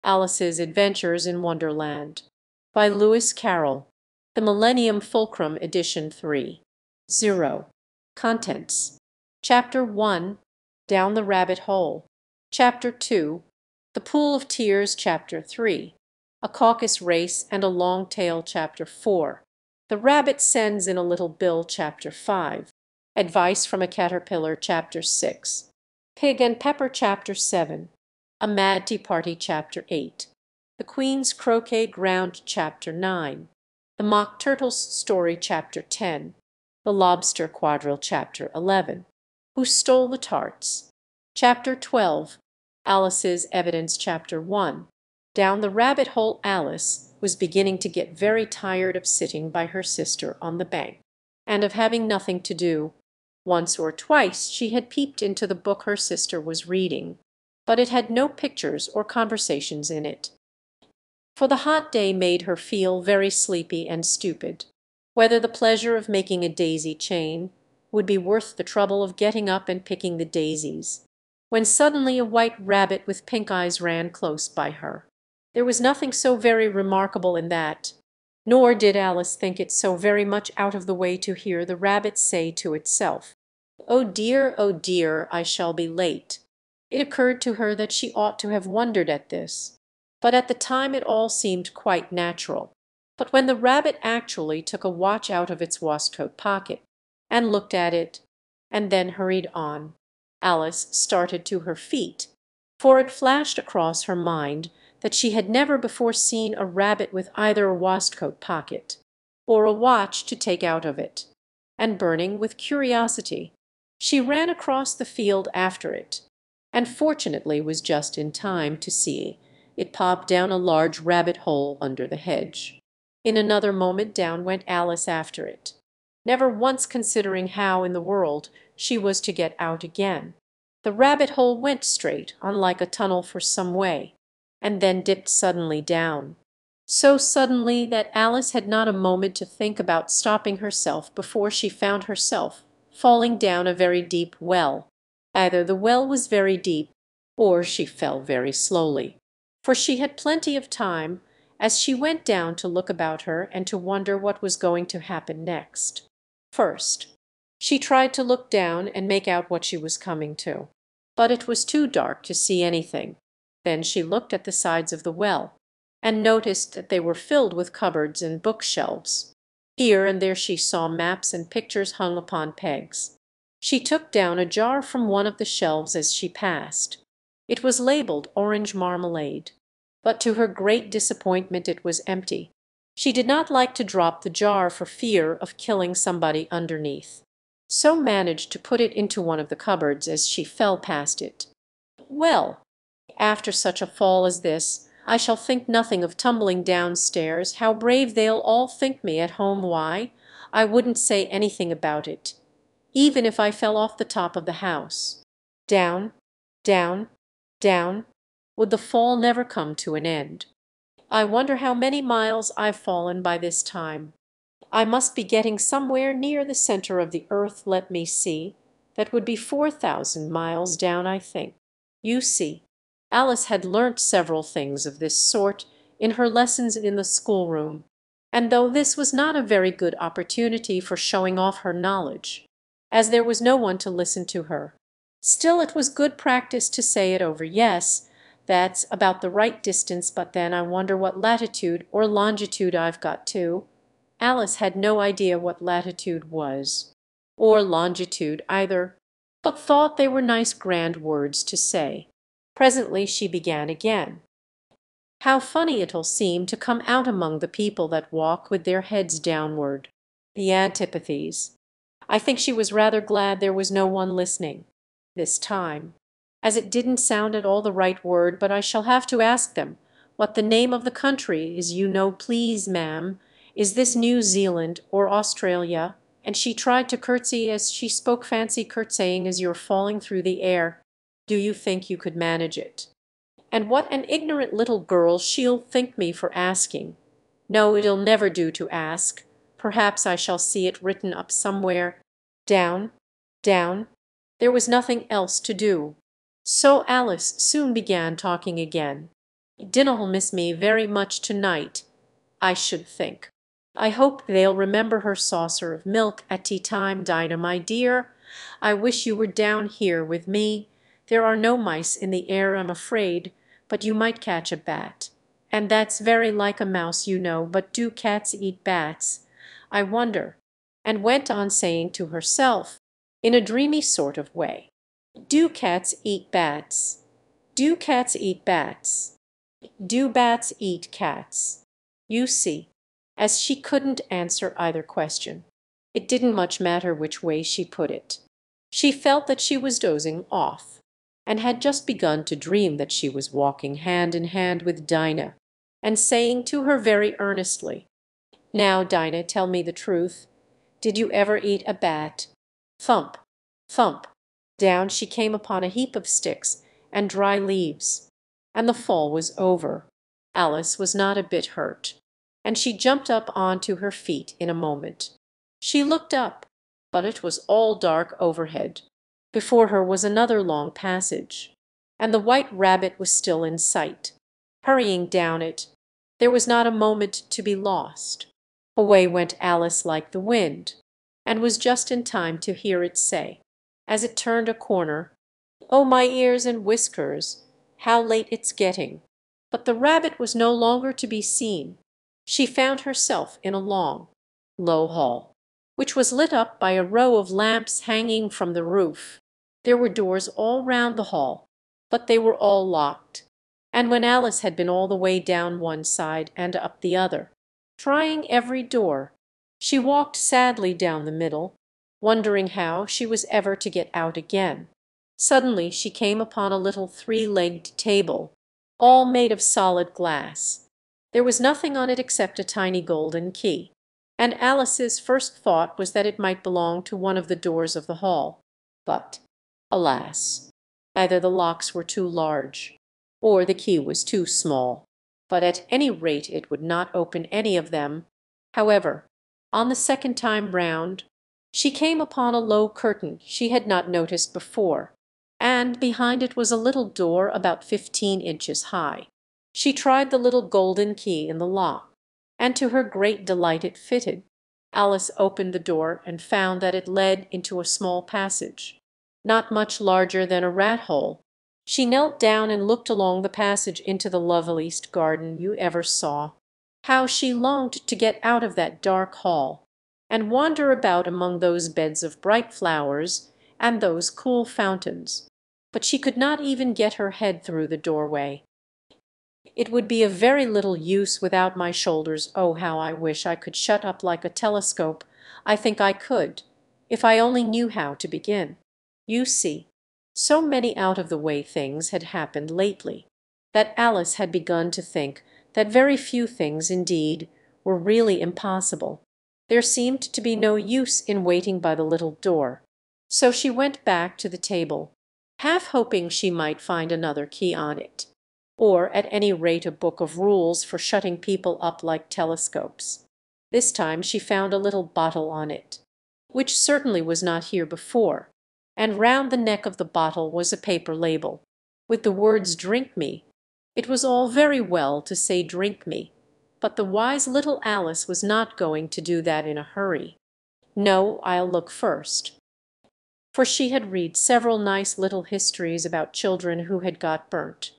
Alice's Adventures in Wonderland by Lewis Carroll. The Millennium Fulcrum Edition 3. 0. Contents. Chapter 1. Down the Rabbit Hole. Chapter 2. The Pool of Tears. Chapter 3. A Caucus Race and a Long Tail. Chapter 4. The Rabbit Sends in a Little Bill. Chapter 5. Advice from a Caterpillar. Chapter 6. Pig and Pepper. Chapter 7. A Mad Tea Party. Chapter 8. The Queen's Croquet Ground. Chapter 9. The Mock Turtle's Story. Chapter 10. The Lobster Quadrille. Chapter 11. Who Stole the Tarts? Chapter 12. Alice's Evidence. Chapter 1. Down the rabbit hole. Alice was beginning to get very tired of sitting by her sister on the bank, and of having nothing to do. Once or twice she had peeped into the book her sister was reading, but it had no pictures or conversations in it. For the hot day made her feel very sleepy and stupid. Whether the pleasure of making a daisy chain would be worth the trouble of getting up and picking the daisies, when suddenly a white rabbit with pink eyes ran close by her. There was nothing so very remarkable in that, nor did Alice think it so very much out of the way to hear the rabbit say to itself, oh dear, I shall be late." It occurred to her that she ought to have wondered at this, but at the time it all seemed quite natural. But when the rabbit actually took a watch out of its waistcoat pocket, and looked at it, and then hurried on, Alice started to her feet, for it flashed across her mind that she had never before seen a rabbit with either a waistcoat pocket or a watch to take out of it, and burning with curiosity, she ran across the field after it, and fortunately was just in time to see it pop down a large rabbit hole under the hedge. In another moment down went Alice after it, never once considering how in the world she was to get out again. The rabbit hole went straight on like a tunnel for some way, and then dipped suddenly down, so suddenly that Alice had not a moment to think about stopping herself before she found herself falling down a very deep well. Either the well was very deep, or she fell very slowly, for she had plenty of time as she went down to look about her and to wonder what was going to happen next. First, she tried to look down and make out what she was coming to, but it was too dark to see anything. Then she looked at the sides of the well, and noticed that they were filled with cupboards and bookshelves. Here and there she saw maps and pictures hung upon pegs. She took down a jar from one of the shelves as she passed. It was labeled orange marmalade, but to her great disappointment it was empty. She did not like to drop the jar for fear of killing somebody underneath, so managed to put it into one of the cupboards as she fell past it. Well, after such a fall as this, I shall think nothing of tumbling downstairs. How brave they'll all think me at home. Why, I wouldn't say anything about it, even if I fell off the top of the house. Down, down, down, would the fall never come to an end? I wonder how many miles I've fallen by this time. I must be getting somewhere near the center of the earth. Let me see. That would be 4,000 miles down, I think. You see, Alice had learnt several things of this sort in her lessons in the schoolroom, and though this was not a very good opportunity for showing off her knowledge, as there was no one to listen to her, still it was good practice to say it over. Yes, that's about the right distance, but then I wonder what latitude or longitude I've got to. Alice had no idea what latitude was, or longitude either, but thought they were nice grand words to say. Presently she began again. How funny it'll seem to come out among the people that walk with their heads downward. The antipathies. I think she was rather glad there was no one listening this time, as it didn't sound at all the right word, but I shall have to ask them what the name of the country is, you know, please, ma'am. Is this New Zealand or Australia? And she tried to curtsy as she spoke. Fancy curtsying as you're falling through the air. Do you think you could manage it? And what an ignorant little girl she'll think me for asking. No, it'll never do to ask. Perhaps I shall see it written up somewhere. Down, down. There was nothing else to do. So Alice soon began talking again. Dinah'll miss me very much to-night, I should think. I hope they'll remember her saucer of milk at tea time, Dinah, my dear. I wish you were down here with me. There are no mice in the air, I'm afraid, but you might catch a bat. And that's very like a mouse, you know, but do cats eat bats? I wonder. And went on saying to herself, in a dreamy sort of way, do cats eat bats? Do cats eat bats? Do bats eat cats? You see, as she couldn't answer either question, it didn't much matter which way she put it. She felt that she was dozing off, and had just begun to dream that she was walking hand in hand with Dinah, and saying to her very earnestly, "Now, Dinah, tell me the truth. Did you ever eat a bat?" Thump, thump, down she came upon a heap of sticks and dry leaves, and the fall was over. Alice was not a bit hurt, and she jumped up on to her feet in a moment. She looked up, but it was all dark overhead. Before her was another long passage, and the white rabbit was still in sight. Hurrying down it, there was not a moment to be lost. Away went Alice like the wind, and was just in time to hear it say, as it turned a corner, "Oh, my ears and whiskers, how late it's getting!" But the rabbit was no longer to be seen. She found herself in a long, low hall, which was lit up by a row of lamps hanging from the roof. There were doors all round the hall, but they were all locked, and when Alice had been all the way down one side and up the other, trying every door, she walked sadly down the middle, wondering how she was ever to get out again. Suddenly she came upon a little three-legged table, all made of solid glass. There was nothing on it except a tiny golden key, and Alice's first thought was that it might belong to one of the doors of the hall. But, alas, either the locks were too large, or the key was too small, but at any rate it would not open any of them. However, on the second time round, she came upon a low curtain she had not noticed before, and behind it was a little door about 15 inches high. She tried the little golden key in the lock, and to her great delight it fitted. Alice opened the door and found that it led into a small passage, not much larger than a rat-hole. She knelt down and looked along the passage into the loveliest garden you ever saw. How she longed to get out of that dark hall, and wander about among those beds of bright flowers and those cool fountains! But she could not even get her head through the doorway. "It would be of very little use without my shoulders. Oh, how I wish I could shut up like a telescope! I think I could, if I only knew how to begin." You see, so many out-of-the-way things had happened lately, that Alice had begun to think that very few things indeed were really impossible. There seemed to be no use in waiting by the little door, so she went back to the table, half hoping she might find another key on it, or at any rate a book of rules for shutting people up like telescopes. This time she found a little bottle on it, which certainly was not here before, and round the neck of the bottle was a paper label, with the words "Drink me." It was all very well to say "Drink me," but the wise little Alice was not going to do that in a hurry. "No, I'll look first." For she had read several nice little histories about children who had got burnt,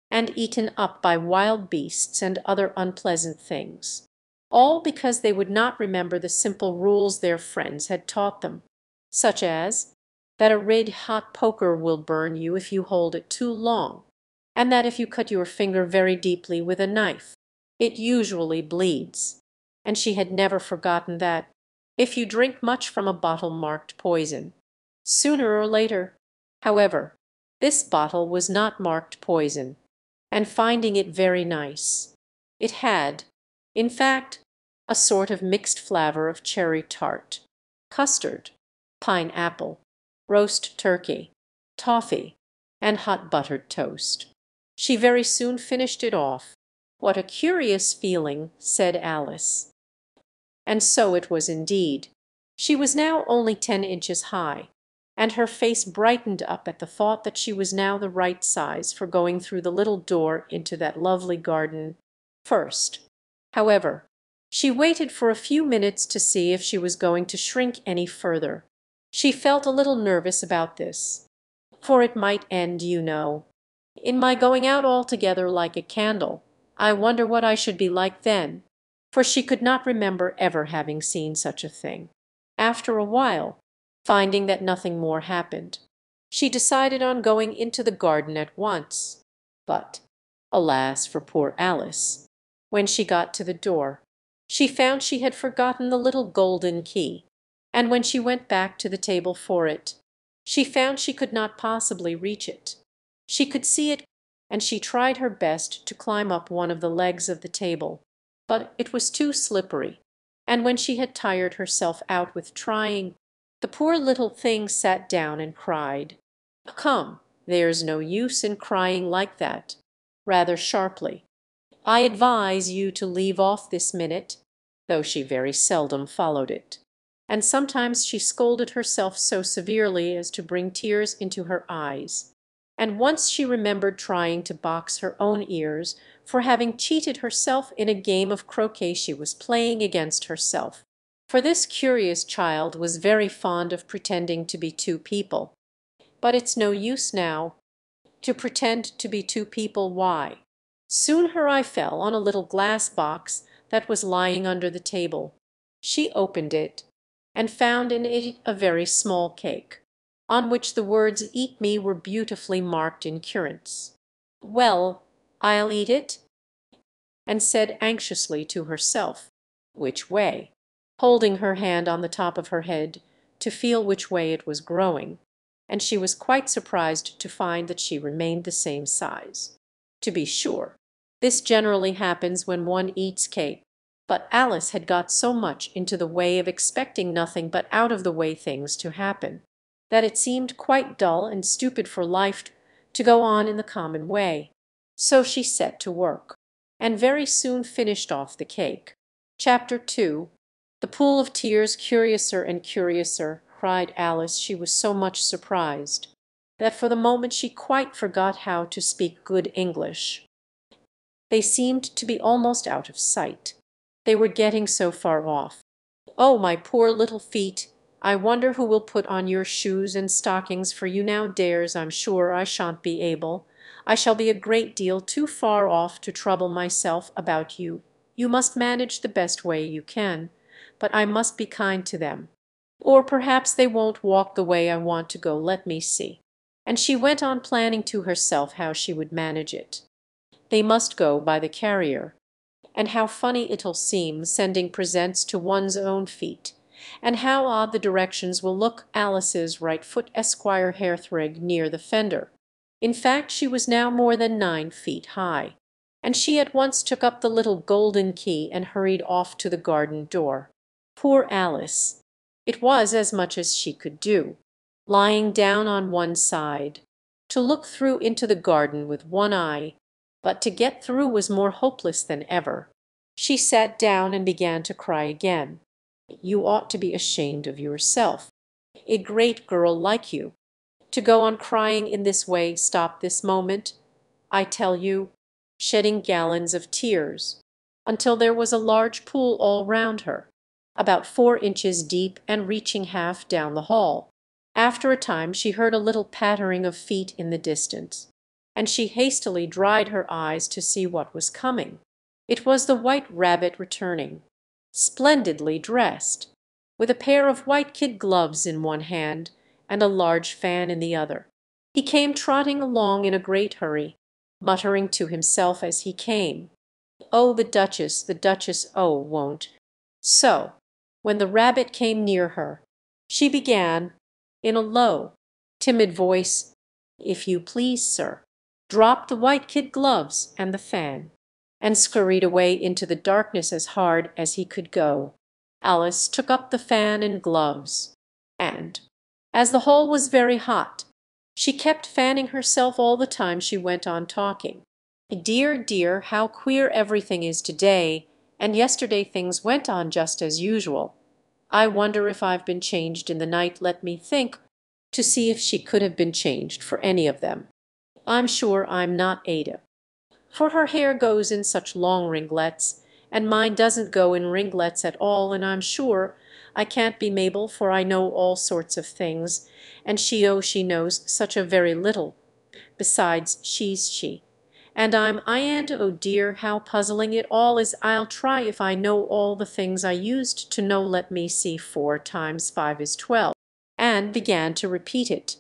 and eaten up by wild beasts and other unpleasant things, all because they would not remember the simple rules their friends had taught them, such as that a red-hot poker will burn you if you hold it too long, and that if you cut your finger very deeply with a knife, it usually bleeds. And she had never forgotten that, if you drink much from a bottle marked poison, sooner or later. However, this bottle was not marked poison, and finding it very nice, it had, in fact, a sort of mixed flavor of cherry tart, custard, pine-apple, roast turkey, toffee, and hot buttered toast. She very soon finished it off. "What a curious feeling!" said Alice. And so it was indeed. She was now only 10 inches high, and her face brightened up at the thought that she was now the right size for going through the little door into that lovely garden. First, however, she waited for a few minutes to see if she was going to shrink any further. She felt a little nervous about this, for it might end, you know, in my going out altogether like a candle. I wonder what I should be like then, for she could not remember ever having seen such a thing. After a while, finding that nothing more happened, she decided on going into the garden at once. But, alas for poor Alice, when she got to the door, she found she had forgotten the little golden key, and when she went back to the table for it, she found she could not possibly reach it. She could see it, and she tried her best to climb up one of the legs of the table, but it was too slippery, and when she had tired herself out with trying, the poor little thing sat down and cried. "Come, there's no use in crying like that," rather sharply. "I advise you to leave off this minute," though she very seldom followed it. And sometimes she scolded herself so severely as to bring tears into her eyes. And once she remembered trying to box her own ears for having cheated herself in a game of croquet she was playing against herself. For this curious child was very fond of pretending to be two people. But it's no use now to pretend to be two people. Why? Soon her eye fell on a little glass box that was lying under the table. She opened it, and found in it a very small cake, on which the words "Eat me" were beautifully marked in currants. "Well, I'll eat it," and said anxiously to herself, "Which way?" holding her hand on the top of her head to feel which way it was growing, and she was quite surprised to find that she remained the same size. To be sure, this generally happens when one eats cake, but Alice had got so much into the way of expecting nothing but out-of-the-way things to happen, that it seemed quite dull and stupid for life to go on in the common way. So she set to work, and very soon finished off the cake. Chapter 2. The pool of tears curiouser and curiouser, cried Alice. She was so much surprised that for the moment she quite forgot how to speak good English. They seemed to be almost out of sight. They were getting so far off. "Oh, my poor little feet! I wonder who will put on your shoes and stockings for you nowadays. I'm sure I shan't be able. I shall be a great deal too far off to trouble myself about you. You must manage the best way you can, but I must be kind to them. Or perhaps they won't walk the way I want to go. Let me see." And she went on planning to herself how she would manage it. They must go by the carrier. And how funny it'll seem sending presents to one's own feet, and how odd the directions will look. Alice's right foot Esquire Hairthrig near the fender. In fact, she was now more than 9 feet high, and she at once took up the little golden key and hurried off to the garden door. Poor Alice! It was as much as she could do, lying down on one side, to look through into the garden with one eye, but to get through was more hopeless than ever. She sat down and began to cry again. "You ought to be ashamed of yourself, a great girl like you, to go on crying in this way. Stop this moment, I tell you," shedding gallons of tears, until there was a large pool all round her, about 4 inches deep and reaching half down the hall. After a time she heard a little pattering of feet in the distance, and she hastily dried her eyes to see what was coming. It was the White Rabbit returning, splendidly dressed, with a pair of white kid gloves in one hand and a large fan in the other. He came trotting along in a great hurry, muttering to himself as he came, "Oh, the Duchess, oh, won't." So, when the rabbit came near her, she began, in a low, timid voice, "If you please, sir," dropped the white kid gloves and the fan, and scurried away into the darkness as hard as he could go. Alice took up the fan and gloves, and, as the hall was very hot, she kept fanning herself all the time she went on talking. "Dear, dear, how queer everything is to-day, and yesterday things went on just as usual. I wonder if I've been changed in the night. Let me think. to see if she could have been changed for any of them. I'm sure I'm not Ada, for her hair goes in such long ringlets, and mine doesn't go in ringlets at all, and I'm sure I can't be Mabel, for I know all sorts of things, and she knows such a very little. Besides, she's she, and I'm I, and oh dear, how puzzling it all is. I'll try if I know all the things I used to know. Let me see, 4 times 5 is 12, and began to repeat it.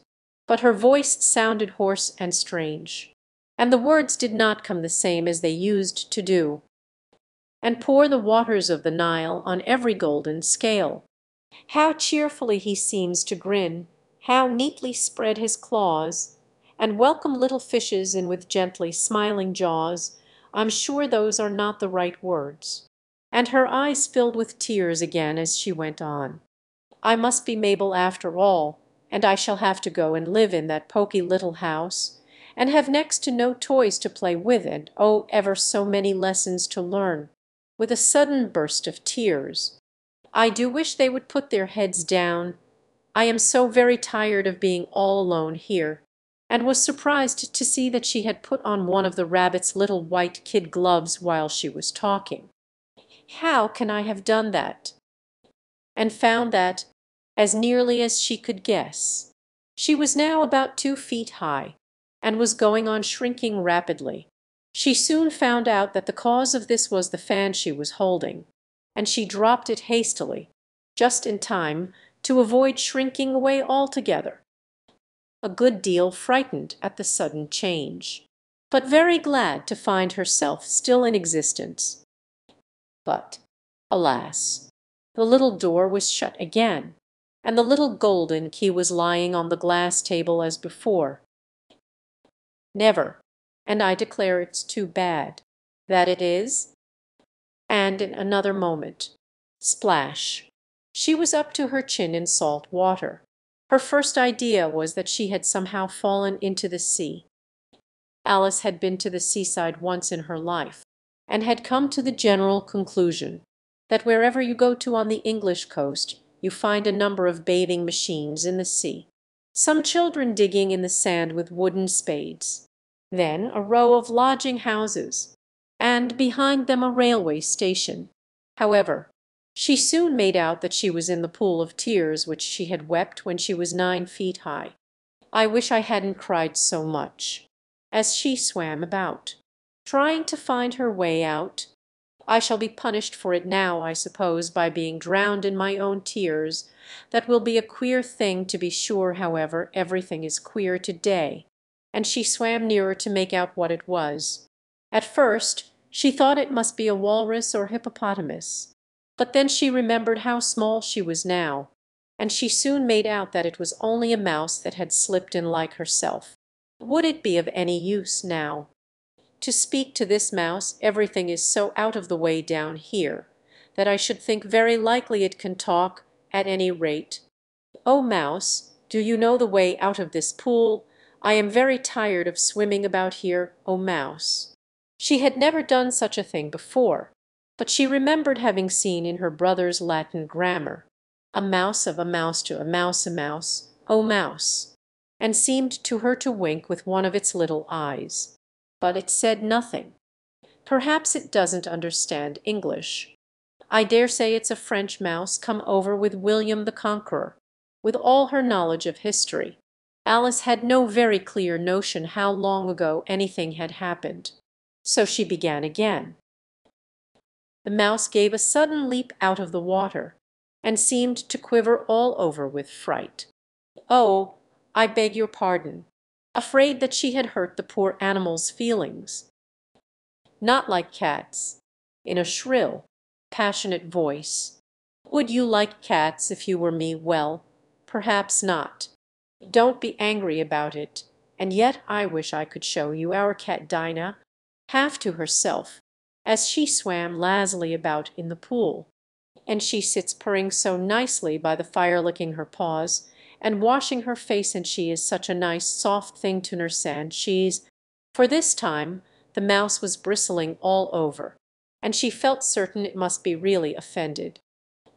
But her voice sounded hoarse and strange, and the words did not come the same as they used to do. And pour the waters of the Nile on every golden scale. How cheerfully he seems to grin, how neatly spread his claws, and welcome little fishes in with gently smiling jaws. I'm sure those are not the right words. And her eyes filled with tears again as she went on. I must be Mabel after all, and I shall have to go and live in that poky little house, and have next to no toys to play with, and oh, ever so many lessons to learn. With a sudden burst of tears, I do wish they would put their heads down. I am so very tired of being all alone here, and was surprised to see that she had put on one of the rabbit's little white kid gloves while she was talking. How can I have done that? And found that, as nearly as she could guess, she was now about 2 feet high, and was going on shrinking rapidly. She soon found out that the cause of this was the fan she was holding, and she dropped it hastily, just in time to avoid shrinking away altogether, a good deal frightened at the sudden change, but very glad to find herself still in existence. But, alas! the little door was shut again, and the little golden key was lying on the glass table as before. Never, and I declare it's too bad. That it is. And in another moment, splash! She was up to her chin in salt water. Her first idea was that she had somehow fallen into the sea. Alice had been to the seaside once in her life, and had come to the general conclusion that wherever you go to on the English coast you find a number of bathing machines in the sea, some children digging in the sand with wooden spades, then a row of lodging houses, and behind them a railway station. However, she soon made out that she was in the pool of tears which she had wept when she was 9 feet high. I wish I hadn't cried so much, as she swam about, trying to find her way out. I shall be punished for it now, I suppose, by being drowned in my own tears. That will be a queer thing, to be sure. However, everything is queer to-day. And she swam nearer to make out what it was. At first she thought it must be a walrus or hippopotamus, but then she remembered how small she was now, and she soon made out that it was only a mouse that had slipped in like herself. Would it be of any use now to speak to this mouse? Everything is so out of the way down here that I should think very likely it can talk, at any rate. Oh, mouse, do you know the way out of this pool? I am very tired of swimming about here, oh mouse. She had never done such a thing before, but she remembered having seen in her brother's Latin grammar, a mouse of a mouse to a mouse, oh mouse, and seemed to her to wink with one of its little eyes. But it said nothing. Perhaps it doesn't understand English. I dare say it's a French mouse come over with William the Conqueror. With all her knowledge of history, Alice had no very clear notion how long ago anything had happened. So she began again. The mouse gave a sudden leap out of the water, and seemed to quiver all over with fright. Oh, I beg your pardon, afraid that she had hurt the poor animal's feelings. Not like cats, in a shrill, passionate voice. Would you like cats if you were me? Well, perhaps not. Don't be angry about it. And yet I wish I could show you our cat Dinah, half to herself, as she swam lazily about in the pool. And she sits purring so nicely by the fire, licking her paws and washing her face, and she is such a nice soft thing to nurse, and she's—" For this time the mouse was bristling all over, and she felt certain it must be really offended.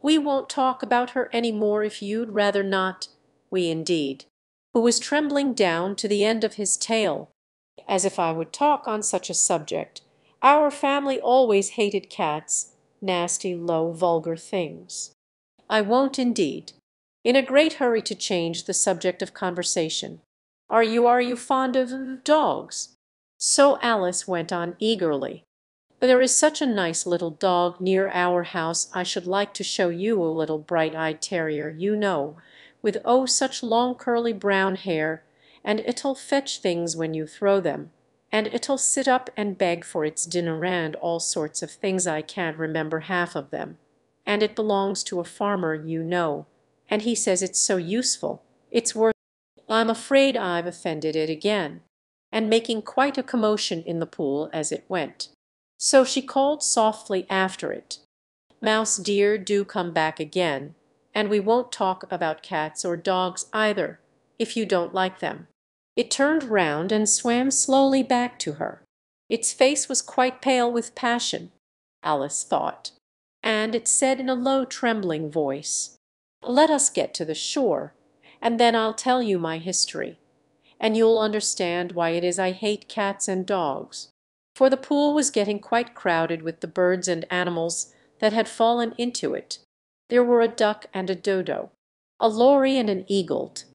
"We won't talk about her any more if you'd rather not." We indeed. who was trembling down to the end of his tail. As if I would talk on such a subject. Our family always hated cats, nasty, low, vulgar things. I won't indeed. In a great hurry to change the subject of conversation. Are you fond of dogs? So Alice went on eagerly. There is such a nice little dog near our house. I should like to show you a little bright-eyed terrier, you know, with oh such long curly brown hair, and it'll fetch things when you throw them, and it'll sit up and beg for its dinner and all sorts of things. I can't remember half of them. And it belongs to a farmer, you know, and he says it's so useful, it's worth. I'm afraid I've offended it again, and making quite a commotion in the pool as it went. So she called softly after it, "Mouse dear, do come back again, and we won't talk about cats or dogs either, if you don't like them." It turned round and swam slowly back to her. Its face was quite pale with passion, Alice thought, and it said in a low trembling voice, "Let us get to the shore, and then I'll tell you my history, and you'll understand why it is I hate cats and dogs." For the pool was getting quite crowded with the birds and animals that had fallen into it. There were a duck and a dodo, a lory and an eaglet,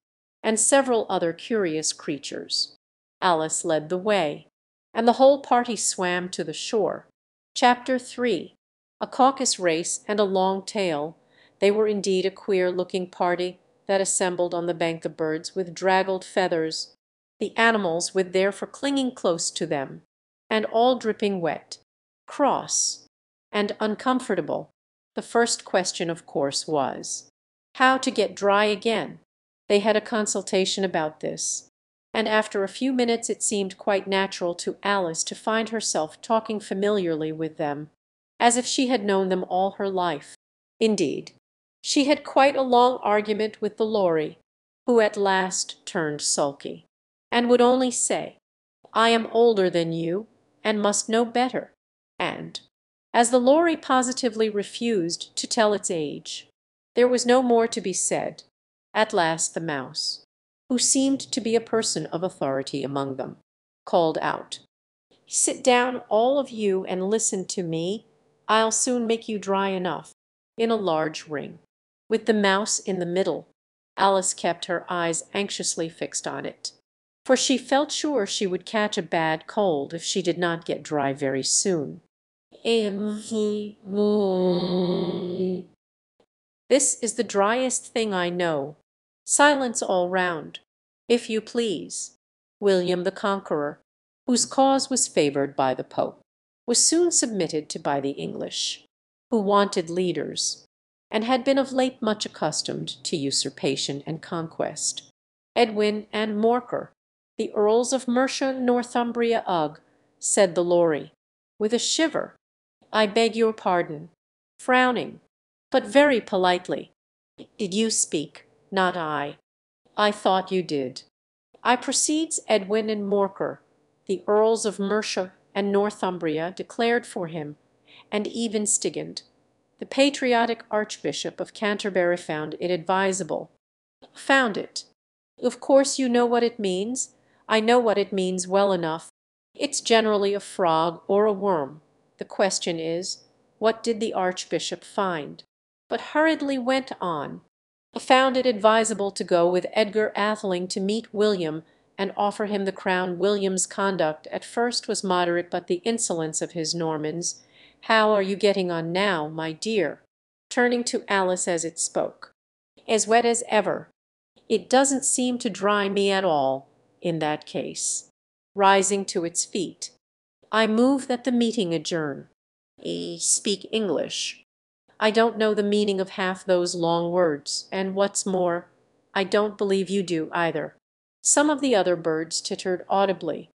and several other curious creatures. Alice led the way, and the whole party swam to the shore. Chapter 3. A caucus race and a long tail. They were indeed a queer-looking party that assembled on the bank, the birds with draggled feathers, the animals with their fur clinging close to them, and all dripping wet, cross, and uncomfortable. The first question, of course, was, how to get dry again. They had a consultation about this, and after a few minutes it seemed quite natural to Alice to find herself talking familiarly with them, as if she had known them all her life. Indeed, she had quite a long argument with the lory, who at last turned sulky, and would only say, "I am older than you, and must know better," and, as the lory positively refused to tell its age, there was no more to be said. At last the mouse, who seemed to be a person of authority among them, called out, "Sit down all of you and listen to me. I'll soon make you dry enough," in a large ring, with the mouse in the middle. Alice kept her eyes anxiously fixed on it, for she felt sure she would catch a bad cold if she did not get dry very soon. "This is the driest thing I know. Silence all round, if you please." William the Conqueror, whose cause was favoured by the Pope, was soon submitted to by the English, who wanted leaders, and had been of late much accustomed to usurpation and conquest. Edwin and Morcar, the Earls of Mercia, Northumbria, Ugg, said the lory, with a shiver, "I beg your pardon," frowning, but very politely. "Did you speak? Not I." "I thought you did." "I proceeds." Edwin and Morcar, the Earls of Mercia and Northumbria, declared for him, and even Stigand, the patriotic Archbishop of Canterbury, found it advisable. "Found it. Of course you know what it means." "I know what it means well enough. It's generally a frog or a worm. The question is, what did the Archbishop find?" But hurriedly went on, "Found it advisable to go with Edgar Atheling to meet William and offer him the crown. William's conduct at first was moderate, but the insolence of his Normans. How are you getting on now, my dear?" turning to Alice as it spoke. "As wet as ever. It doesn't seem to dry me at all, in that case." Rising to its feet, "I move that the meeting adjourn." Speak English." "I don't know the meaning of half those long words, and what's more, I don't believe you do either." Some of the other birds tittered audibly.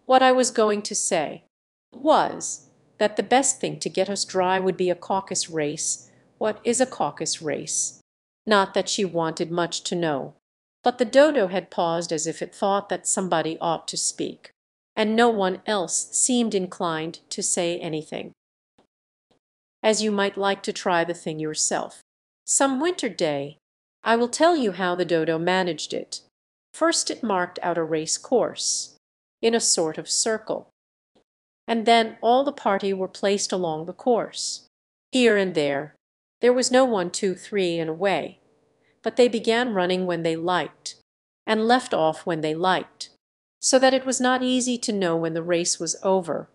"What I was going to say was, that the best thing to get us dry would be a caucus race." What is a caucus race? Not that she wanted much to know, but the dodo had paused as if it thought that somebody ought to speak, and no one else seemed inclined to say anything. "As you might like to try the thing yourself, some winter day. I will tell you how the dodo managed it. First it marked out a race course, in a sort of circle, and then all the party were placed along the course. Here and there was no 1, 2, 3 and away, but they began running when they liked, and left off when they liked, so that it was not easy to know when the race was over.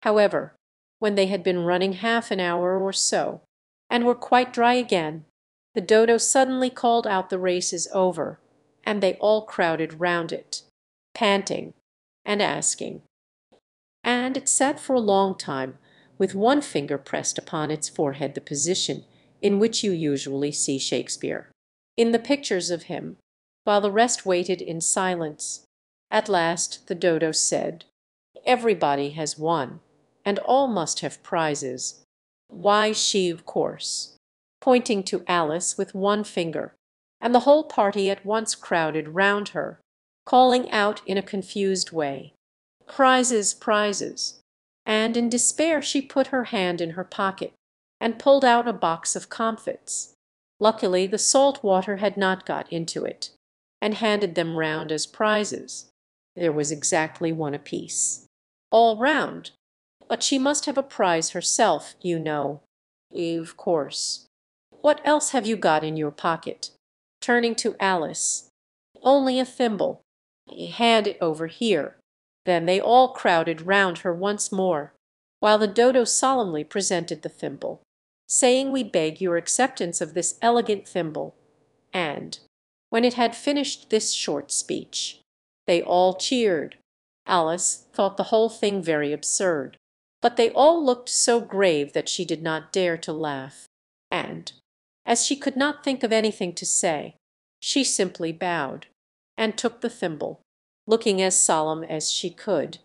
However, when they had been running half an hour or so, and were quite dry again, the dodo suddenly called out the race is over, and they all crowded round it, panting and asking. And it sat for a long time, with one finger pressed upon its forehead, the position in which you usually see Shakespeare in the pictures of him, while the rest waited in silence. At last the dodo said, "Everybody has won, and all must have prizes. Why, she, of course," pointing to Alice with one finger, and the whole party at once crowded round her, calling out in a confused way, "Prizes, prizes!" And in despair she put her hand in her pocket and pulled out a box of comfits. Luckily the salt water had not got into it, and handed them round as prizes. There was exactly one apiece, all round. But she must have a prize herself, you know. Of course. What else have you got in your pocket? Turning to Alice. Only a thimble. Hand it over here. Then they all crowded round her once more, while the dodo solemnly presented the thimble, saying, "We beg your acceptance of this elegant thimble." And, when it had finished this short speech, they all cheered. Alice thought the whole thing very absurd, but they all looked so grave that she did not dare to laugh, and, as she could not think of anything to say, she simply bowed, and took the thimble, looking as solemn as she could.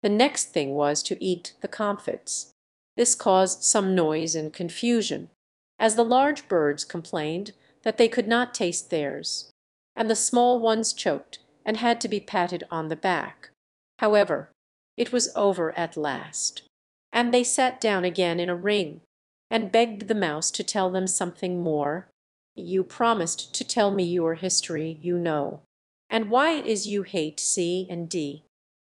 The next thing was to eat the comfits. This caused some noise and confusion, as the large birds complained that they could not taste theirs, and the small ones choked and had to be patted on the back. However, it was over at last, and they sat down again in a ring, and begged the mouse to tell them something more. "You promised to tell me your history, you know, and why it is you hate C and D,"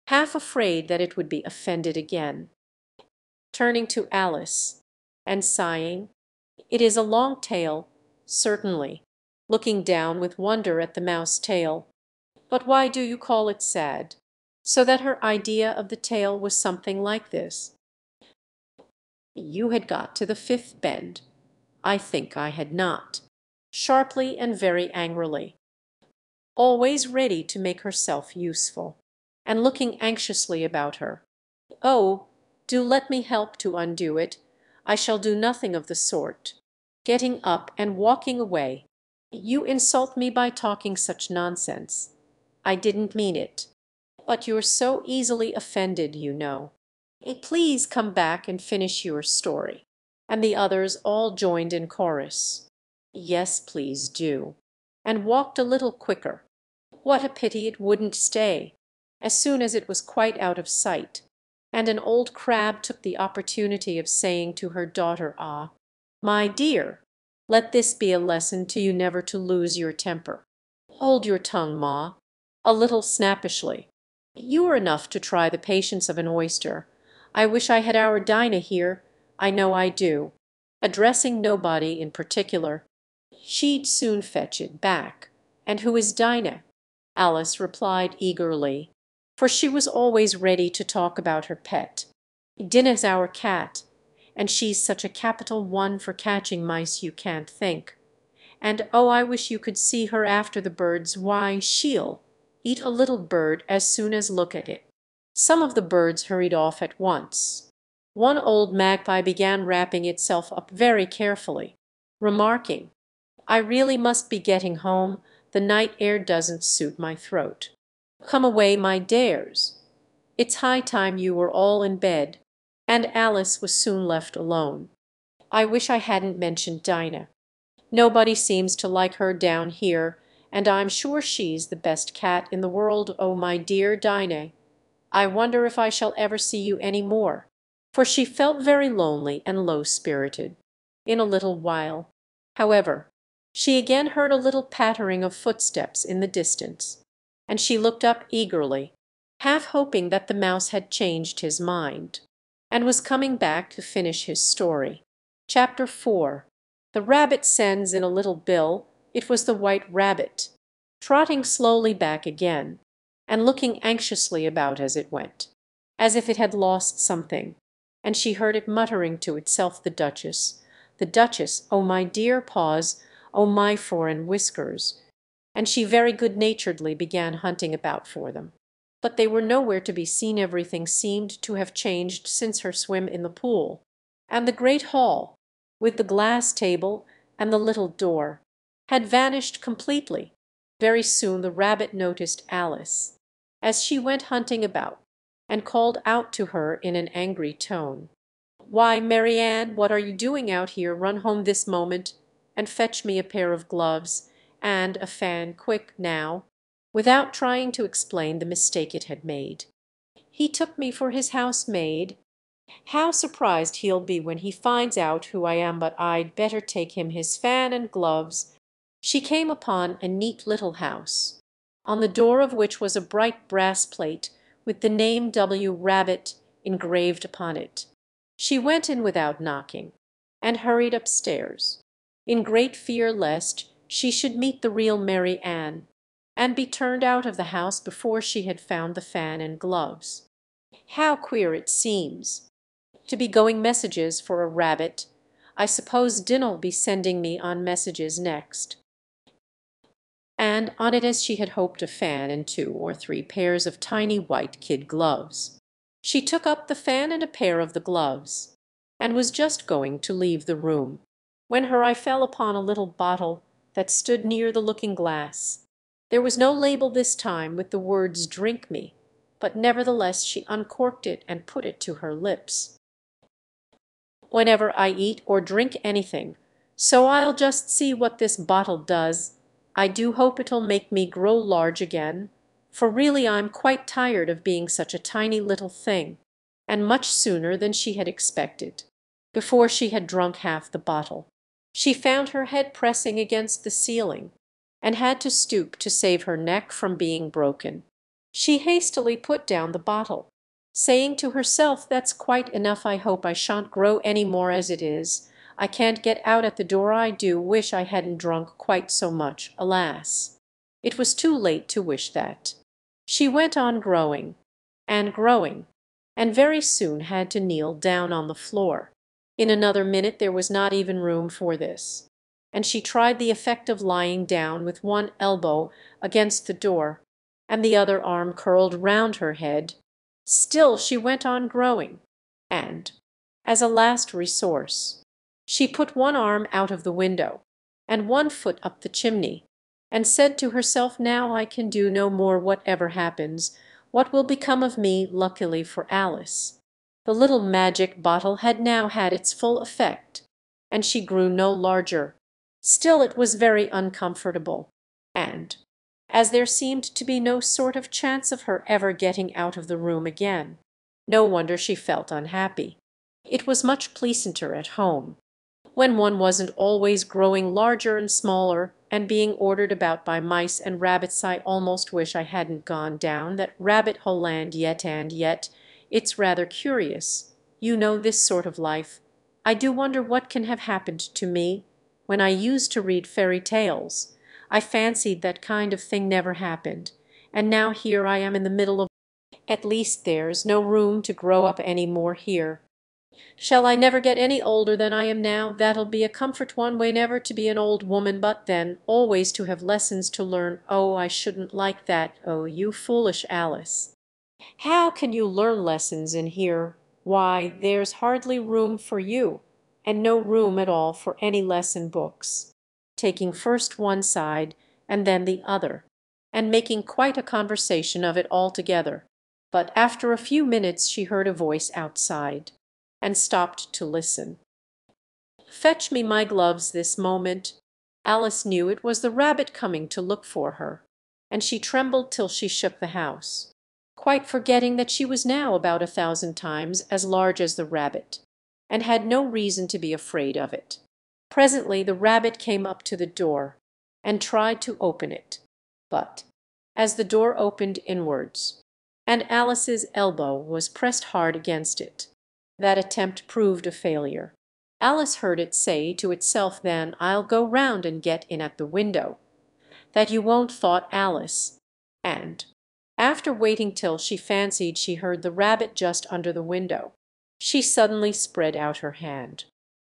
half afraid that it would be offended again. Turning to Alice, and sighing, "It is a long tale, certainly," looking down with wonder at the mouse tail. "But why do you call it sad?" So that her idea of the tale was something like this. You had got to the fifth bend. I think I had not. Sharply and very angrily, always ready to make herself useful, and looking anxiously about her. "Oh, do let me help to undo it. I shall do nothing of the sort." Getting up and walking away. "You insult me by talking such nonsense. I didn't mean it. But you're so easily offended, you know. Please come back and finish your story." And the others all joined in chorus, "Yes, please do," and walked a little quicker. What a pity it wouldn't stay, as soon as it was quite out of sight, and an old crab took the opportunity of saying to her daughter, "Ah, my dear, let this be a lesson to you never to lose your temper. Hold your tongue, ma," a little snappishly. "You are enough to try the patience of an oyster. I wish I had our Dinah here, I know I do," addressing nobody in particular. "She'd soon fetch it back. And who is Dinah?" Alice replied eagerly, for she was always ready to talk about her pet. "Dinah's our cat, and she's such a capital one for catching mice you can't think. And oh, I wish you could see her after the birds. Why, she'll eat a little bird as soon as look at it." Some of the birds hurried off at once. One old magpie began wrapping itself up very carefully, remarking, "I really must be getting home. The night air doesn't suit my throat. Come away, my dares. It's high time you were all in bed." And Alice was soon left alone. I wish I hadn't mentioned Dinah. Nobody seems to like her down here, and I'm sure she's the best cat in the world. Oh, my dear Dinah, I wonder if I shall ever see you any more." For she felt very lonely and low-spirited. In a little while, however, she again heard a little pattering of footsteps in the distance, and she looked up eagerly, half hoping that the mouse had changed his mind, and was coming back to finish his story. Chapter 4. The rabbit sends in a little bill. It was the white rabbit, trotting slowly back again, and looking anxiously about as it went, as if it had lost something, and she heard it muttering to itself, the Duchess, oh my dear paws, oh my foreign whiskers, and she very good-naturedly began hunting about for them. But they were nowhere to be seen. Everything seemed to have changed since her swim in the pool, and the great hall, with the glass table and the little door, had vanished completely. Very soon the rabbit noticed Alice, as she went hunting about, and called out to her in an angry tone, "Why, Mary Ann, what are you doing out here? Run home this moment, and fetch me a pair of gloves and a fan, quick, now," without trying to explain the mistake it had made. "He took me for his housemaid. How surprised he'll be when he finds out who I am, but I'd better take him his fan and gloves." She came upon a neat little house, on the door of which was a bright brass plate with the name W. Rabbit engraved upon it. She went in without knocking, and hurried upstairs, in great fear lest she should meet the real Mary Ann, and be turned out of the house before she had found the fan and gloves. How queer it seems to be going messages for a rabbit. I suppose Din'll be sending me on messages next. And on it, as she had hoped, a fan and 2 or 3 pairs of tiny white kid gloves. She took up the fan and a pair of the gloves, and was just going to leave the room, when her eye fell upon a little bottle that stood near the looking-glass. There was no label this time with the words "Drink me," but nevertheless she uncorked it and put it to her lips. "Whenever I eat or drink anything, so I'll just see what this bottle does. I do hope it'll make me grow large again, for really I'm quite tired of being such a tiny little thing," and much sooner than she had expected, before she had drunk half the bottle, she found her head pressing against the ceiling, and had to stoop to save her neck from being broken. She hastily put down the bottle, saying to herself, "That's quite enough. I hope I shan't grow any more as it is. I can't get out at the door. I do wish I hadn't drunk quite so much. Alas, it was too late to wish that." She went on growing, and very soon had to kneel down on the floor. In another minute there was not even room for this, and she tried the effect of lying down with one elbow against the door and the other arm curled round her head. Still she went on growing, and, as a last resource, she put one arm out of the window and one foot up the chimney, and said to herself, "Now I can do no more. Whatever happens, what will become of me?" Luckily for Alice, the little magic bottle had now had its full effect, and she grew no larger. Still it was very uncomfortable, and, as there seemed to be no sort of chance of her ever getting out of the room again, no wonder she felt unhappy. It was much pleasanter at home, when one wasn't always growing larger and smaller and being ordered about by mice and rabbits. I almost wish I hadn't gone down that rabbit hole land yet, and yet it's rather curious, you know, this sort of life. I do wonder what can have happened to me. When I used to read fairy tales, I fancied that kind of thing never happened, and now here I am in the middle of. At least there's no room to grow up any more here. Shall I never get any older than I am now? That'll be a comfort one way, never to be an old woman, but then always to have lessons to learn. Oh, I shouldn't like that. Oh, you foolish Alice. How can you learn lessons in here? Why, there's hardly room for you, and no room at all for any lesson books," taking first one side and then the other, and making quite a conversation of it altogether. But after a few minutes she heard a voice outside, and stopped to listen. "Fetch me my gloves this moment." Alice knew it was the rabbit coming to look for her, and she trembled till she shook the house, quite forgetting that she was now about 1,000 times as large as the rabbit, and had no reason to be afraid of it. Presently the rabbit came up to the door, and tried to open it, but, as the door opened inwards, and Alice's elbow was pressed hard against it. That attempt proved a failure. Alice heard it say to itself then, "I'll go round and get in at the window." "That you won't," thought Alice, and, after waiting till she fancied she heard the rabbit just under the window, she suddenly spread out her hand,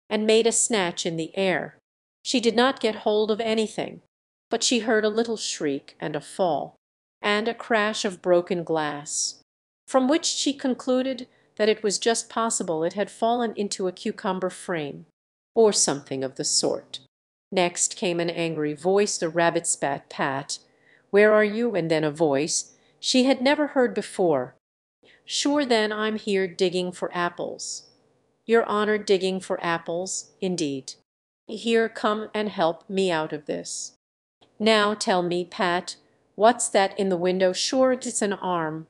and made a snatch in the air. She did not get hold of anything, but she heard a little shriek and a fall, and a crash of broken glass, from which she concluded that it was just possible it had fallen into a cucumber frame, or something of the sort. Next came an angry voice. The rabbit spat, "Pat, where are you?" And then a voice she had never heard before. "Sure then I'm here digging for apples." "Your honour digging for apples, indeed. Here, come and help me out of this. Now tell me, Pat, what's that in the window?" "Sure it's an arm."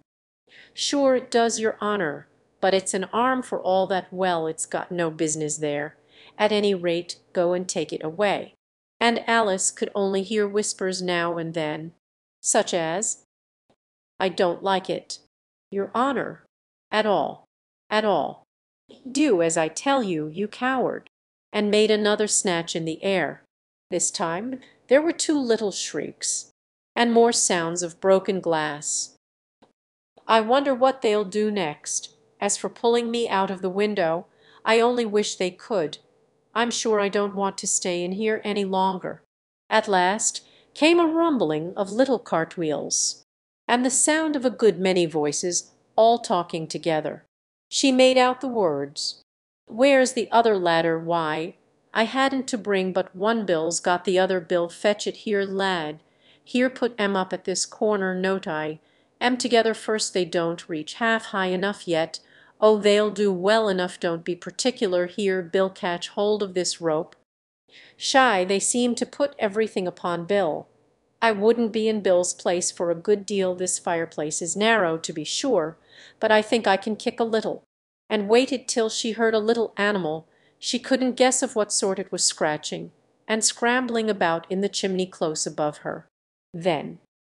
"Sure it does, your honour, but it's an arm for all that. Well, it's got no business there. At any rate, go and take it away." And Alice could only hear whispers now and then, such as, "I don't like it, your honour, at all, at all. Do as I tell you, you coward," and made another snatch in the air. This time there were two little shrieks, and more sounds of broken glass. "I wonder what they'll do next. As for pulling me out of the window, I only wish they could. I'm sure I don't want to stay in here any longer." At last came a rumbling of little cartwheels, and the sound of a good many voices all talking together. She made out the words, "Where's the other ladder? Why, I hadn't to bring but one bill's got the other bill. Fetch it here, lad. Here, put 'em up at this corner, note I. 'Em together first. They don't reach half high enough yet. Oh, they'll do well enough, don't be particular. Here, Bill, catch hold of this rope. Shy, they seem to put everything upon Bill. I wouldn't be in Bill's place for a good deal. This fireplace is narrow, to be sure, but I think I can kick a little," and waited till she heard a little animal, she couldn't guess of what sort it was, scratching and scrambling about in the chimney close above her. Then,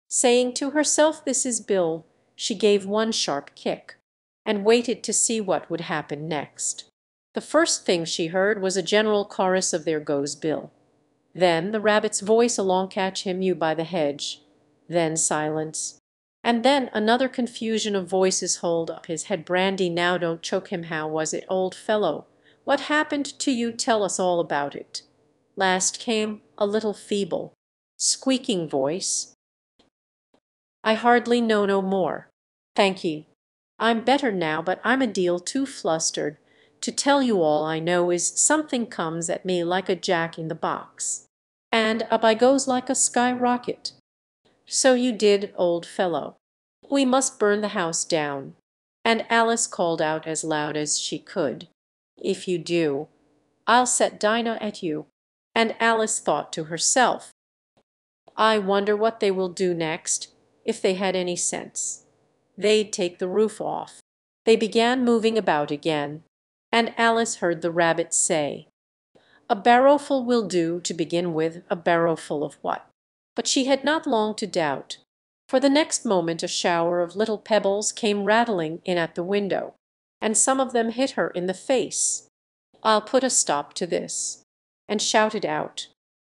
saying to herself, "This is Bill," she gave one sharp kick, and waited to see what would happen next. The first thing she heard was a general chorus of "There goes Bill." Then the rabbit's voice along, "Catch him, you by the hedge." Then silence, and then another confusion of voices. "Hold up his head, Brandy, now don't choke him. How was it, old fellow? What happened to you? Tell us all about it." Last came a little feeble, squeaking voice, "I hardly know no more. Thank ye. I'm better now, but I'm a deal too flustered to tell you. All I know is something comes at me like a jack in the box, and up I goes like a sky-rocket." "So you did, old fellow. We must burn the house down." And Alice called out as loud as she could, "If you do, I'll set Dinah at you." And Alice thought to herself, "I wonder what they will do next. If they had any sense, they'd take the roof off." They began moving about again, and Alice heard the rabbit say, "A barrowful will do to begin with." A barrowful of what? But she had not long to doubt, for the next moment a shower of little pebbles came rattling in at the window, and some of them hit her in the face. "I'll put a stop to this," and shouted out,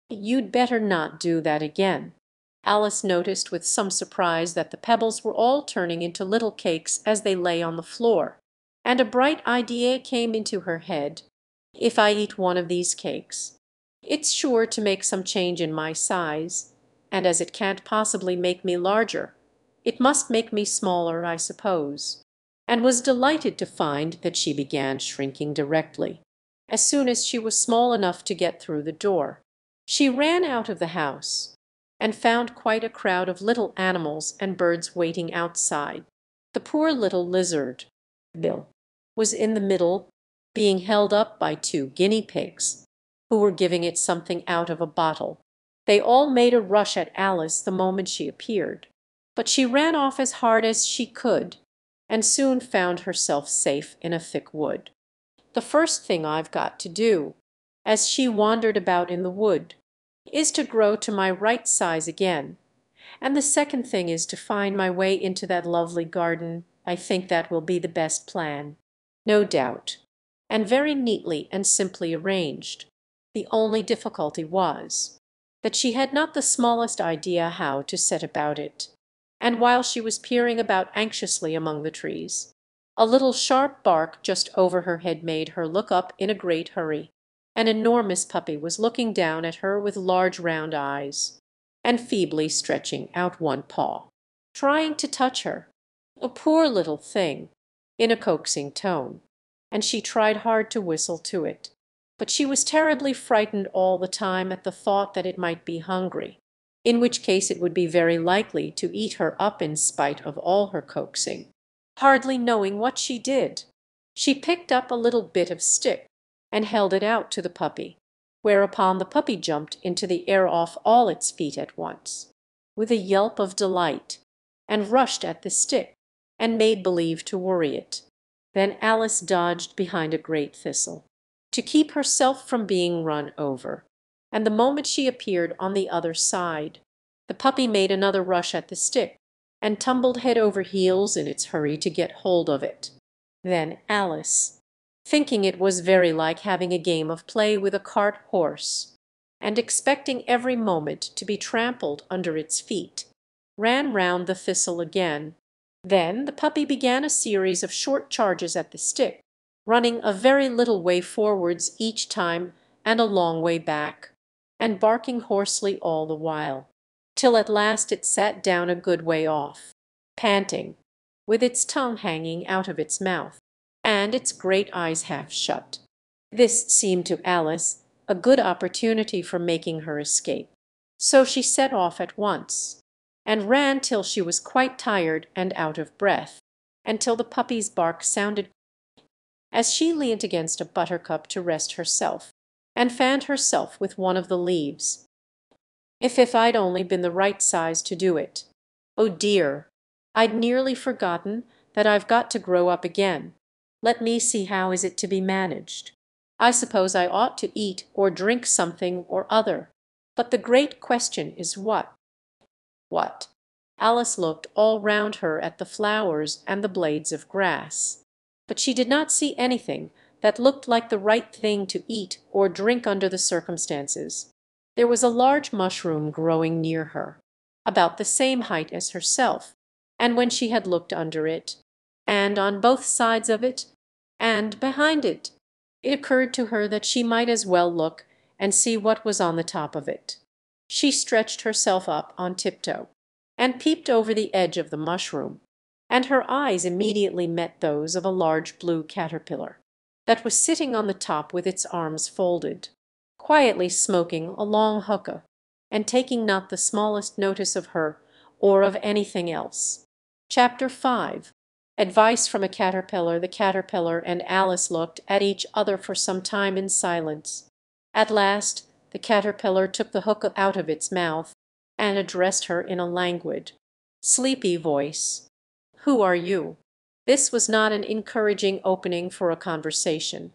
"You'd better not do that again." Alice noticed with some surprise that the pebbles were all turning into little cakes as they lay on the floor, and a bright idea came into her head. "If I eat one of these cakes, it's sure to make some change in my size, and as it can't possibly make me larger, it must make me smaller, I suppose," and was delighted to find that she began shrinking directly, as soon as she was small enough to get through the door. She ran out of the house, and found quite a crowd of little animals and birds waiting outside. The poor little lizard, Bill, was in the middle, being held up by two guinea pigs, who were giving it something out of a bottle. They all made a rush at Alice the moment she appeared, but she ran off as hard as she could, and soon found herself safe in a thick wood. "The first thing I've got to do," as she wandered about in the wood, "is to grow to my right size again, And the second thing is to find my way into that lovely garden. I think that will be the best plan." "No doubt," and very neatly and simply arranged. The only difficulty was that she had not the smallest idea how to set about it. And while she was peering about anxiously among the trees, a little sharp bark just over her head made her look up in a great hurry. An enormous puppy was looking down at her with large round eyes, and feebly stretching out one paw, trying to touch her. A poor little thing, in a coaxing tone, and she tried hard to whistle to it. But she was terribly frightened all the time at the thought that it might be hungry, in which case it would be very likely to eat her up in spite of all her coaxing. Hardly knowing what she did, she picked up a little bit of stick and held it out to the puppy, whereupon the puppy jumped into the air off all its feet at once, with a yelp of delight, and rushed at the stick, and made believe to worry it. Then Alice dodged behind a great thistle, to keep herself from being run over, and the moment she appeared on the other side, the puppy made another rush at the stick, and tumbled head over heels in its hurry to get hold of it. Then Alice, thinking it was very like having a game of play with a cart horse, and expecting every moment to be trampled under its feet, ran round the thistle again. Then the puppy began a series of short charges at the stick, running a very little way forwards each time and a long way back, and barking hoarsely all the while, till at last it sat down a good way off, panting, with its tongue hanging out of its mouth, and its great eyes half shut. This seemed to Alice a good opportunity for making her escape, so she set off at once, and ran till she was quite tired and out of breath, and till the puppy's bark sounded as she leant against a buttercup to rest herself, and fanned herself with one of the leaves. If I'd only been the right size to do it. Oh dear, I'd nearly forgotten that I've got to grow up again. Let me see, how is it to be managed? I suppose I ought to eat or drink something or other, but the great question is what? What? Alice looked all round her at the flowers and the blades of grass, but she did not see anything that looked like the right thing to eat or drink under the circumstances. There was a large mushroom growing near her, about the same height as herself, and when she had looked under it, and on both sides of it, and behind it, it occurred to her that she might as well look and see what was on the top of it. She stretched herself up on tiptoe, and peeped over the edge of the mushroom, and her eyes immediately met those of a large blue caterpillar, that was sitting on the top with its arms folded, quietly smoking a long hookah, and taking not the smallest notice of her or of anything else. Chapter 5. Advice from a Caterpillar. The caterpillar and Alice looked at each other for some time in silence. At last the caterpillar took the hookah out of its mouth, and addressed her in a languid, sleepy voice. "Who are you?" This was not an encouraging opening for a conversation.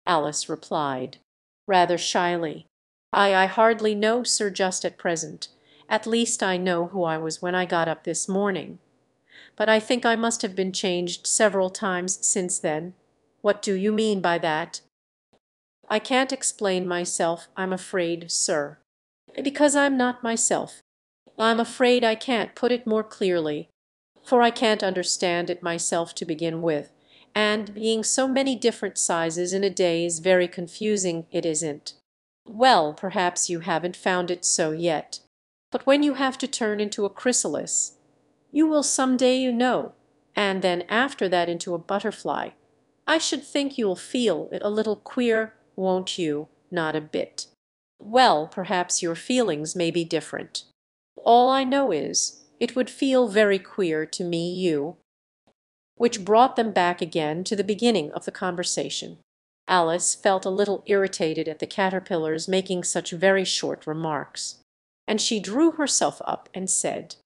Alice replied, rather shyly, I hardly know, sir, just at present. At least I know who I was when I got up this morning. But I think I must have been changed several times since then." "What do you mean by that?" "I can't explain myself, I'm afraid, sir. Because I'm not myself. I'm afraid I can't put it more clearly, for I can't understand it myself to begin with, and being so many different sizes in a day is very confusing, it isn't." "Well, perhaps you haven't found it so yet. But when you have to turn into a chrysalis, you will some day, you know, and then after that into a butterfly, I should think you'll feel it a little queer, won't you?" "Not a bit." "Well, perhaps your feelings may be different. All I know is, it would feel very queer to me, you." Which brought them back again to the beginning of the conversation. Alice felt a little irritated at the caterpillars making such very short remarks, and she drew herself up and said,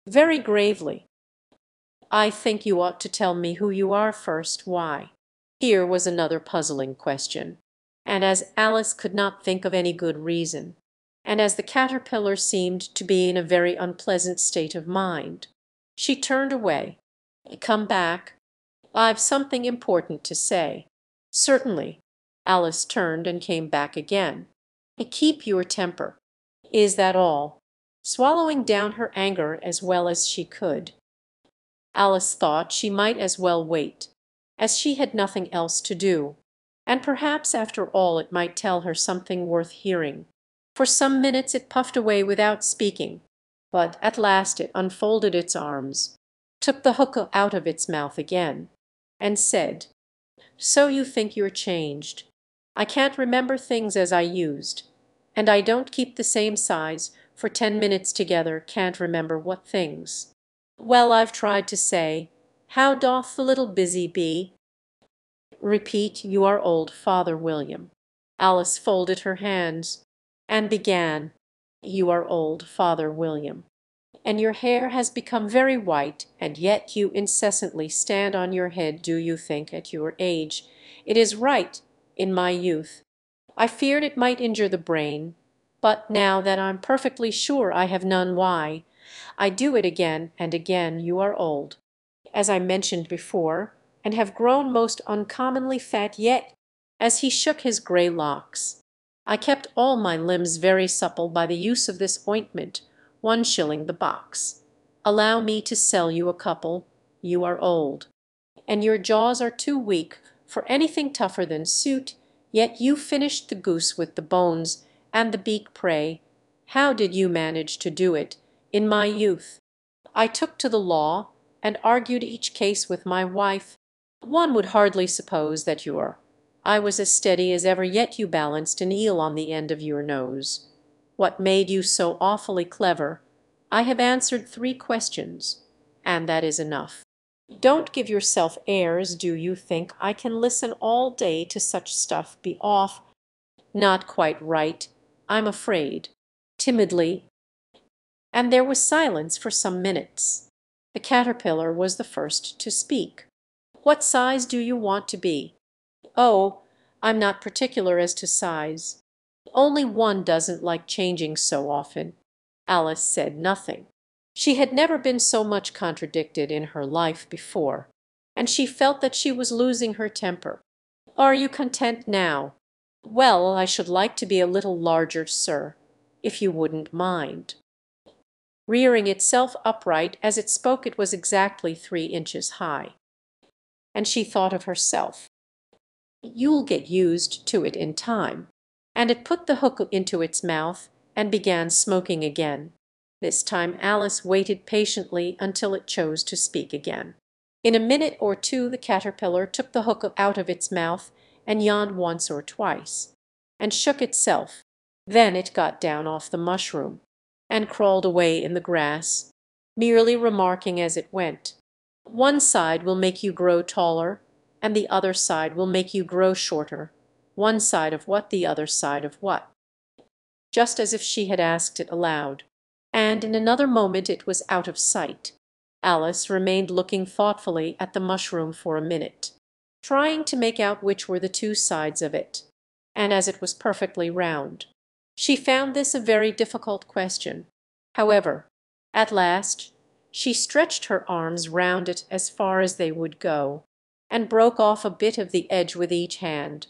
very gravely, "I think you ought to tell me who you are first. Why?" Here was another puzzling question, and as Alice could not think of any good reason, and as the caterpillar seemed to be in a very unpleasant state of mind, she turned away. "Come back. I've something important to say." "Certainly." Alice turned and came back again. "Keep your temper." "Is that all?" Swallowing down her anger as well as she could, Alice thought she might as well wait, as she had nothing else to do, and perhaps after all it might tell her something worth hearing. For some minutes it puffed away without speaking, but at last it unfolded its arms, took the hook out of its mouth again, and said, "So you think you're changed. I can't remember things as I used, and I don't keep the same size for 10 minutes together, can't remember what things. Well, I've tried to say, how doth the little busy bee?" "Repeat, you are old, Father William." Alice folded her hands and began, "You are old, Father William, and your hair has become very white, and yet you incessantly stand on your head. Do you think, at your age, it is right? In my youth I feared it might injure the brain, but now that I'm perfectly sure I have none, why, I do it again and again. You are old, as I mentioned before, and have grown most uncommonly fat yet," as he shook his grey locks. "I kept all my limbs very supple by the use of this ointment, 1 shilling the box. Allow me to sell you a couple. You are old, and your jaws are too weak for anything tougher than suit, yet you finished the goose with the bones and the beak. Pray, how did you manage to do it? In my youth I took to the law and argued each case with my wife. One would hardly suppose that I was as steady as ever, yet you balanced an eel on the end of your nose. What made you so awfully clever? I have answered 3 questions, and that is enough. Don't give yourself airs. Do you think I can listen all day to such stuff? Be off." "Not quite right, I'm afraid." Timidly, and there was silence for some minutes. The caterpillar was the first to speak. "What size do you want to be?" "Oh, I'm not particular as to size. Only one doesn't like changing so often." Alice said nothing. She had never been so much contradicted in her life before, and she felt that she was losing her temper. "Are you content now?" "Well, I should like to be a little larger, sir, if you wouldn't mind." Rearing itself upright as it spoke, it was exactly 3 inches high, and she thought of herself. "You'll get used to it in time." And it put the hook into its mouth and began smoking again. This time Alice waited patiently until it chose to speak again. In a minute or two the caterpillar took the hook out of its mouth and yawned once or twice, and shook itself. Then it got down off the mushroom and crawled away in the grass, merely remarking as it went, "One side will make you grow taller, and the other side will make you grow shorter." One side of what? The other side of what? Just as if she had asked it aloud, and in another moment it was out of sight. Alice remained looking thoughtfully at the mushroom for a minute, trying to make out which were the 2 sides of it, and as it was perfectly round, she found this a very difficult question. However, at last she stretched her arms round it as far as they would go, and broke off a bit of the edge with each hand,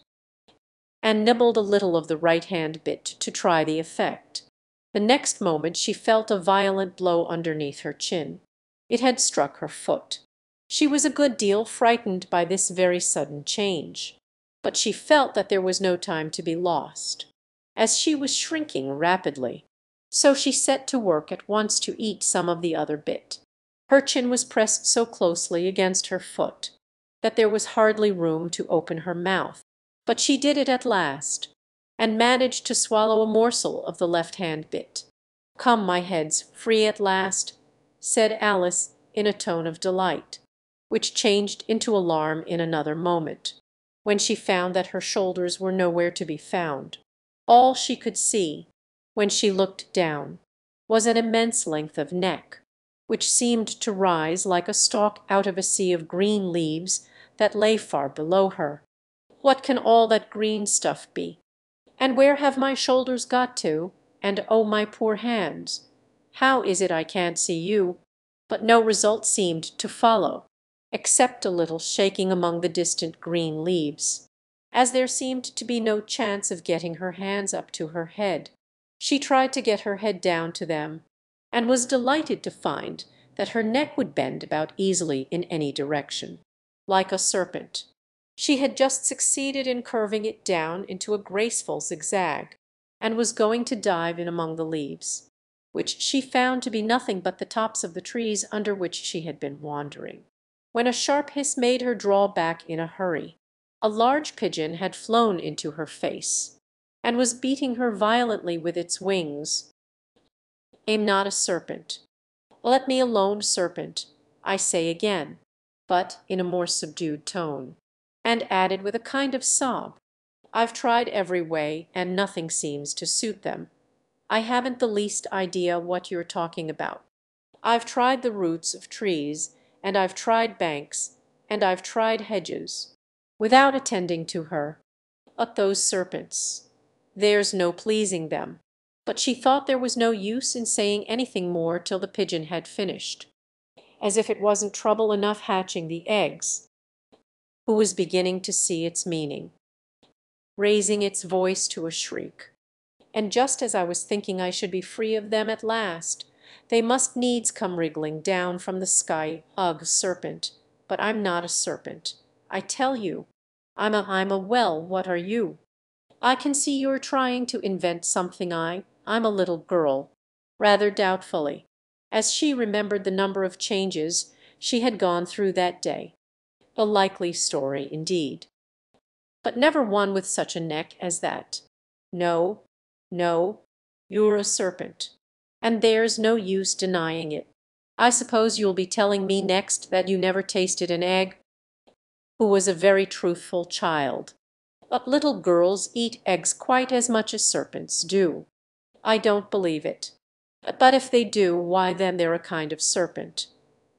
and nibbled a little of the right-hand bit to try the effect. The next moment she felt a violent blow underneath her chin. It had struck her foot. She was a good deal frightened by this very sudden change, but she felt that there was no time to be lost, as she was shrinking rapidly. So she set to work at once to eat some of the other bit. Her chin was pressed so closely against her foot that there was hardly room to open her mouth. But she did it at last, and managed to swallow a morsel of the left-hand bit. "Come, my head's free at last," said Alice in a tone of delight, which changed into alarm in another moment, when she found that her shoulders were nowhere to be found. All she could see, when she looked down, was an immense length of neck, which seemed to rise like a stalk out of a sea of green leaves that lay far below her. "What can all that green stuff be? And where have my shoulders got to? and oh, my poor hands! How is it I can't see you?" But no result seemed to follow, except a little shaking among the distant green leaves. As there seemed to be no chance of getting her hands up to her head, she tried to get her head down to them, and was delighted to find that her neck would bend about easily in any direction, like a serpent. She had just succeeded in curving it down into a graceful zigzag, and was going to dive in among the leaves, which she found to be nothing but the tops of the trees under which she had been wandering, when a sharp hiss made her draw back in a hurry. A large pigeon had flown into her face, and was beating her violently with its wings. "Am not a serpent. Let me alone, serpent, I say again," but in a more subdued tone, and added with a kind of sob, "I've tried every way, and nothing seems to suit them. I haven't the least idea what you're talking about. I've tried the roots of trees, and I've tried banks, and I've tried hedges," without attending to her. "But those serpents, there's no pleasing them." But she thought there was no use in saying anything more till the pigeon had finished. As if it wasn't trouble enough hatching the eggs, who was beginning to see its meaning, raising its voice to a shriek. "And just as I was thinking I should be free of them at last, they must needs come wriggling down from the sky. Ugh, serpent! But I'm not a serpent, I tell you. Well, what are you? I can see you're trying to invent something. I'm a little girl," rather doubtfully, as she remembered the number of changes she had gone through that day. A likely story, indeed, but never one with such a neck as that. No, no, you're a serpent, and there's no use denying it. I suppose you'll be telling me next that you never tasted an egg?" Who was a very truthful child. "But little girls eat eggs quite as much as serpents do." "I don't believe it. But if they do, why then they're a kind of serpent.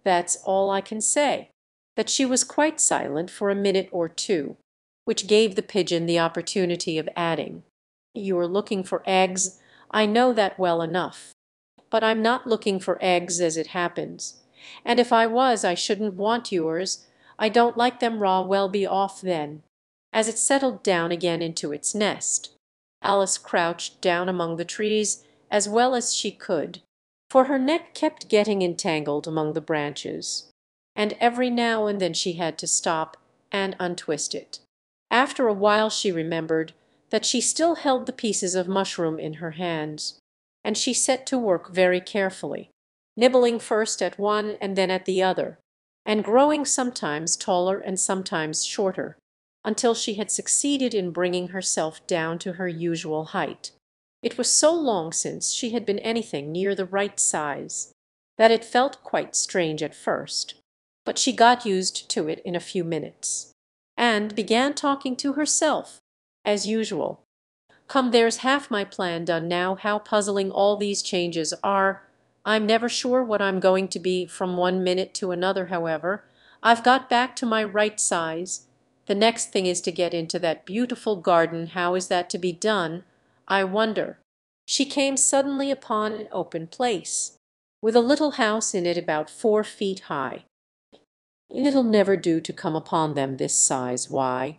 That's all I can say." That she was quite silent for a minute or two, which gave the pigeon the opportunity of adding, "You're looking for eggs, I know that well enough. But I'm not looking for eggs as it happens, and if I was I shouldn't want yours. I don't like them raw." "Well, be off then." As it settled down again into its nest, Alice crouched down among the trees as well as she could, for her neck kept getting entangled among the branches, and every now and then she had to stop and untwist it. After a while she remembered that she still held the pieces of mushroom in her hands, and she set to work very carefully, nibbling first at one and then at the other, and growing sometimes taller and sometimes shorter, until she had succeeded in bringing herself down to her usual height. It was so long since she had been anything near the right size that it felt quite strange at first, but she got used to it in a few minutes, and began talking to herself, as usual. "Come, there's half my plan done now. How puzzling all these changes are! I'm never sure what I'm going to be from one minute to another. However, I've got back to my right size. The next thing is to get into that beautiful garden. How is that to be done, I wonder?" She came suddenly upon an open place, with a little house in it about 4 feet high. "It'll never do to come upon them this size. Why,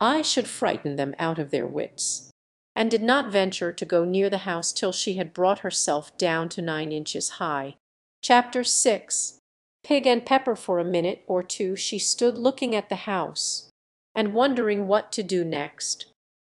I should frighten them out of their wits," and did not venture to go near the house till she had brought herself down to 9 inches high. Chapter 6. Pig and Pepper. For a minute or two she stood looking at the house, and wondering what to do next,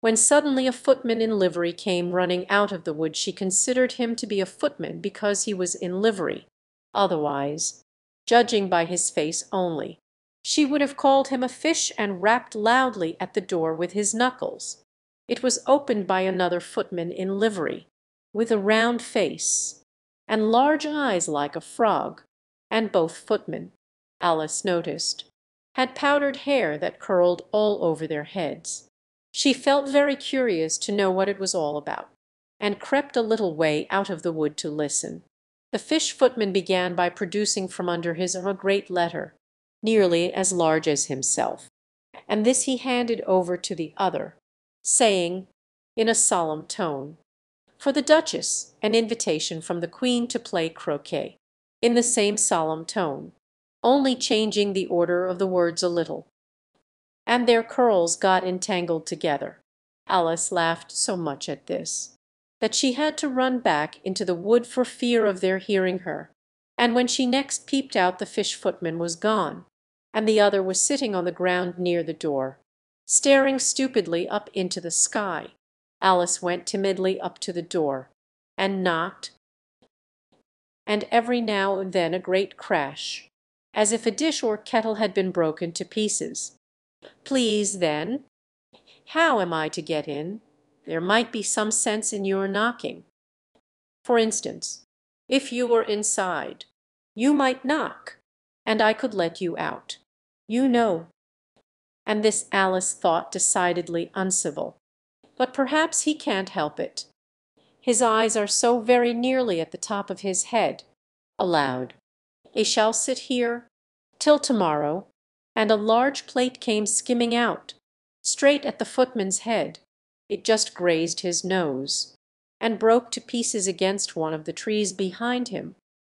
when suddenly a footman in livery came running out of the wood. She considered him to be a footman because he was in livery. Otherwise, judging by his face only, she would have called him a fish, and rapped loudly at the door with his knuckles. It was opened by another footman in livery, with a round face, and large eyes like a frog, and both footmen, Alice noticed, had powdered hair that curled all over their heads. She felt very curious to know what it was all about, and crept a little way out of the wood to listen. The fish footman began by producing from under his arm a great letter, nearly as large as himself, and this he handed over to the other, saying, in a solemn tone, For the Duchess, an invitation from the Queen to play croquet, in the same solemn tone, only changing the order of the words a little. And their curls got entangled together. Alice laughed so much at this that she had to run back into the wood for fear of their hearing her, and when she next peeped out the fish footman was gone, and the other was sitting on the ground near the door, staring stupidly up into the sky. Alice went timidly up to the door, and knocked, and every now and then a great crash, as if a dish or kettle had been broken to pieces. "Please, then, how am I to get in? There might be some sense in your knocking. For instance, if you were inside, you might knock, and I could let you out. You know." And this Alice thought decidedly uncivil. But perhaps he can't help it. His eyes are so very nearly at the top of his head. Aloud, "I shall sit here till tomorrow," and a large plate came skimming out, straight at the footman's head. It just grazed his nose, and broke to pieces against one of the trees behind him.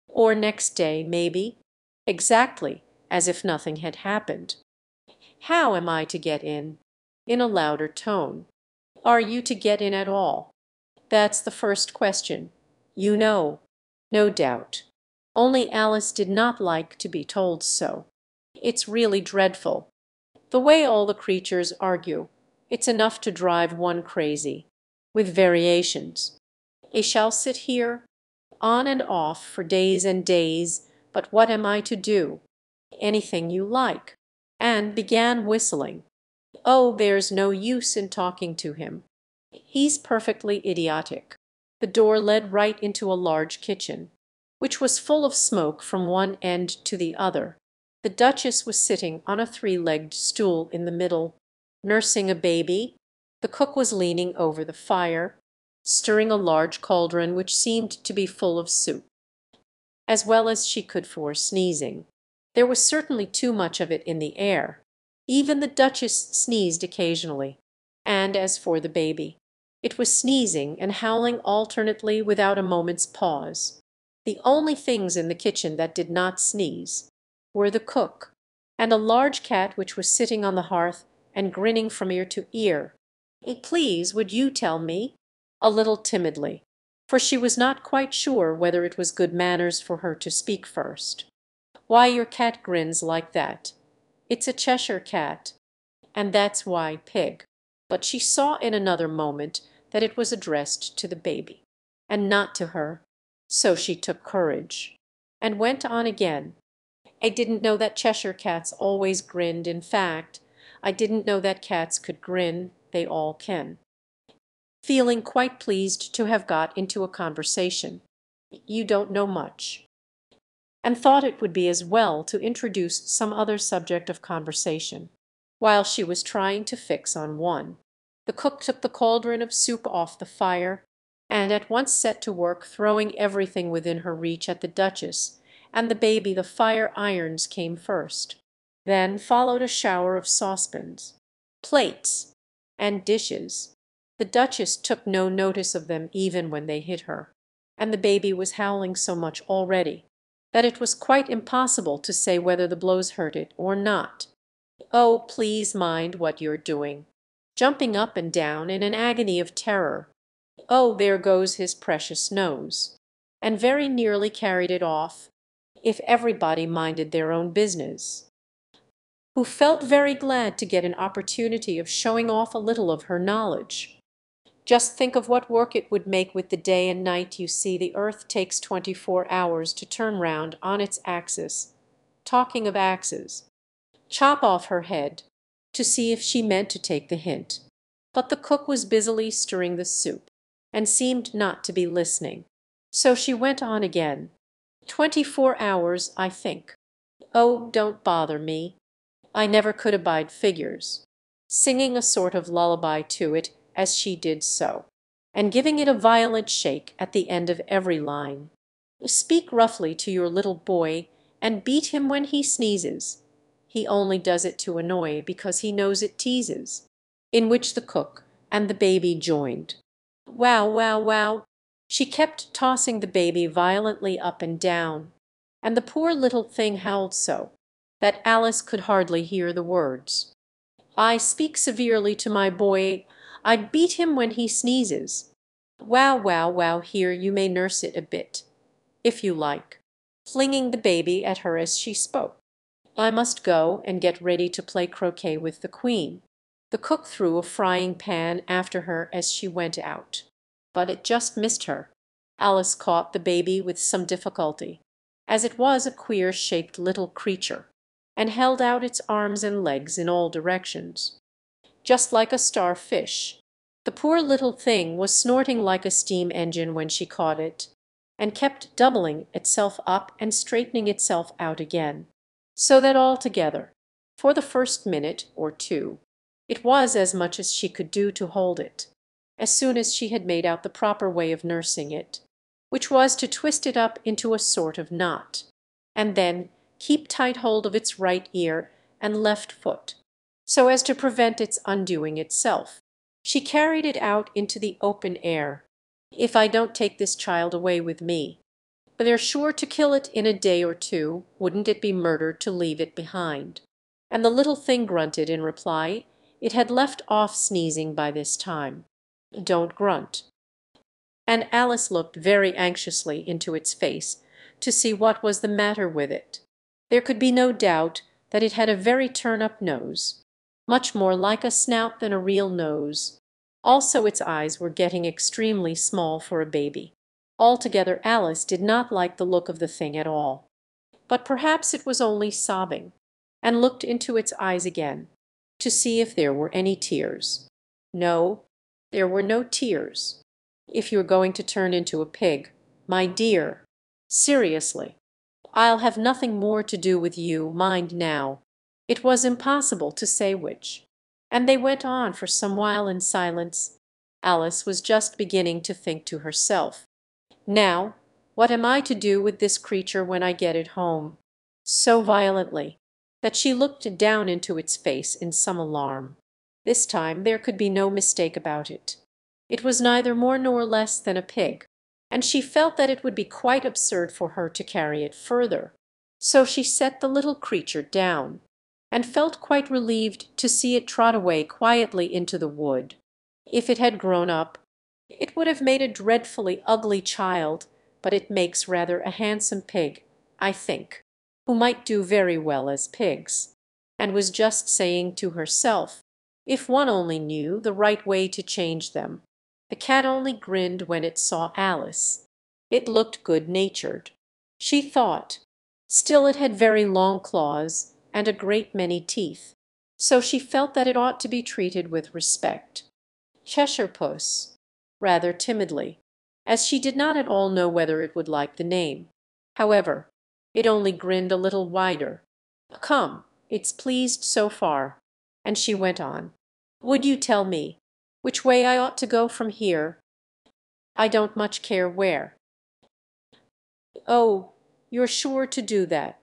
Or next day, maybe, exactly as if nothing had happened. "How am I to get in?" in a louder tone. "Are you to get in at all? That's the first question. You know, no doubt." Only Alice did not like to be told so. It's really dreadful, the way all the creatures argue. It's enough to drive one crazy, with variations. "I shall sit here, on and off, for days and days, but what am I to do?" "Anything you like," and began whistling. Oh, there's no use in talking to him. He's perfectly idiotic. The door led right into a large kitchen, which was full of smoke from one end to the other. The Duchess was sitting on a three-legged stool in the middle, nursing a baby. The cook was leaning over the fire, stirring a large cauldron which seemed to be full of soup, as well as she could for sneezing. There was certainly too much of it in the air. Even the Duchess sneezed occasionally. And as for the baby, it was sneezing and howling alternately without a moment's pause. The only things in the kitchen that did not sneeze were the cook, and a large cat which was sitting on the hearth and grinning from ear to ear. "Please, would you tell me?" a little timidly, for she was not quite sure whether it was good manners for her to speak first. "Why your cat grins like that. It's a Cheshire cat, and that's why pig." But she saw in another moment that it was addressed to the baby, and not to her, so she took courage, and went on again. "I didn't know that Cheshire cats always grinned. In fact, I didn't know that cats could grin. They all can." Feeling quite pleased to have got into a conversation. "You don't know much," and thought it would be as well to introduce some other subject of conversation, while she was trying to fix on one. The cook took the cauldron of soup off the fire, and at once set to work throwing everything within her reach at the Duchess and the baby. The fire irons came first. Then followed a shower of saucepans, plates, and dishes. The Duchess took no notice of them even when they hit her, and the baby was howling so much already that it was quite impossible to say whether the blows hurt it or not. "Oh, please mind what you're doing," jumping up and down in an agony of terror. "Oh, there goes his precious nose," and very nearly carried it off, if everybody minded their own business, who felt very glad to get an opportunity of showing off a little of her knowledge. "Just think of what work it would make with the day and night. You see, the earth takes 24 hours to turn round on its axis. Talking of axes, chop off her head," to see if she meant to take the hint. But the cook was busily stirring the soup, and seemed not to be listening. So she went on again. 24 hours, I think. Oh, don't bother me. I never could abide figures," singing a sort of lullaby to it as she did so, and giving it a violent shake at the end of every line. "Speak roughly to your little boy, and beat him when he sneezes. He only does it to annoy, because he knows it teases." In which the cook and the baby joined. "Wow, wow, wow!" She kept tossing the baby violently up and down, and the poor little thing howled so that Alice could hardly hear the words. "I speak severely to my boy. I'd beat him when he sneezes. Wow, wow, wow, here, you may nurse it a bit, if you like," flinging the baby at her as she spoke. "I must go and get ready to play croquet with the Queen." The cook threw a frying pan after her as she went out, but it just missed her. Alice caught the baby with some difficulty, as it was a queer-shaped little creature, and held out its arms and legs in all directions, just like a starfish. The poor little thing was snorting like a steam engine when she caught it, and kept doubling itself up and straightening itself out again, so that altogether, for the first minute or two, it was as much as she could do to hold it. As soon as she had made out the proper way of nursing it, which was to twist it up into a sort of knot, and then keep tight hold of its right ear and left foot, so as to prevent its undoing itself, she carried it out into the open air. "If I don't take this child away with me, but they're sure to kill it in a day or two, wouldn't it be murder to leave it behind?" And the little thing grunted in reply. It had left off sneezing by this time. "Don't grunt." And Alice looked very anxiously into its face to see what was the matter with it. There could be no doubt that it had a very turn-up nose, much more like a snout than a real nose. Also its eyes were getting extremely small for a baby. Altogether Alice did not like the look of the thing at all. But perhaps it was only sobbing, and looked into its eyes again, to see if there were any tears. No, there were no tears. "If you're going to turn into a pig, my dear, seriously, I'll have nothing more to do with you, mind now." It was impossible to say which, and they went on for some while in silence. Alice was just beginning to think to herself, "Now, what am I to do with this creature when I get it home?" so violently that she looked down into its face in some alarm. This time there could be no mistake about it. It was neither more nor less than a pig, and she felt that it would be quite absurd for her to carry it further. So she set the little creature down, and felt quite relieved to see it trot away quietly into the wood. If it had grown up, it would have made a dreadfully ugly child, but it makes rather a handsome pig, I think, who might do very well as pigs, and was just saying to herself, if one only knew the right way to change them. The cat only grinned when it saw Alice. It looked good-natured, she thought. Still it had very long claws and a great many teeth, so she felt that it ought to be treated with respect. Cheshire Puss, rather timidly, as she did not at all know whether it would like the name. However, it only grinned a little wider. "Come, it's pleased so far." And she went on. "Would you tell me which way I ought to go from here?" "I don't much care where." "Oh, you're sure to do that?"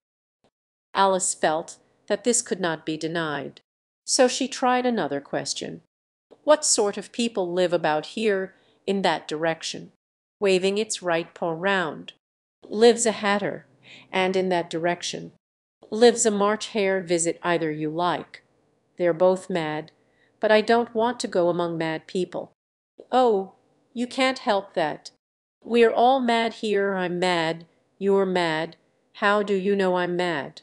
Alice felt that this could not be denied, so she tried another question. "What sort of people live about here in that direction?" waving its right paw round. "Lives a hatter, and in that direction. Lives a March hare, visit either you like. They're both mad, but I don't want to go among mad people." "Oh, you can't help that. We're all mad here. I'm mad. You're mad. How do you know I'm mad?"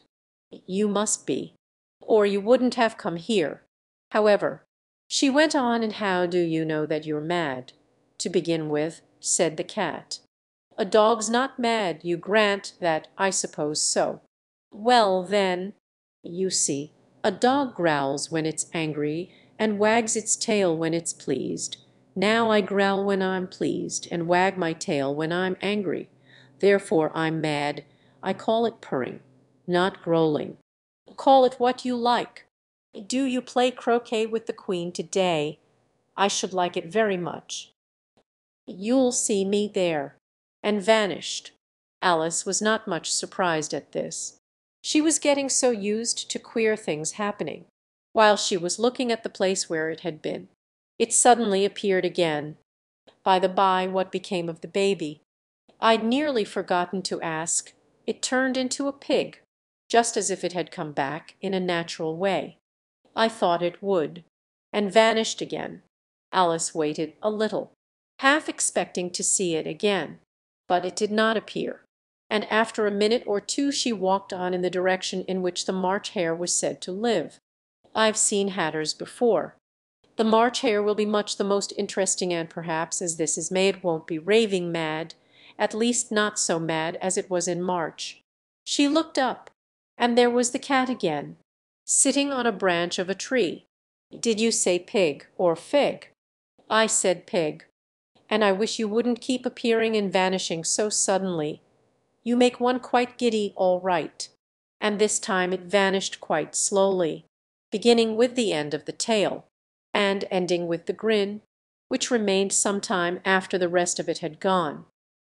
"You must be, or you wouldn't have come here. However," she went on, "and how do you know that you're mad, to begin with?" said the cat. "A dog's not mad, you grant that, I suppose so. Well, then, you see, a dog growls when it's angry and wags its tail when it's pleased. Now I growl when I'm pleased and wag my tail when I'm angry. Therefore I'm mad. I call it purring, not growling. Call it what you like. Do you play croquet with the Queen today? I should like it very much. You'll see me there," and vanished. Alice was not much surprised at this. She was getting so used to queer things happening. While she was looking at the place where it had been, it suddenly appeared again, By the by, what became of the baby? I'd nearly forgotten to ask. It turned into a pig, just as if it had come back in a natural way. I thought it would, and vanished again. Alice waited a little, half expecting to see it again, but it did not appear, and after a minute or two she walked on in the direction in which the March hare was said to live. I've seen hatters before. The March hare will be much the most interesting, and perhaps, as this is made, won't be raving mad, at least not so mad as it was in March. She looked up, and there was the cat again, sitting on a branch of a tree. Did you say pig or fig? I said pig. And I wish you wouldn't keep appearing and vanishing so suddenly. You make one quite giddy, all right. And this time it vanished quite slowly, beginning with the end of the tail, and ending with the grin, which remained some time after the rest of it had gone.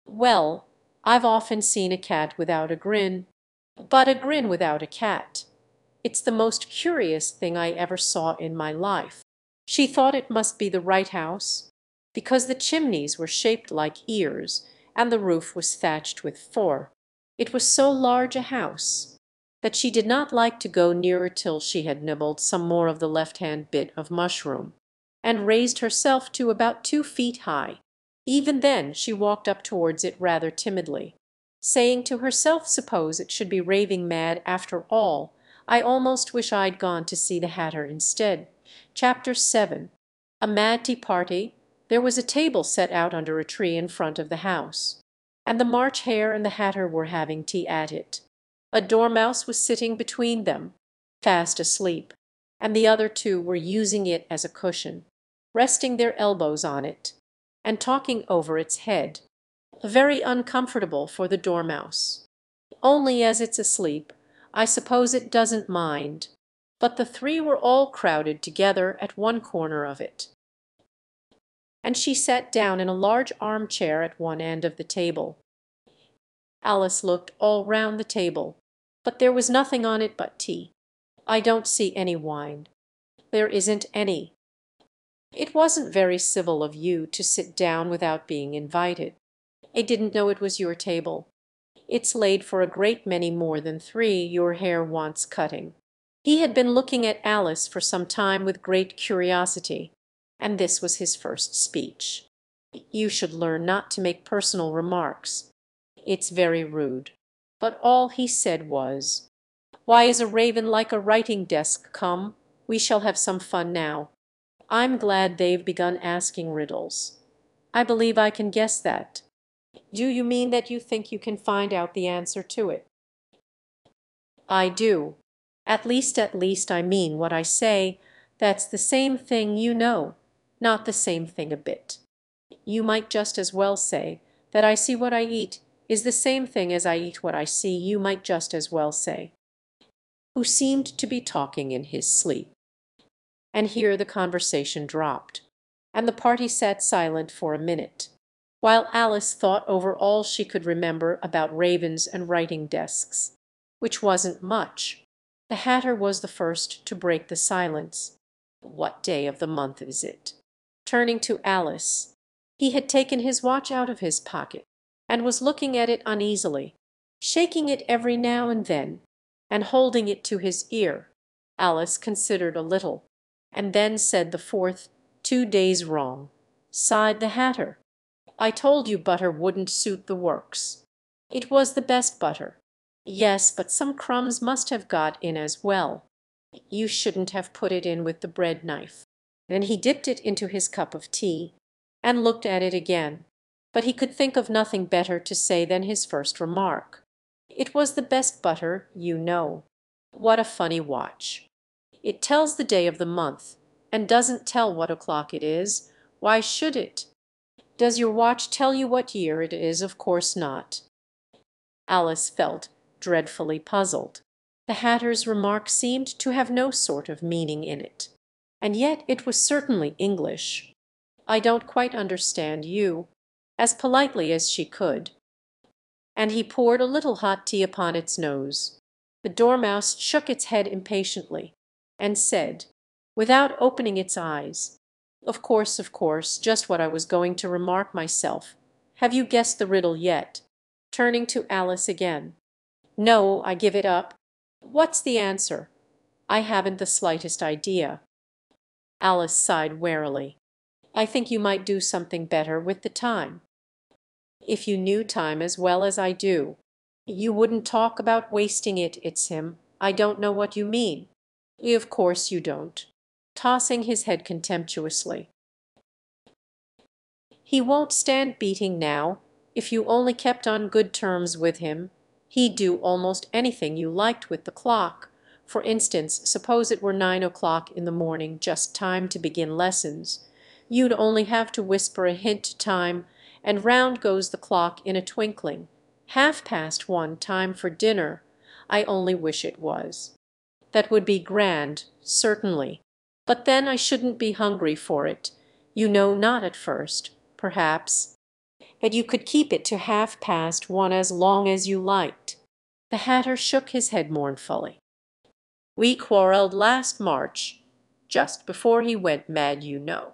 Well, I've often seen a cat without a grin, but a grin without a cat. It's the most curious thing I ever saw in my life. She thought it must be the right house, because the chimneys were shaped like ears, and the roof was thatched with fur. It was so large a house that she did not like to go nearer till she had nibbled some more of the left-hand bit of mushroom, and raised herself to about 2 feet high. Even then she walked up towards it rather timidly, saying to herself, suppose it should be raving mad after all. I almost wish I'd gone to see the hatter instead. Chapter 7. A mad tea party. There was a table set out under a tree in front of the house, and the March hare and the hatter were having tea at it. A dormouse was sitting between them, fast asleep, and the other two were using it as a cushion, resting their elbows on it, and talking over its head. Very uncomfortable for the dormouse. Only as it's asleep, I suppose it doesn't mind. But the three were all crowded together at one corner of it, and she sat down in a large armchair at one end of the table. Alice looked all round the table, but there was nothing on it but tea. I don't see any wine. There isn't any. It wasn't very civil of you to sit down without being invited. I didn't know it was your table. It's laid for a great many more than three. Your hair wants cutting. He had been looking at Alice for some time with great curiosity, and this was his first speech. You should learn not to make personal remarks. It's very rude. But all he said was, "Why is a raven like a writing desk come? We shall have some fun now. I'm glad they've begun asking riddles. I believe I can guess that. Do you mean that you think you can find out the answer to it?" "I do. At least I mean what I say. That's the same thing, you know. Not the same thing a bit. You might just as well say that I see what I eat is the same thing as I eat what I see. You might just as well say." Who seemed to be talking in his sleep. And here the conversation dropped, and the party sat silent for a minute, while Alice thought over all she could remember about ravens and writing desks, which wasn't much. The hatter was the first to break the silence. "What day of the month is it?" Turning to Alice. He had taken his watch out of his pocket, and was looking at it uneasily, shaking it every now and then, and holding it to his ear. Alice considered a little, and then said the fourth, 2 days wrong. Sighed the hatter. "I told you butter wouldn't suit the works. It was the best butter." "Yes, but some crumbs must have got in as well. You shouldn't have put it in with the bread knife." Then he dipped it into his cup of tea, and looked at it again, but he could think of nothing better to say than his first remark. "It was the best butter, you know." What a funny watch! It tells the day of the month, and doesn't tell what o'clock it is. Why should it? Does your watch tell you what year it is? Of course not. Alice felt dreadfully puzzled. The hatter's remark seemed to have no sort of meaning in it, and yet it was certainly English. "I don't quite understand you," as politely as she could. And he poured a little hot tea upon its nose. The dormouse shook its head impatiently, and said, without opening its eyes, Of course, just what I was going to remark myself. Have you guessed the riddle yet?" Turning to Alice again. "No, I give it up." "What's the answer?" "I haven't the slightest idea." Alice sighed wearily. "I think you might do something better with the time." "If you knew time as well as I do, you wouldn't talk about wasting it," it's him. "I don't know what you mean." "Of course you don't," tossing his head contemptuously. "He won't stand beating now. If you only kept on good terms with him, he'd do almost anything you liked with the clock. For instance, suppose it were 9 o'clock in the morning, just time to begin lessons. You'd only have to whisper a hint to time, and round goes the clock in a twinkling. 1:30, time for dinner. I only wish it was. That would be grand, certainly. But then I shouldn't be hungry for it. You know, not at first, perhaps. But you could keep it to 1:30 as long as you liked." The Hatter shook his head mournfully. "We quarrelled last March, just before he went mad, you know.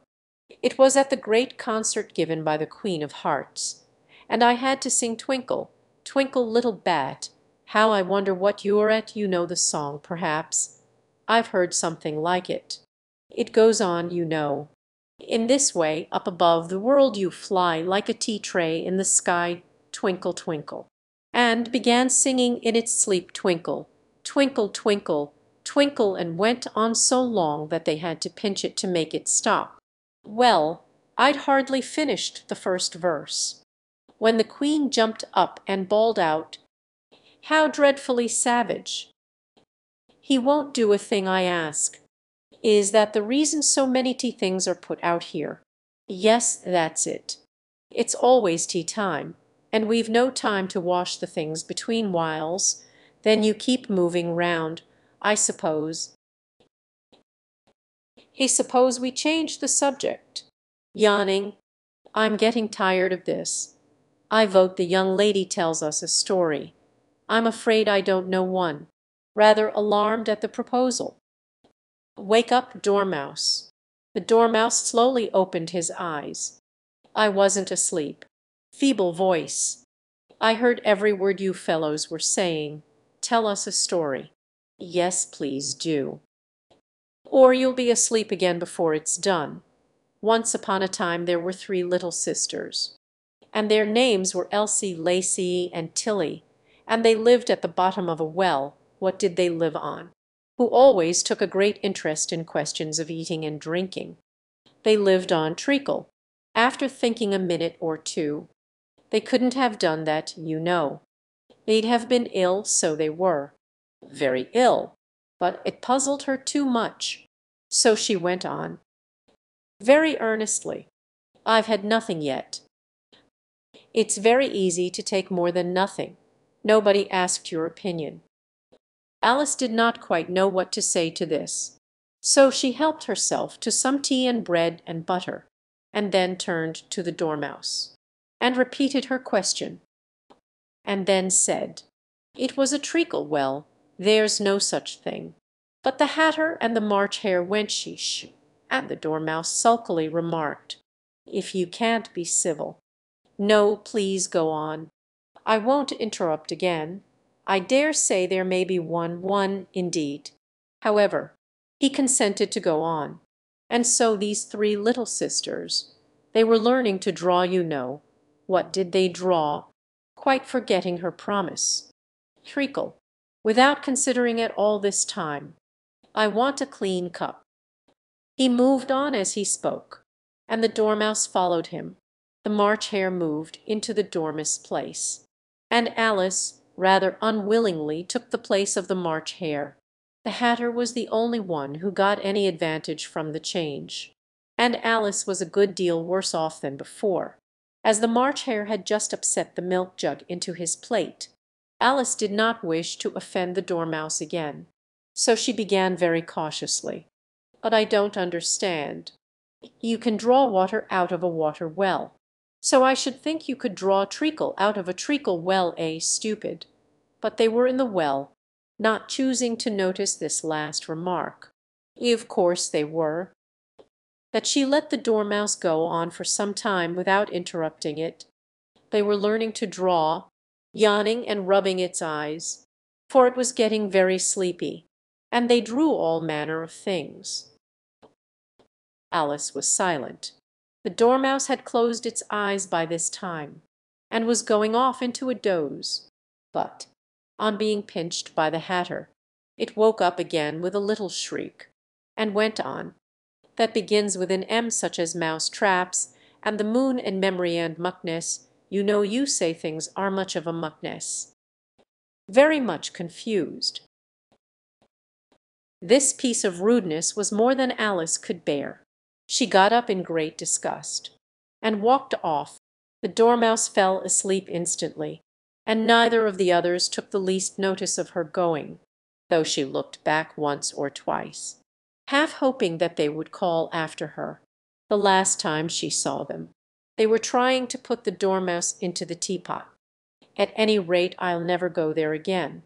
It was at the great concert given by the Queen of Hearts, and I had to sing Twinkle, Twinkle Little Bat. How I wonder what you're at. You know the song, perhaps. I've heard something like it. It goes on, you know. In this way, up above the world you fly, like a tea-tray in the sky, twinkle, twinkle," and began singing in its sleep Twinkle, Twinkle, Twinkle, Twinkle, and went on so long that they had to pinch it to make it stop. Well, I'd hardly finished the first verse, when the Queen jumped up and bawled out, "How dreadfully savage! He won't do a thing I ask. Is that the reason so many tea things are put out here?" "Yes, that's it. It's always tea time, and we've no time to wash the things between whiles. Then you keep moving round, I suppose." Suppose we change the subject?" Yawning. "I'm getting tired of this. I vote the young lady tells us a story. I'm afraid I don't know one." Rather alarmed at the proposal. "Wake up, Dormouse." The Dormouse slowly opened his eyes. "I wasn't asleep." Feeble voice. "I heard every word you fellows were saying. Tell us a story." "Yes, please do." "Or you'll be asleep again before it's done. Once upon a time there were 3 little sisters, and their names were Elsie, Lacie, and Tilly, and they lived at the bottom of a well. What did they live on? Who always took a great interest in questions of eating and drinking. They lived on treacle." After thinking a minute or two, "They couldn't have done that, you know. They'd have been ill, so they were. Very ill." But it puzzled her too much, so she went on, very earnestly, "I've had nothing yet." "It's very easy to take more than nothing. Nobody asked your opinion." Alice did not quite know what to say to this, so she helped herself to some tea and bread and butter, and then turned to the Dormouse, and repeated her question, and then said, "It was a treacle well, there's no such thing." But the Hatter and the March Hare went sheesh, and the Dormouse sulkily remarked, "If you can't be civil." "No, please go on. I won't interrupt again. I dare say there may be one indeed." However, he consented to go on. "And so these 3 little sisters, they were learning to draw, you know. What did they draw?" Quite forgetting her promise. "Treacle. Without considering it all this time. I want a clean cup." He moved on as he spoke, and the Dormouse followed him. The March Hare moved into the Dormouse place, and Alice rather unwillingly took the place of the March Hare. The Hatter was the only one who got any advantage from the change, and Alice was a good deal worse off than before, as the March Hare had just upset the milk jug into his plate. Alice did not wish to offend the Dormouse again, so she began very cautiously, "But I don't understand. You can draw water out of a water well, so I should think you could draw treacle out of a treacle well, stupid." But they were in the well, not choosing to notice this last remark. Of course they were. that she let the Dormouse go on for some time without interrupting it. They were learning to draw, yawning and rubbing its eyes, for it was getting very sleepy, and they drew all manner of things. Alice was silent. The Dormouse had closed its eyes by this time, and was going off into a doze, but, on being pinched by the Hatter, it woke up again with a little shriek, and went on. That begins with an M, such as mouse traps, and the moon and memory and muckness. You know you say things are much of a muckness. Very much confused. This piece of rudeness was more than Alice could bear. She got up in great disgust, and walked off. The Dormouse fell asleep instantly, and neither of the others took the least notice of her going, though she looked back once or twice, half hoping that they would call after her. The last time she saw them, they were trying to put the Dormouse into the teapot. At any rate, I'll never go there again.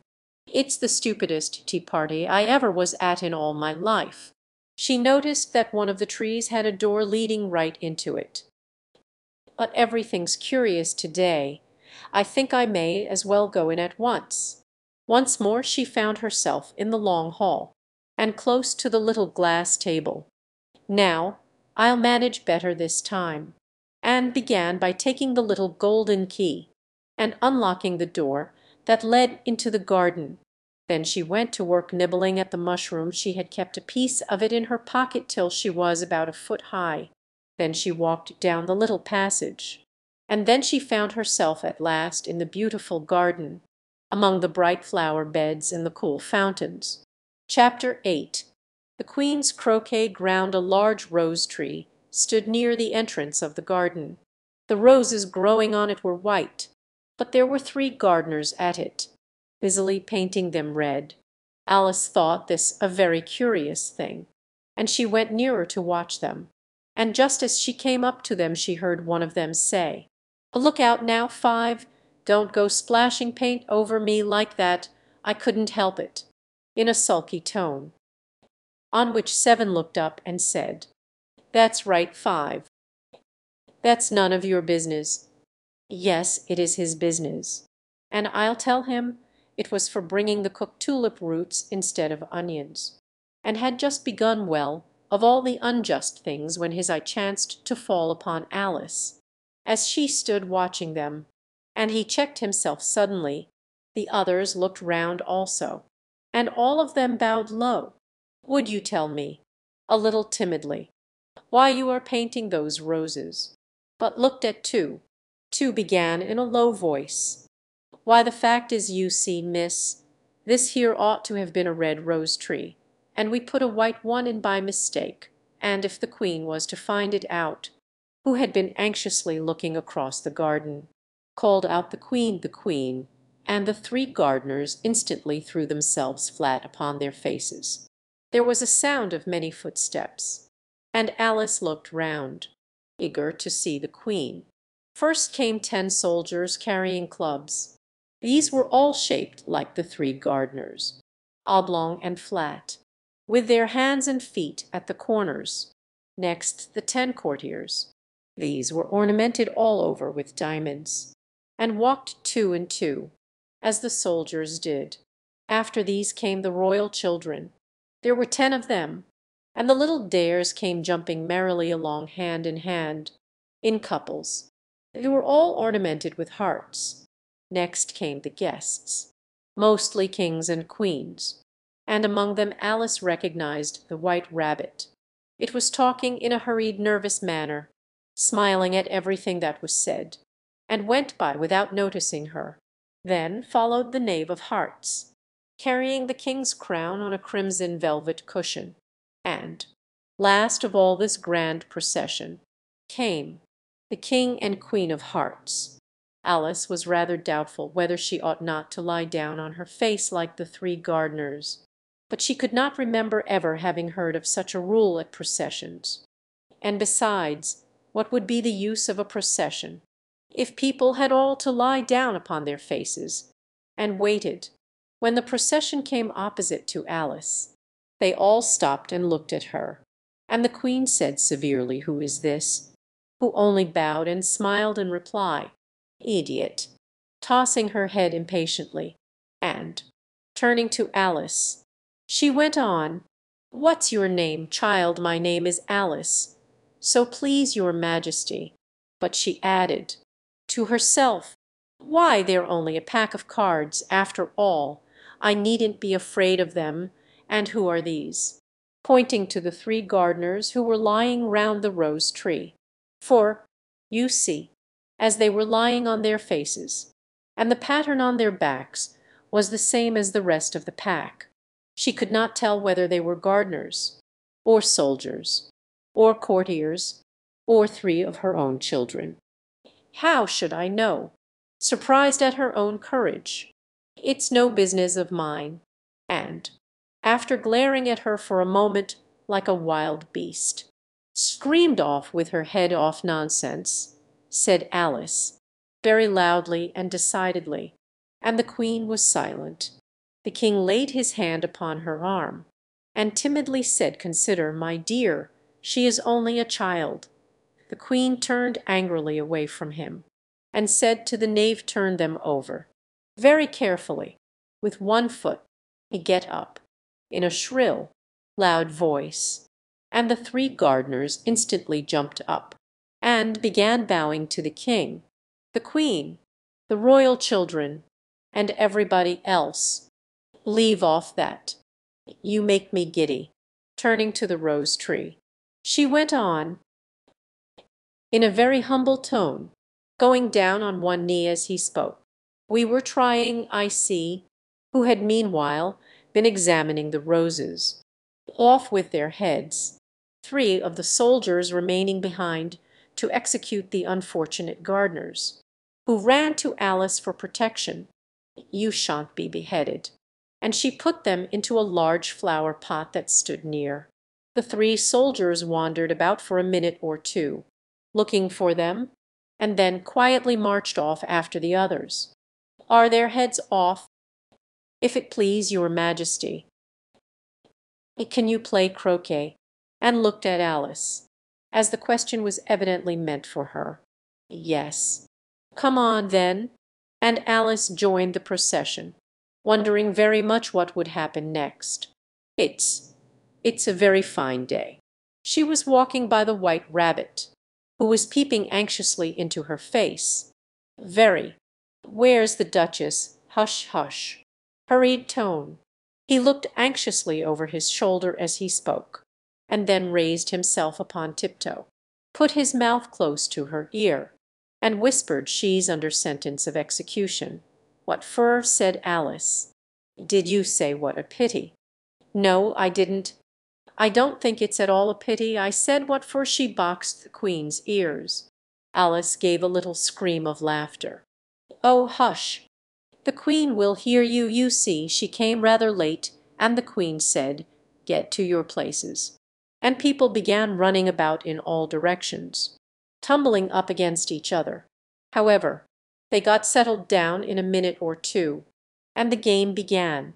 It's the stupidest tea party I ever was at in all my life. She noticed that one of the trees had a door leading right into it. But everything's curious to-day. I think I may as well go in at once. Once more she found herself in the long hall, and close to the little glass table. Now, I'll manage better this time, and began by taking the little golden key, and unlocking the door that led into the garden. Then she went to work nibbling at the mushroom. She had kept a piece of it in her pocket till she was about a foot high. Then she walked down the little passage, and then she found herself at last in the beautiful garden, among the bright flower beds and the cool fountains. Chapter 8. The Queen's croquet ground. A large rose tree stood near the entrance of the garden. The roses growing on it were white, but there were 3 gardeners at it, busily painting them red. Alice thought this a very curious thing, and she went nearer to watch them. And just as she came up to them she heard one of them say, "Look out now, 5, don't go splashing paint over me like that, I couldn't help it," in a sulky tone. On which 7 looked up and said, "That's right, 5. That's none of your business." Yes, it is his business, and I'll tell him it was for bringing the cooked tulip roots instead of onions, and had just begun well of all the unjust things when his eye chanced to fall upon Alice, as she stood watching them, and he checked himself suddenly. The others looked round also, and all of them bowed low. "Would you tell me," a little timidly, "why you are painting those roses?" But looked at 2. 2 began in a low voice, "Why, the fact is, you see, miss, this here ought to have been a red rose tree, and we put a white one in by mistake, and if the Queen was to find it out," who had been anxiously looking across the garden, called out the Queen, and the 3 gardeners instantly threw themselves flat upon their faces. There was a sound of many footsteps, and Alice looked round, eager to see the Queen. First came 10 soldiers carrying clubs. These were all shaped like the 3 gardeners, oblong and flat, with their hands and feet at the corners. Next the 10 courtiers. These were ornamented all over with diamonds, and walked 2 and 2, as the soldiers did. After these came the royal children. There were 10 of them, and the little dares came jumping merrily along hand in hand, in couples. They were all ornamented with hearts. Next came the guests, mostly kings and queens, and among them Alice recognized the White Rabbit. It was talking in a hurried, nervous manner, smiling at everything that was said, and went by without noticing her. Then followed the Knave of Hearts, carrying the king's crown on a crimson velvet cushion, and, last of all this grand procession, came the King and Queen of Hearts. Alice was rather doubtful whether she ought not to lie down on her face like the 3 gardeners, but she could not remember ever having heard of such a rule at processions. And besides, what would be the use of a procession if people had all to lie down upon their faces, and waited? When the procession came opposite to Alice, they all stopped and looked at her, And the queen said severely, "Who is this?" Who only bowed and smiled in reply. "Idiot," tossing her head impatiently. And, turning to Alice, she went on, "What's your name, child? My name is Alice, so please your majesty." But she added to herself, "Why, they're only a pack of cards, after all. I needn't be afraid of them. And who are these?" pointing to the three gardeners who were lying round the rose tree. For, you see, as they were lying on their faces, and the pattern on their backs was the same as the rest of the pack, she could not tell whether they were gardeners, or soldiers, or courtiers, or three of her own children. "How should I know?" surprised at her own courage. "It's no business of mine." And, after glaring at her for a moment like a wild beast, screamed off with her head off. "Nonsense," said Alice, very loudly and decidedly, and the queen was silent. The king laid his hand upon her arm, and timidly said, "Consider, my dear, she is only a child." The queen turned angrily away from him, and said to the knave, "Turn them over." Very carefully, with one foot, he get up, in a shrill, loud voice, and the three gardeners instantly jumped up, and began bowing to the king, the queen, the royal children, and everybody else. "Leave off that. You make me giddy." Turning to the rose tree, she went on, in a very humble tone, going down on one knee as he spoke. "We were trying, I see," who had meanwhile been examining the roses, "off with their heads, three of the soldiers remaining behind to execute the unfortunate gardeners, who ran to Alice for protection. You shan't be beheaded." And she put them into a large flower pot that stood near. The three soldiers wandered about for a minute or two, looking for them, and then quietly marched off after the others. "Are their heads off?" "If it please your majesty." "Can you play croquet?" and looked at Alice, as the question was evidently meant for her. "Yes." "Come on, then." And Alice joined the procession, wondering very much what would happen next. It's a very fine day." She was walking by the White Rabbit, who was peeping anxiously into her face. "Very." "Where's the Duchess?" "Hush, hush." Hurried tone. He looked anxiously over his shoulder as he spoke, and then raised himself upon tiptoe, put his mouth close to her ear, and whispered, "She's under sentence of execution." "What for?" said Alice. "Did you say what a pity?" "No, I didn't. I don't think it's at all a pity. I said what for she boxed the queen's ears." Alice gave a little scream of laughter. "Oh, hush. The queen will hear you. You see, she came rather late, and the queen said, 'Get to your places.'" And people began running about in all directions, tumbling up against each other. However, they got settled down in a minute or two, and the game began.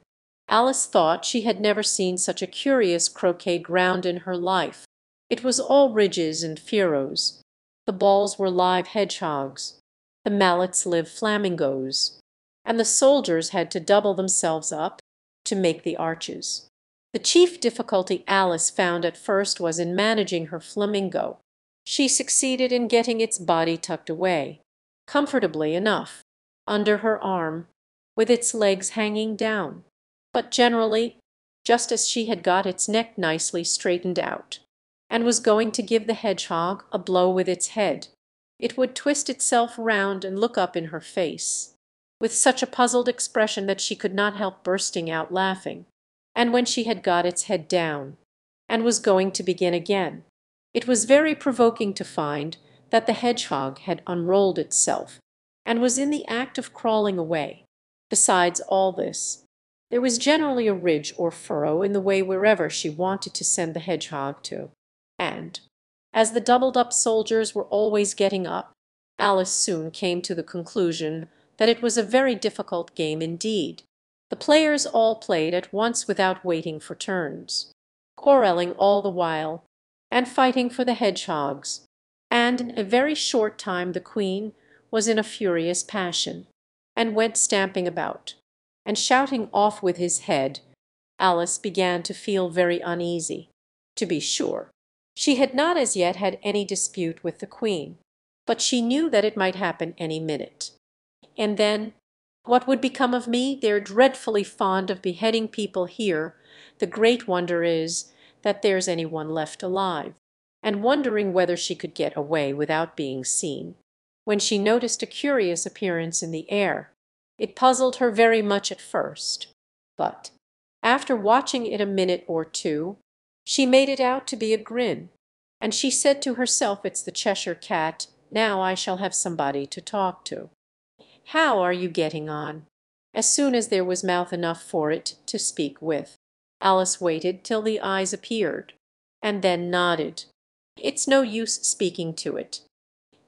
Alice thought she had never seen such a curious croquet ground in her life. It was all ridges and furrows. The balls were live hedgehogs, the mallets live flamingoes, and the soldiers had to double themselves up to make the arches. The chief difficulty Alice found at first was in managing her flamingo. She succeeded in getting its body tucked away, comfortably enough, under her arm, with its legs hanging down, but generally just as she had got its neck nicely straightened out, and was going to give the hedgehog a blow with its head, it would twist itself round and look up in her face, with such a puzzled expression that she could not help bursting out laughing. And when she had got its head down, and was going to begin again, it was very provoking to find that the hedgehog had unrolled itself, and was in the act of crawling away. Besides all this, there was generally a ridge or furrow in the way wherever she wanted to send the hedgehog to, and, as the doubled-up soldiers were always getting up, Alice soon came to the conclusion that it was a very difficult game indeed. The players all played at once without waiting for turns, quarrelling all the while, and fighting for the hedgehogs, and in a very short time the queen was in a furious passion, and went stamping about, and shouting off with his head. Alice began to feel very uneasy. To be sure, she had not as yet had any dispute with the queen, but she knew that it might happen any minute. And then, what would become of me? They're dreadfully fond of beheading people here. The great wonder is that there's any one left alive. And wondering whether she could get away without being seen, when she noticed a curious appearance in the air. It puzzled her very much at first, but after watching it a minute or two, she made it out to be a grin, and she said to herself, "It's the Cheshire Cat. Now I shall have somebody to talk to. How are you getting on?" As soon as there was mouth enough for it to speak with, Alice waited till the eyes appeared, and then nodded. It's no use speaking to it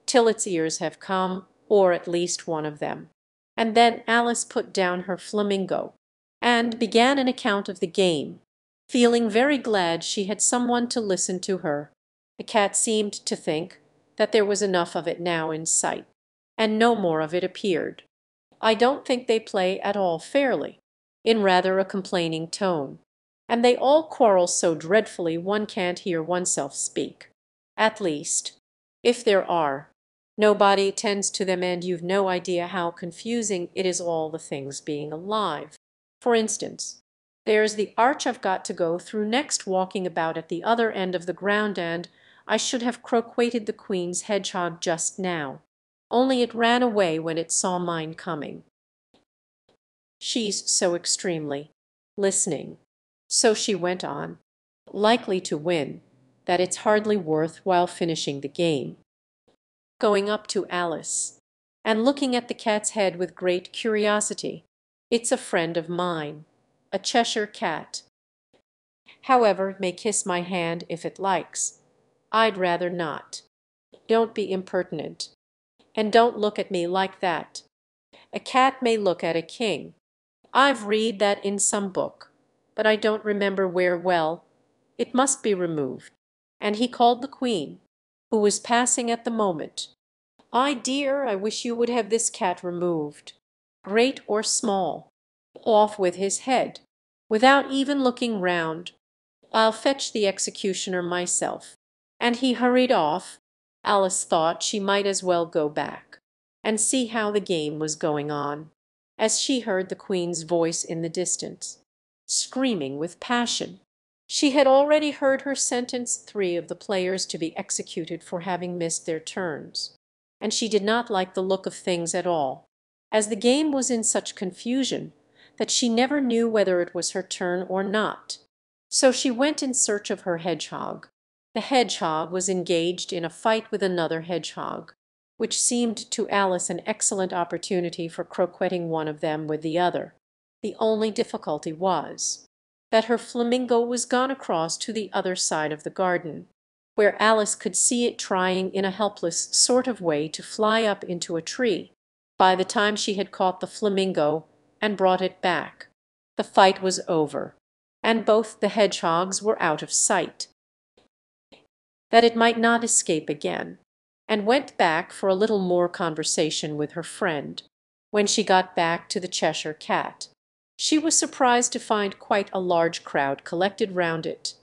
till its ears have come, or at least one of them. And then Alice put down her flamingo, and began an account of the game, feeling very glad she had someone to listen to her. The cat seemed to think that there was enough of it now in sight, and no more of it appeared. "I don't think they play at all fairly," in rather a complaining tone, "and they all quarrel so dreadfully one can't hear oneself speak. At least, if there are, nobody attends to them, and you've no idea how confusing it is, all the things being alive. For instance, there's the arch I've got to go through next, walking about at the other end of the ground, and I should have croqueted the queen's hedgehog just now, only it ran away when it saw mine coming. She's so extremely listening," so she went on, "likely to win, that it's hardly worth while finishing the game." Going up to Alice, and looking at the cat's head with great curiosity. "It's a friend of mine, a Cheshire cat. However, it may kiss my hand if it likes. I'd rather not. Don't be impertinent, and don't look at me like that. A cat may look at a king. I've read that in some book, but I don't remember where. Well, it must be removed." And he called the queen, who was passing at the moment. "My dear, I wish you would have this cat removed, great or small. Off with his head, without even looking round. I'll fetch the executioner myself." And he hurried off. Alice thought she might as well go back and see how the game was going on, as she heard the queen's voice in the distance, screaming with passion. She had already heard her sentence 3 of the players to be executed for having missed their turns, and she did not like the look of things at all, as the game was in such confusion that she never knew whether it was her turn or not. So she went in search of her hedgehog. The hedgehog was engaged in a fight with another hedgehog, which seemed to Alice an excellent opportunity for croqueting one of them with the other. The only difficulty was that her flamingo was gone across to the other side of the garden, where Alice could see it trying in a helpless sort of way to fly up into a tree. By the time she had caught the flamingo and brought it back, the fight was over, and both the hedgehogs were out of sight, that it might not escape again, and went back for a little more conversation with her friend. When she got back to the Cheshire Cat, she was surprised to find quite a large crowd collected round it.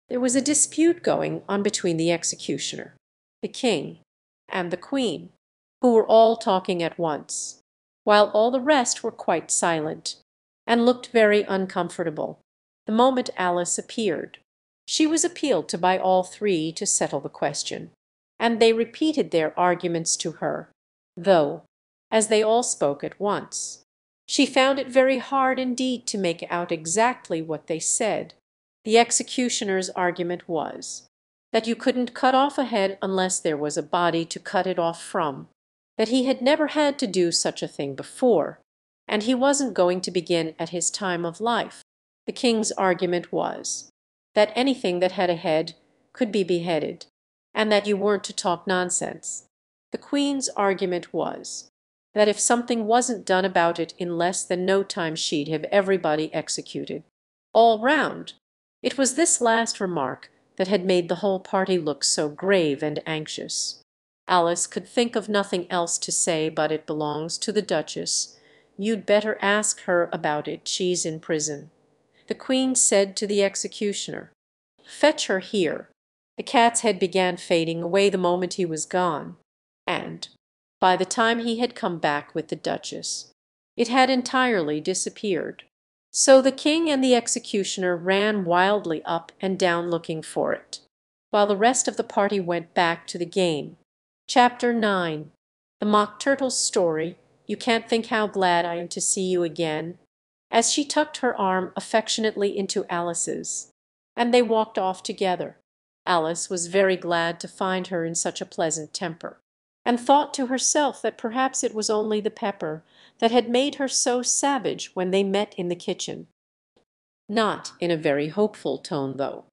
There was a dispute going on between the executioner, the king, and the queen, who were all talking at once, while all the rest were quite silent, and looked very uncomfortable. The moment Alice appeared, she was appealed to by all 3 to settle the question, and they repeated their arguments to her, though, as they all spoke at once, she found it very hard indeed to make out exactly what they said. The executioner's argument was that you couldn't cut off a head unless there was a body to cut it off from, that he had never had to do such a thing before, and he wasn't going to begin at his time of life. The king's argument was that anything that had a head could be beheaded, and that you weren't to talk nonsense. The queen's argument was that if something wasn't done about it in less than no time she'd have everybody executed, all round. It was this last remark that had made the whole party look so grave and anxious. Alice could think of nothing else to say but "It belongs to the Duchess. You'd better ask her about it, she's in prison." The Queen said to the executioner, "Fetch her here." The cat's head began fading away the moment he was gone, and, by the time he had come back with the Duchess, it had entirely disappeared. So the King and the executioner ran wildly up and down looking for it, while the rest of the party went back to the game. Chapter 9. The Mock Turtle's Story. You can't think how glad I am to see you again, as she tucked her arm affectionately into Alice's, and they walked off together. Alice was very glad to find her in such a pleasant temper, and thought to herself that perhaps it was only the pepper that had made her so savage when they met in the kitchen. Not in a very hopeful tone, though.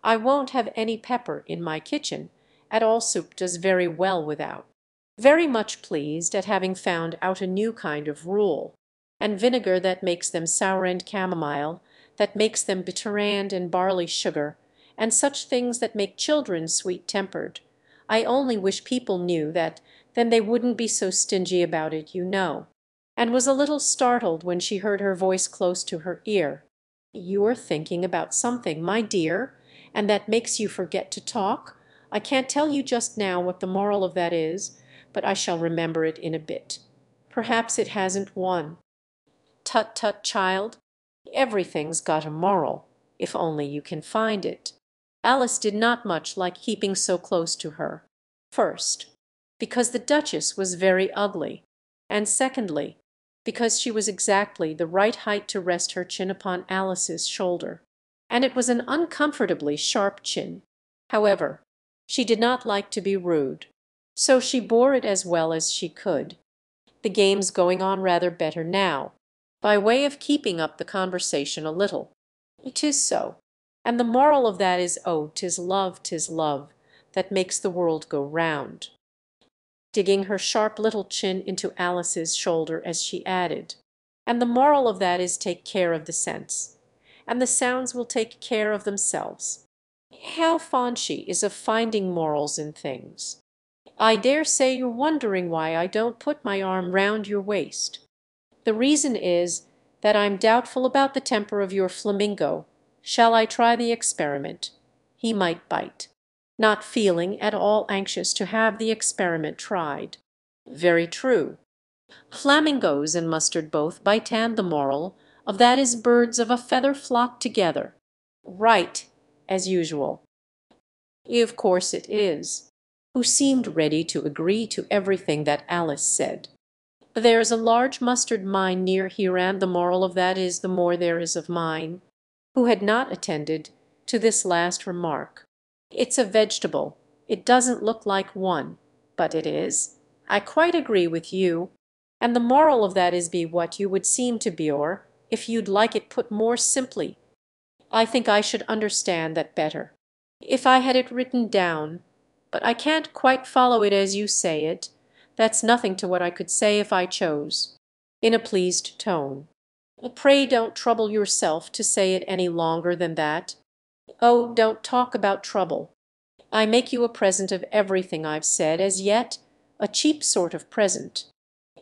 "I won't have any pepper in my kitchen, at all soup does very well without." Very much pleased at having found out a new kind of rule, and vinegar that makes them sour and chamomile, that makes them bitterand and barley sugar, and such things that make children sweet-tempered. I only wish people knew that, then they wouldn't be so stingy about it, you know. And was a little startled when she heard her voice close to her ear. "You are thinking about something, my dear, and that makes you forget to talk? I can't tell you just now what the moral of that is, but I shall remember it in a bit. Perhaps it hasn't one." "Tut, tut, child. Everything's got a moral, if only you can find it." Alice did not much like keeping so close to her. First, because the Duchess was very ugly, and secondly, because she was exactly the right height to rest her chin upon Alice's shoulder, and it was an uncomfortably sharp chin. However, she did not like to be rude, so she bore it as well as she could. The game's going on rather better now, by way of keeping up the conversation a little. "'Tis so, and the moral of that is, oh, 'tis love, that makes the world go round," digging her sharp little chin into Alice's shoulder as she added, "and the moral of that is, take care of the sense, and the sounds will take care of themselves." How fond she is of finding morals in things. I dare say you're wondering why I don't put my arm round your waist. The reason is that I'm doubtful about the temper of your flamingo. Shall I try the experiment? He might bite. Not feeling at all anxious to have the experiment tried. Very true. Flamingos and mustard both bite, and the moral of that is, birds of a feather flock together. Right, as usual. Of course it is. Who seemed ready to agree to everything that Alice said. There's a large mustard mine near here, and the moral of that is, the more there is of mine, who had not attended to this last remark. It's a vegetable. It doesn't look like one, but it is. I quite agree with you. And the moral of that is, be what you would seem to be, or, if you'd like it put more simply, I think I should understand that better if I had it written down, but I can't quite follow it as you say it. That's nothing to what I could say if I chose," in a pleased tone. "Pray don't trouble yourself to say it any longer than that." "Oh, don't talk about trouble. I make you a present of everything I've said as yet, a cheap sort of present.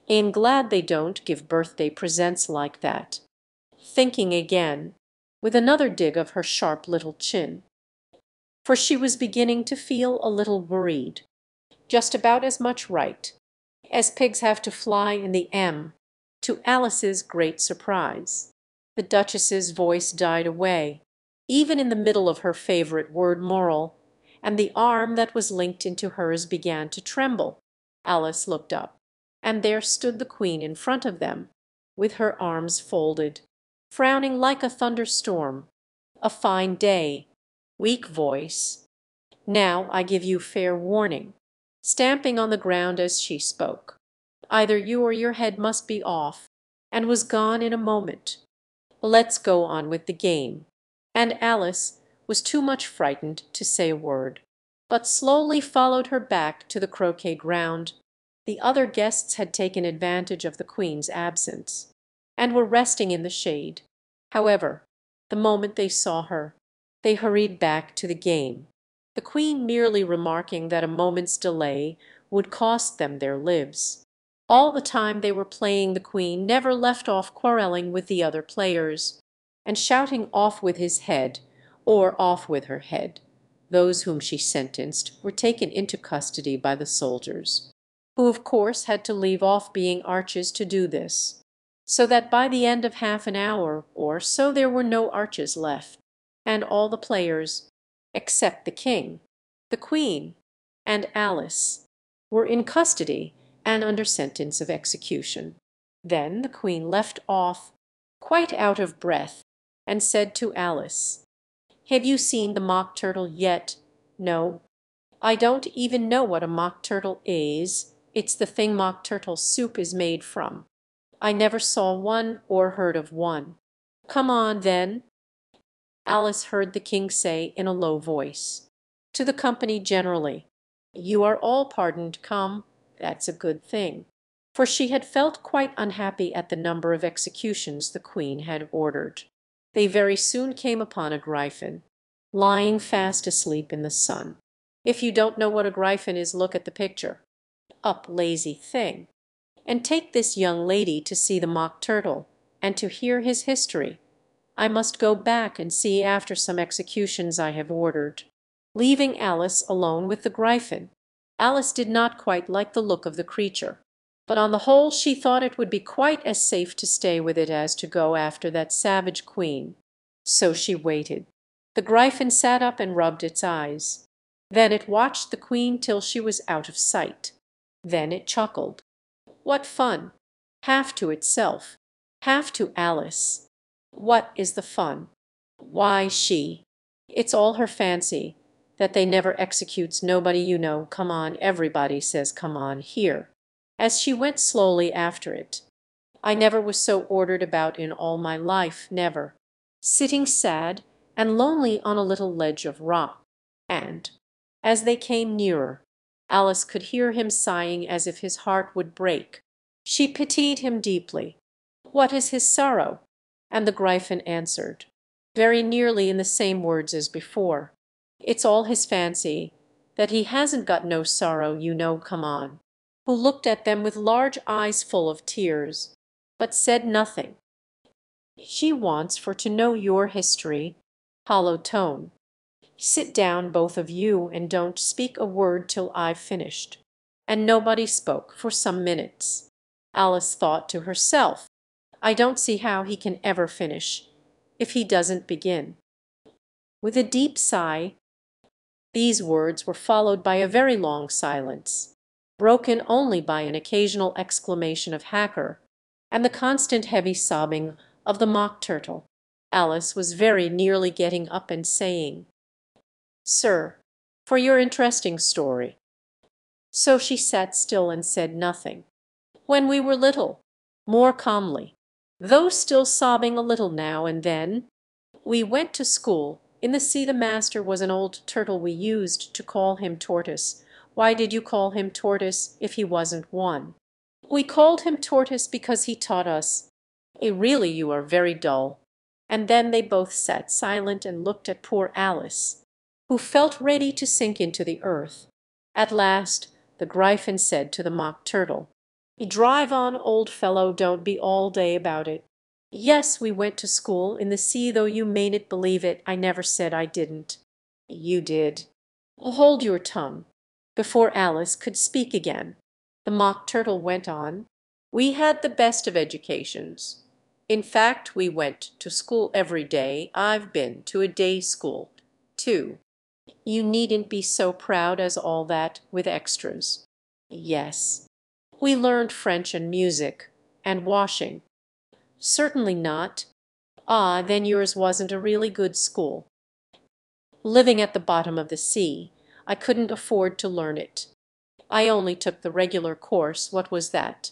Am glad they don't give birthday presents like that." Thinking again, with another dig of her sharp little chin, for she was beginning to feel a little worried. Just about as much right as pigs have to fly in the M. To Alice's great surprise, the Duchess's voice died away, even in the middle of her favourite word moral, and the arm that was linked into hers began to tremble. Alice looked up, and there stood the Queen in front of them, with her arms folded, frowning like a thunderstorm. A fine day. Weak voice. Now I give you fair warning, stamping on the ground as she spoke. Either you or your head must be off, and was gone in a moment. Let's go on with the game. And Alice was too much frightened to say a word, but slowly followed her back to the croquet ground. The other guests had taken advantage of the Queen's absence, and were resting in the shade. However, the moment they saw her, They hurried back to the game, the queen merely remarking that a moment's delay would cost them their lives. All the time they were playing the queen never left off quarrelling with the other players, and shouting off with his head, or off with her head. Those whom she sentenced were taken into custody by the soldiers, who of course had to leave off being arches to do this, so that by the end of half an hour or so there were no arches left, and all the players, except the king, the queen, and Alice, were in custody and under sentence of execution. Then the queen left off, quite out of breath, and said to Alice, "Have you seen the mock turtle yet?" "No." "I don't even know what a mock turtle is. It's the thing mock turtle soup is made from. I never saw one or heard of one." "Come on, then," Alice heard the king say in a low voice, to the company generally. "You are all pardoned, come. That's a good thing." For she had felt quite unhappy at the number of executions the queen had ordered. They very soon came upon a Gryphon, lying fast asleep in the sun. If you don't know what a Gryphon is, look at the picture. Up, lazy thing, and take this young lady to see the mock turtle, and to hear his history. I must go back and see after some executions I have ordered. Leaving Alice alone with the Gryphon, Alice did not quite like the look of the creature, but on the whole she thought it would be quite as safe to stay with it as to go after that savage queen. So she waited. The Gryphon sat up and rubbed its eyes. Then it watched the queen till she was out of sight. Then it chuckled. What fun! Half to itself, half to Alice. What is the fun? Why, it's all her fancy, that they never executes nobody, you know. Come on, everybody says come on here, as she went slowly after it. I never was so ordered about in all my life, never. Sitting sad and lonely on a little ledge of rock, and, as they came nearer, Alice could hear him sighing as if his heart would break. She pitied him deeply. What is his sorrow? And the Gryphon answered, very nearly in the same words as before, it's all his fancy, that he hasn't got no sorrow, you know. Come on. Who looked at them with large eyes full of tears, but said nothing. She wants for to know your history. Hollow tone. Sit down, both of you, and don't speak a word till I've finished. And nobody spoke for some minutes. Alice thought to herself, I don't see how he can ever finish, if he doesn't begin. With a deep sigh, these words were followed by a very long silence, broken only by an occasional exclamation of Hacker, and the constant heavy sobbing of the mock turtle. Alice was very nearly getting up and saying, "Sir, for your interesting story." So she sat still and said nothing. "When we were little," more calmly, though still sobbing a little now and then, "we went to school. In the sea the master was an old turtle. We used to call him Tortoise." "Why did you call him Tortoise if he wasn't one?" "We called him Tortoise because he taught us." Really you are very dull." And then they both sat silent and looked at poor Alice, who felt ready to sink into the earth. At last the Gryphon said to the mock turtle, "Drive on, old fellow, don't be all day about it. Yes, we went to school in the sea, though you mayn't believe it. I never said I didn't." "You did." "Hold your tongue." Before Alice could speak again, the mock turtle went on, "We had the best of educations. In fact, we went to school every day. I've been to a day school, too. You needn't be so proud as all that, with extras." "Yes." "We learned French and music, and washing." "Certainly not." "Ah, then yours wasn't a really good school." "Living at the bottom of the sea, I couldn't afford to learn it. I only took the regular course. What was that?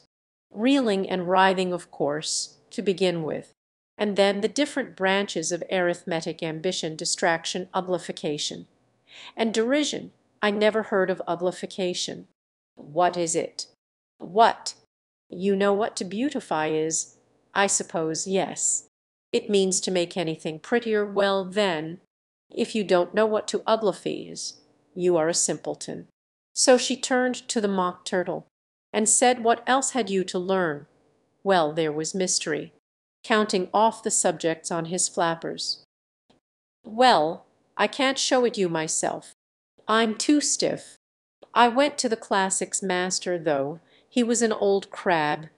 Reeling and writhing, of course, to begin with, and then the different branches of arithmetic, ambition, distraction, uglification. And derision. I never heard of uglification." "What is it?" "What? You know what to beautify is, I suppose. Yes. It means to make anything prettier. Well, then, If you don't know what to uglify is, you are a simpleton." So she turned to the Mock Turtle and said, "What else had you to learn?" Well, there was Mystery, counting off the subjects on his flappers. "Well, I can't show it you myself. I'm too stiff. I went to the classics master, though. He was an old crab.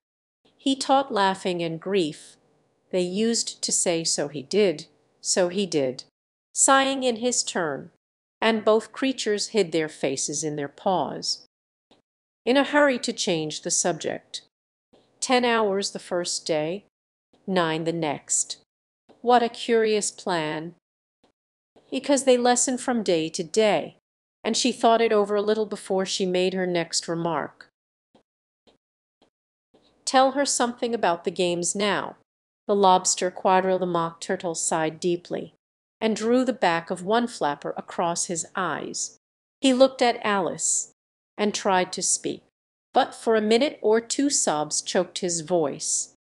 He taught laughing and grief. They used to say so he did, so he did," sighing in his turn, and both creatures hid their faces in their paws, in a hurry to change the subject. 10 hours the first day, 9 the next. What a curious plan! Because they lessen from day to day, and she thought it over a little before she made her next remark. "Tell her something about the games now." The Lobster Quadrille the Mock Turtle sighed deeply, and drew the back of one flapper across his eyes. He looked at Alice, and tried to speak, but for a minute or two sobs choked his voice,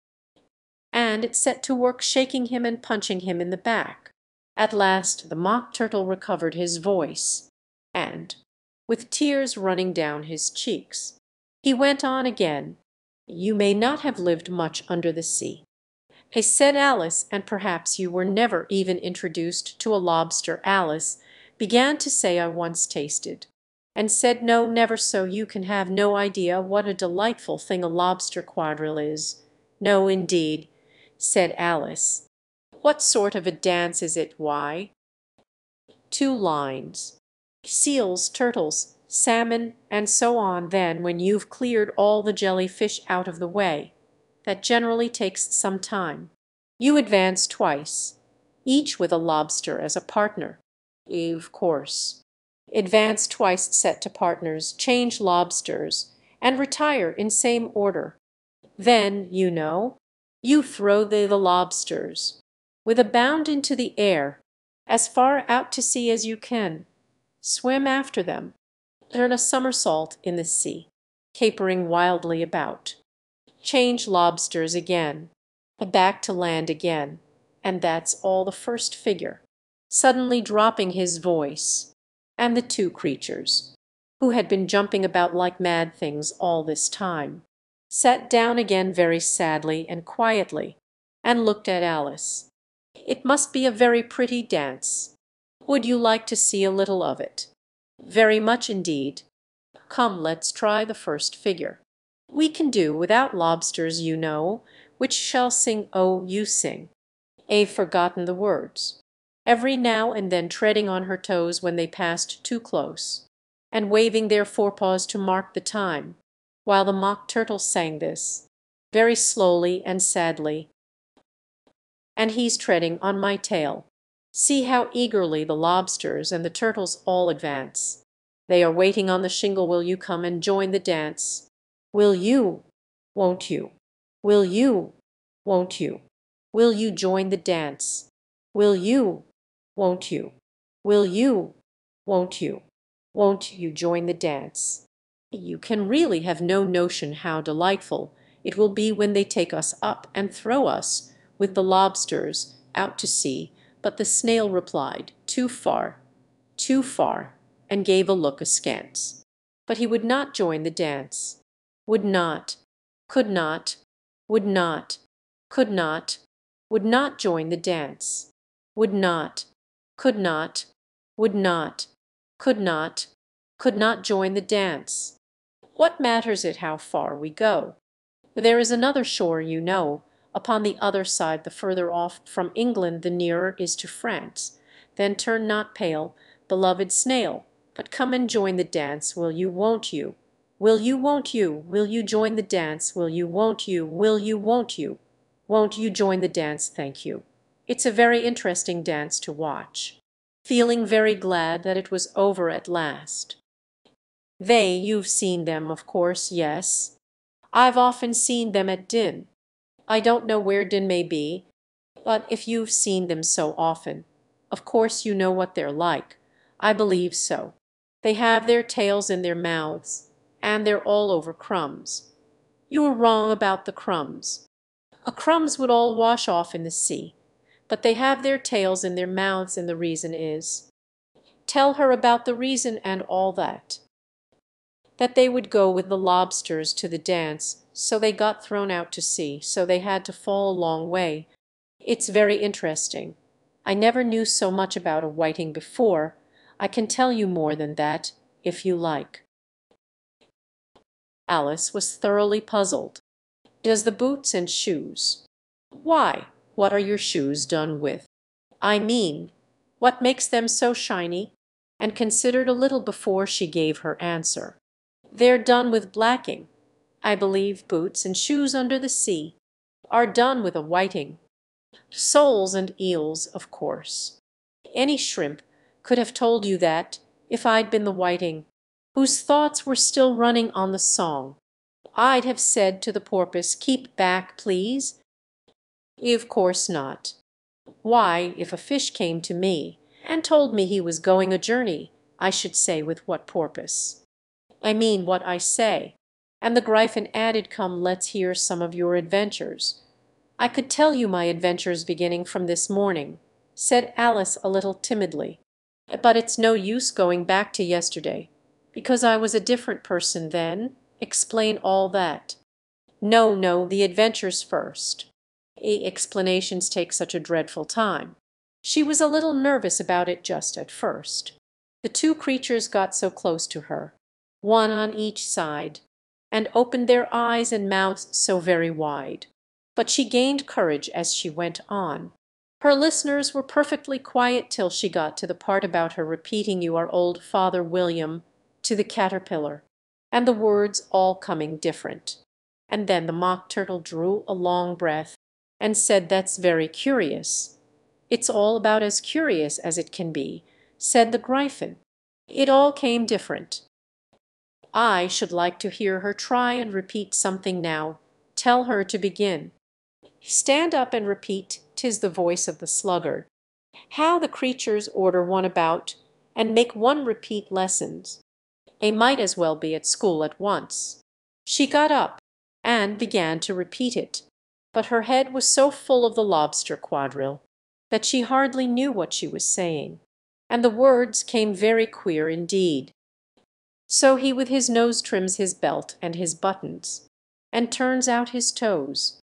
and it set to work shaking him and punching him in the back. At last the Mock Turtle recovered his voice, and, with tears running down his cheeks, he went on again. "You may not have lived much under the sea," said Alice, "and perhaps you were never even introduced to a lobster." Alice began to say, "I once tasted," and said, "No, never, so you can have no idea what a delightful thing a lobster quadrille is." "No, indeed," said Alice. "What sort of a dance is it?" "Why, 2 lines. Seals, turtles, salmon, and so on. Then, when you've cleared all the jellyfish out of the way, that generally takes some time, you advance twice, each with a lobster as a partner." "Of course." "Advance twice set to partners, change lobsters, and retire in same order. Then, you know, you throw the lobsters with a bound into the air, as far out to sea as you can. Swim after them, turn a somersault in the sea, capering wildly about. Change lobsters again, back to land again, and that's all the first figure." Suddenly dropping his voice, and the two creatures, who had been jumping about like mad things all this time, sat down again very sadly and quietly, and looked at Alice. "It must be a very pretty dance. Would you like to see a little of it?" "Very much indeed." "Come, let's try the first figure. We can do without lobsters, you know. Which shall sing?" "Oh, you sing." "I've forgotten the words," every now and then treading on her toes when they passed too close, and waving their forepaws to mark the time, while the Mock Turtle sang this, very slowly and sadly. "And he's treading on my tail. See how eagerly the lobsters and the turtles all advance. They are waiting on the shingle. Will you come and join the dance? Will you? Won't you? Will you? Won't you? Will you join the dance? Will you? Won't you? Will you? Won't you? Won't you join the dance?" You can really have no notion how delightful it will be when they take us up and throw us, with the lobsters, out to sea. But the snail replied, "Too far, too far," and gave a look askance. But he would not join the dance. Would not, could not, would not, could not, would not join the dance. Would not, could not, would not, could not join the dance. What matters it how far we go? There is another shore, you know, upon the other side. The further off from England the nearer is to France. Then turn not pale, beloved snail, but come and join the dance. Will you, won't you? Will you, won't you? Will you join the dance? Will you, won't you? Will you, won't you? Won't you join the dance? Thank you. It's a very interesting dance to watch." Feeling very glad that it was over at last. You've seen them, of course." "Yes, I've often seen them at Din. I don't know where Din may be, but if you've seen them so often, of course you know what they're like." "I believe so. They have their tails in their mouths, and they're all over crumbs." "You're wrong about the crumbs. Crumbs would all wash off in the sea. but they have their tails in their mouths, and the reason is. Tell her about the reason and all that. That they would go with the lobsters to the dance, so they got thrown out to sea, so they had to fall a long way. It's very interesting. I never knew so much about a whiting before. I can tell you more than that, if you like." Alice was thoroughly puzzled. "Does the boots and shoes—" "Why, what are your shoes done with? I mean, what makes them so shiny?" and considered a little before she gave her answer. "They're done with blacking. I believe boots and shoes under the sea are done with a whiting. Soles and eels, of course. Any shrimp could have told you that, if I'd been the whiting, whose thoughts were still running on the song. I'd have said to the porpoise, 'Keep back, please.' Of course not. Why, if a fish came to me and told me he was going a journey, I should say, 'With what porpoise?' I mean what I say." And the Gryphon added, "Come, let's hear some of your adventures." "I could tell you my adventures beginning from this morning," said Alice a little timidly, "but it's no use going back to yesterday, because I was a different person then. Explain all that." "No, no, the adventures first. Explanations take such a dreadful time." She was a little nervous about it just at first. The two creatures got so close to her, one on each side, and opened their eyes and mouths so very wide. But she gained courage as she went on. Her listeners were perfectly quiet till she got to the part about her repeating "You are old, Father William," to the caterpillar, and the words all coming different. And then the Mock Turtle drew a long breath and said, "That's very curious." "It's all about as curious as it can be," said the Gryphon. "It all came different." "I should like to hear her try and repeat something now. Tell her to begin." "Stand up and repeat," 'tis the voice of the sluggard. How the creatures order one about, and make one repeat lessons! A might as well be at school at once. She got up and began to repeat it, but her head was so full of the lobster quadrille that she hardly knew what she was saying, and the words came very queer indeed. "So he with his nose trims his belt and his buttons, and turns out his toes."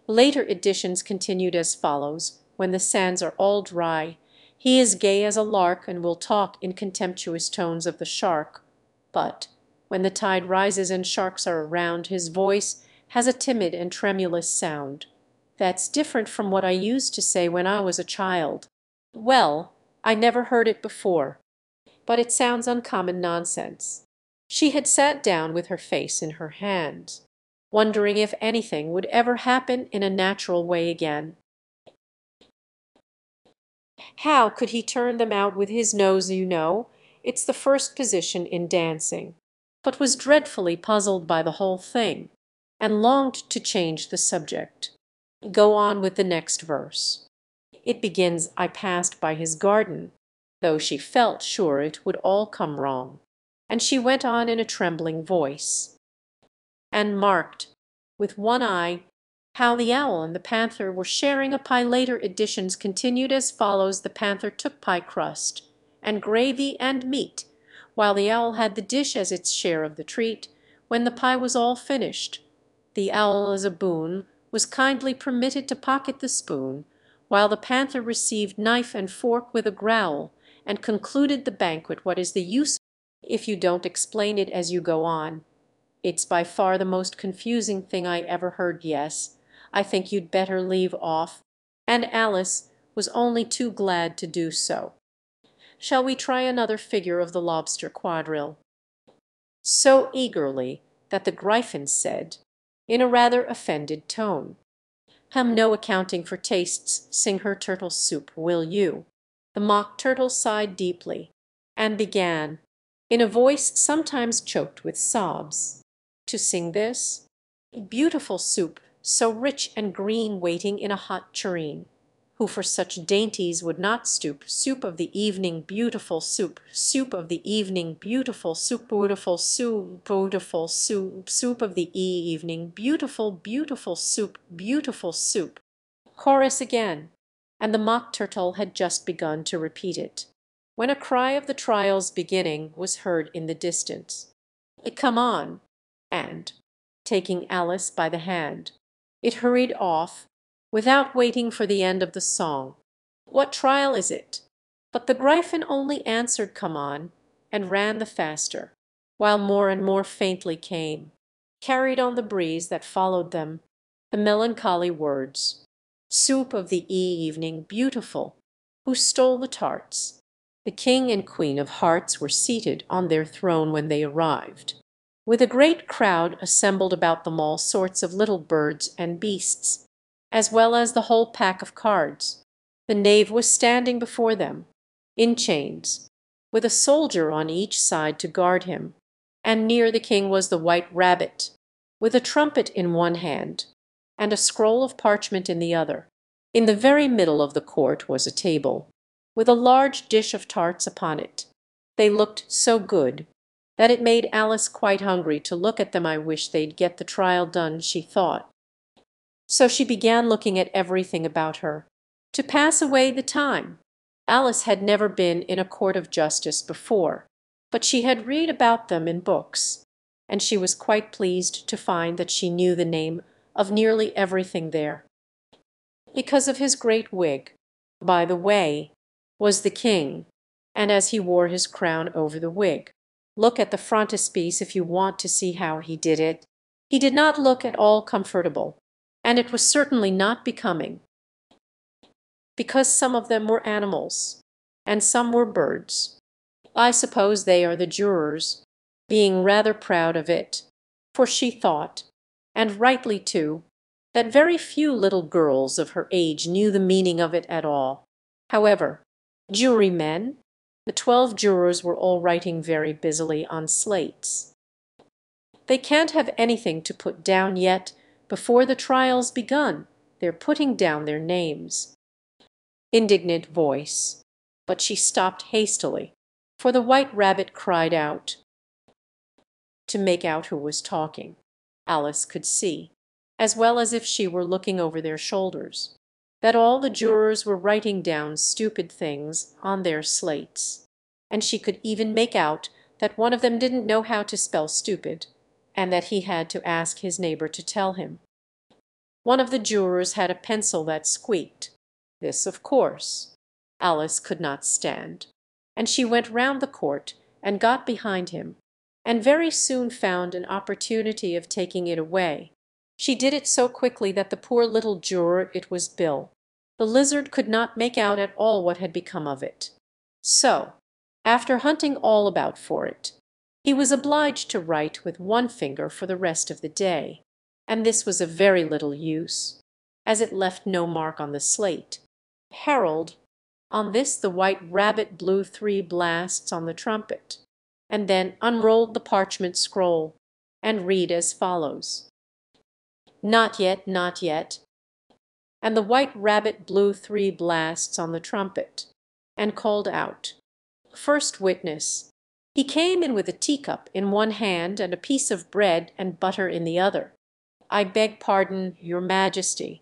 Later editions continued as follows: "When the sands are all dry, he is gay as a lark and will talk in contemptuous tones of the shark. But when the tide rises and sharks are around, his voice has a timid and tremulous sound. That's different from what I used to say when I was a child." Well, I never heard it before, but it sounds uncommon nonsense. She had sat down with her face in her hands, wondering if anything would ever happen in a natural way again. How could he turn them out with his nose, you know? It's the first position in dancing. But was dreadfully puzzled by the whole thing, and longed to change the subject. Go on with the next verse. It begins, "I passed by his garden," though she felt sure it would all come wrong. And she went on in a trembling voice, "and marked, with one eye, how the owl and the panther were sharing a pie." Later editions continued as follows: "The panther took pie crust and gravy and meat, while the owl had the dish as its share of the treat. When the pie was all finished, the owl as a boon was kindly permitted to pocket the spoon, while the panther received knife and fork with a growl, and concluded the banquet. What is the use if you don't explain it as you go on? It's by far the most confusing thing I ever heard. Yes, I think you'd better leave off." And Alice was only too glad to do so. Shall we try another figure of the lobster quadrille? So eagerly that the Gryphon said, in a rather offended tone, "No accounting for tastes, sing her turtle soup, will you?" The Mock Turtle sighed deeply, and began, in a voice sometimes choked with sobs, to sing this: "Beautiful soup, so rich and green, waiting in a hot tureen. Who for such dainties would not stoop? Soup of the evening, beautiful soup, soup of the evening, beautiful soup, beautiful soup, beautiful soup, soup of the evening, beautiful, beautiful soup, beautiful soup." Chorus again. and the Mock Turtle had just begun to repeat it, when a cry of the trial's beginning was heard in the distance. "Come on!" and, taking Alice by the hand, it hurried off, without waiting for the end of the song. "What trial is it?" But the Gryphon only answered "Come on," and ran the faster, while more and more faintly came, carried on the breeze that followed them, the melancholy words, "Soup of the evening, beautiful, who stole the tarts?" The King and Queen of Hearts were seated on their throne when they arrived, with a great crowd assembled about them, all sorts of little birds and beasts, as well as the whole pack of cards. The knave was standing before them, in chains, with a soldier on each side to guard him, and near the king was the White Rabbit, with a trumpet in one hand and a scroll of parchment in the other. In the very middle of the court was a table, with a large dish of tarts upon it. They looked so good that it made Alice quite hungry to look at them. "I wish they'd get the trial done," she thought. So she began looking at everything about her, to pass away the time. Alice had never been in a court of justice before, but she had read about them in books, and she was quite pleased to find that she knew the name of nearly everything there. Because of his great wig, by the way, was the king, and as he wore his crown over the wig, look at the frontispiece if you want to see how he did it. He did not look at all comfortable, and it was certainly not becoming, because some of them were animals, and some were birds. I suppose they are the jurors, being rather proud of it, for she thought, and rightly too, that very few little girls of her age knew the meaning of it at all. However, jurymen, the 12 jurors were all writing very busily on slates. "They can't have anything to put down yet before the trial's begun. They're putting down their names." Indignant voice, but she stopped hastily, for the White Rabbit cried out. To make out who was talking, Alice could see, as well as if she were looking over their shoulders, that all the jurors were writing down stupid things on their slates, and she could even make out that one of them didn't know how to spell stupid, and that he had to ask his neighbor to tell him. One of the jurors had a pencil that squeaked. This, of course, Alice could not stand, and she went round the court and got behind him, and very soon found an opportunity of taking it away. She did it so quickly that the poor little juror, it was Bill, the lizard, could not make out at all what had become of it. So, after hunting all about for it, he was obliged to write with one finger for the rest of the day, and this was of very little use, as it left no mark on the slate. Herald, on this the White Rabbit blew 3 blasts on the trumpet, and then unrolled the parchment scroll, and read as follows: "Not yet, not yet." And the White Rabbit blew 3 blasts on the trumpet, and called out, "First witness." He came in with a teacup in one hand and a piece of bread and butter in the other. "I beg pardon, your Majesty,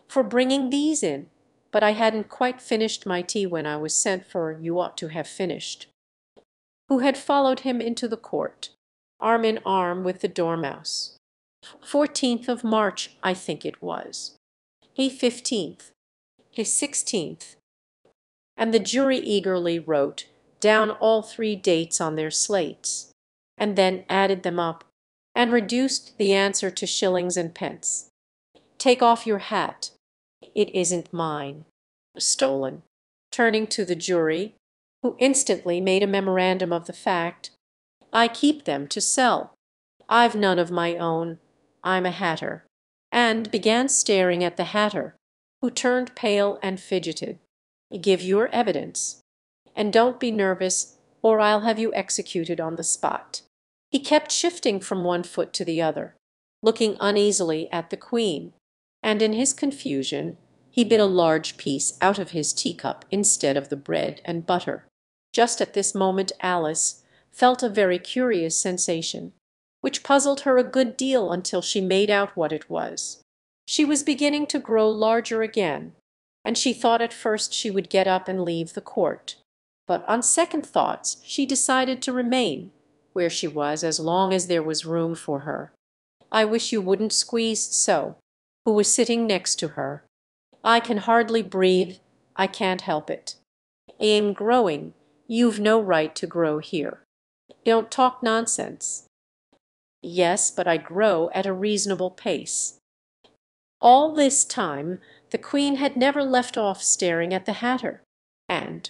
for bringing these in, but I hadn't quite finished my tea when I was sent for. You ought to have finished." Who had followed him into the court, arm in arm with the Dormouse. 14th of March, I think it was. He 15th. His 16th. And the jury eagerly wrote down all 3 dates on their slates, and then added them up, and reduced the answer to shillings and pence. "Take off your hat. It isn't mine. Stolen." Turning to the jury, who instantly made a memorandum of the fact, "I keep them to sell. I've none of my own. I'm a hatter," and began staring at the hatter, who turned pale and fidgeted. "Give your evidence, and don't be nervous, or I'll have you executed on the spot." He kept shifting from one foot to the other, looking uneasily at the Queen, and in his confusion he bit a large piece out of his teacup instead of the bread and butter. Just at this moment Alice felt a very curious sensation, which puzzled her a good deal until she made out what it was. She was beginning to grow larger again, and she thought at first she would get up and leave the court. But on second thoughts she decided to remain where she was as long as there was room for her. "I wish you wouldn't squeeze so," who was sitting next to her. "I can hardly breathe. I can't help it. I'm growing. You've no right to grow here. Don't talk nonsense." "Yes, but I grow at a reasonable pace." All this time the Queen had never left off staring at the Hatter, and,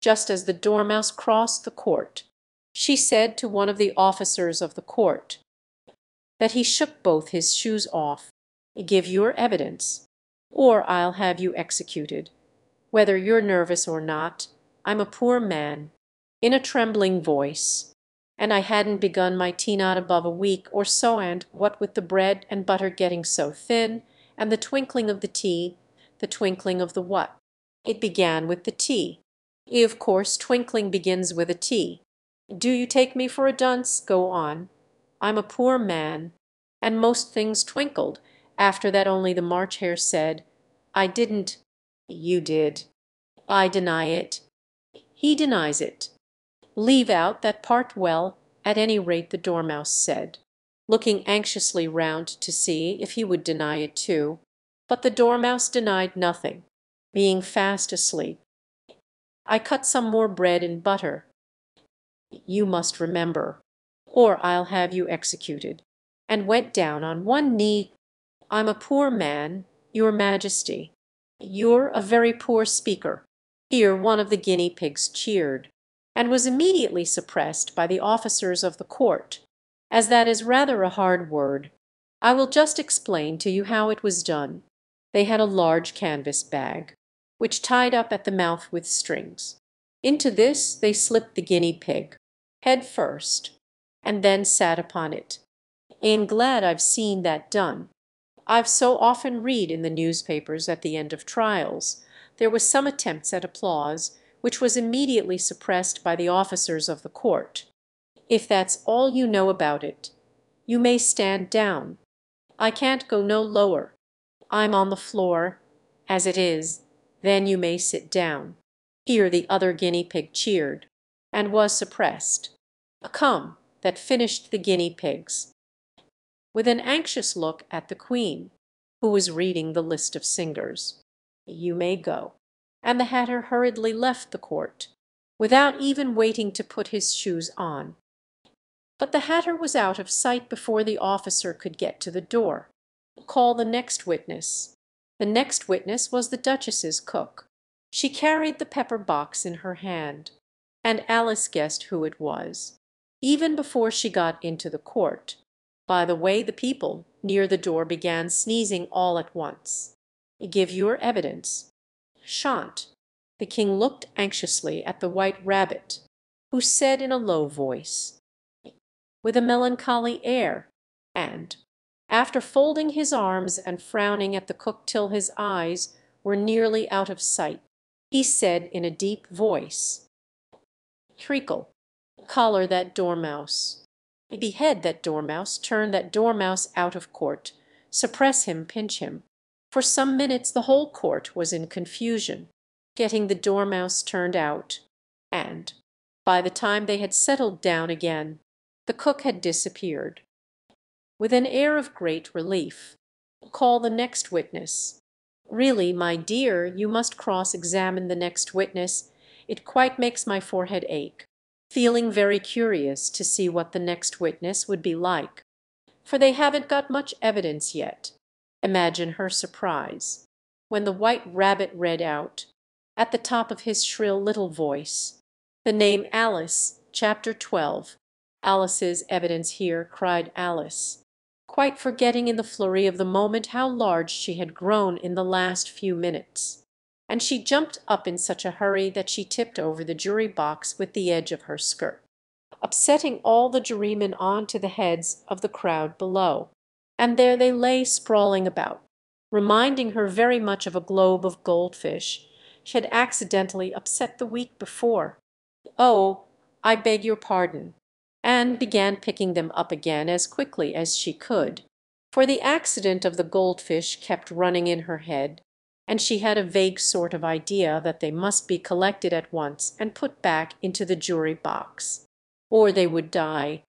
just as the Dormouse crossed the court, she said to one of the officers of the court that he shook both his shoes off. "Give your evidence, or I'll have you executed. Whether you're nervous or not, I'm a poor man," in a trembling voice, "and I hadn't begun my tea not above a week or so, and what with the bread and butter getting so thin, and the twinkling of the tea—" "The twinkling of the what?" "It began with the tea. Of course twinkling begins with a T. Do you take me for a dunce? Go on. I'm a poor man, and most things twinkled after that, only the March Hare said, 'I didn't.'" "You did." "I deny it." "He denies it." "Leave out that part well, at any rate," the Dormouse said, looking anxiously round to see if he would deny it too. But the Dormouse denied nothing, being fast asleep. "I cut some more bread and butter." "You must remember, or I'll have you executed," and went down on one knee. "I'm a poor man, your Majesty." "You're a very poor speaker." Here one of the guinea pigs cheered, and was immediately suppressed by the officers of the court, as that is rather a hard word. I will just explain to you how it was done. They had a large canvas bag, which tied up at the mouth with strings. Into this they slipped the guinea pig, head first, and then sat upon it. "I'm glad I've seen that done. I've so often read in the newspapers at the end of trials there was some attempts at applause, which was immediately suppressed by the officers of the court. If that's all you know about it, you may stand down. I can't go no lower. I'm on the floor, as it is. Then you may sit down." Here the other guinea pig cheered, and was suppressed. "Come, that finished the guinea pigs." With an anxious look at the Queen, who was reading the list of singers, "You may go." And the Hatter hurriedly left the court, without even waiting to put his shoes on. But the Hatter was out of sight before the officer could get to the door. "Call the next witness." The next witness was the Duchess's cook. She carried the pepper box in her hand, and Alice guessed who it was, even before she got into the court, by the way the people near the door began sneezing all at once. "Give your evidence." "Shan't." The king looked anxiously at the White Rabbit, who said in a low voice, with a melancholy air, and, after folding his arms and frowning at the cook till his eyes were nearly out of sight, he said in a deep voice, "Treacle, collar that Dormouse. Behead that Dormouse, turn that Dormouse out of court, suppress him, pinch him." For some minutes the whole court was in confusion, getting the Dormouse turned out, and, by the time they had settled down again, the cook had disappeared. With an air of great relief, "Call the next witness." "Really, my dear, you must cross-examine the next witness. It quite makes my forehead ache," feeling very curious to see what the next witness would be like. "For they haven't got much evidence yet." Imagine her surprise when the White Rabbit read out, at the top of his shrill little voice, the name Alice, chapter 12. "Alice's evidence here," cried Alice, quite forgetting in the flurry of the moment how large she had grown in the last few minutes. And she jumped up in such a hurry that she tipped over the jury box with the edge of her skirt, upsetting all the jurymen on to the heads of the crowd below. And there they lay sprawling about, reminding her very much of a globe of goldfish she had accidentally upset the week before. "Oh, I beg your pardon," and began picking them up again as quickly as she could, for the accident of the goldfish kept running in her head, and she had a vague sort of idea that they must be collected at once and put back into the jury box, or they would die.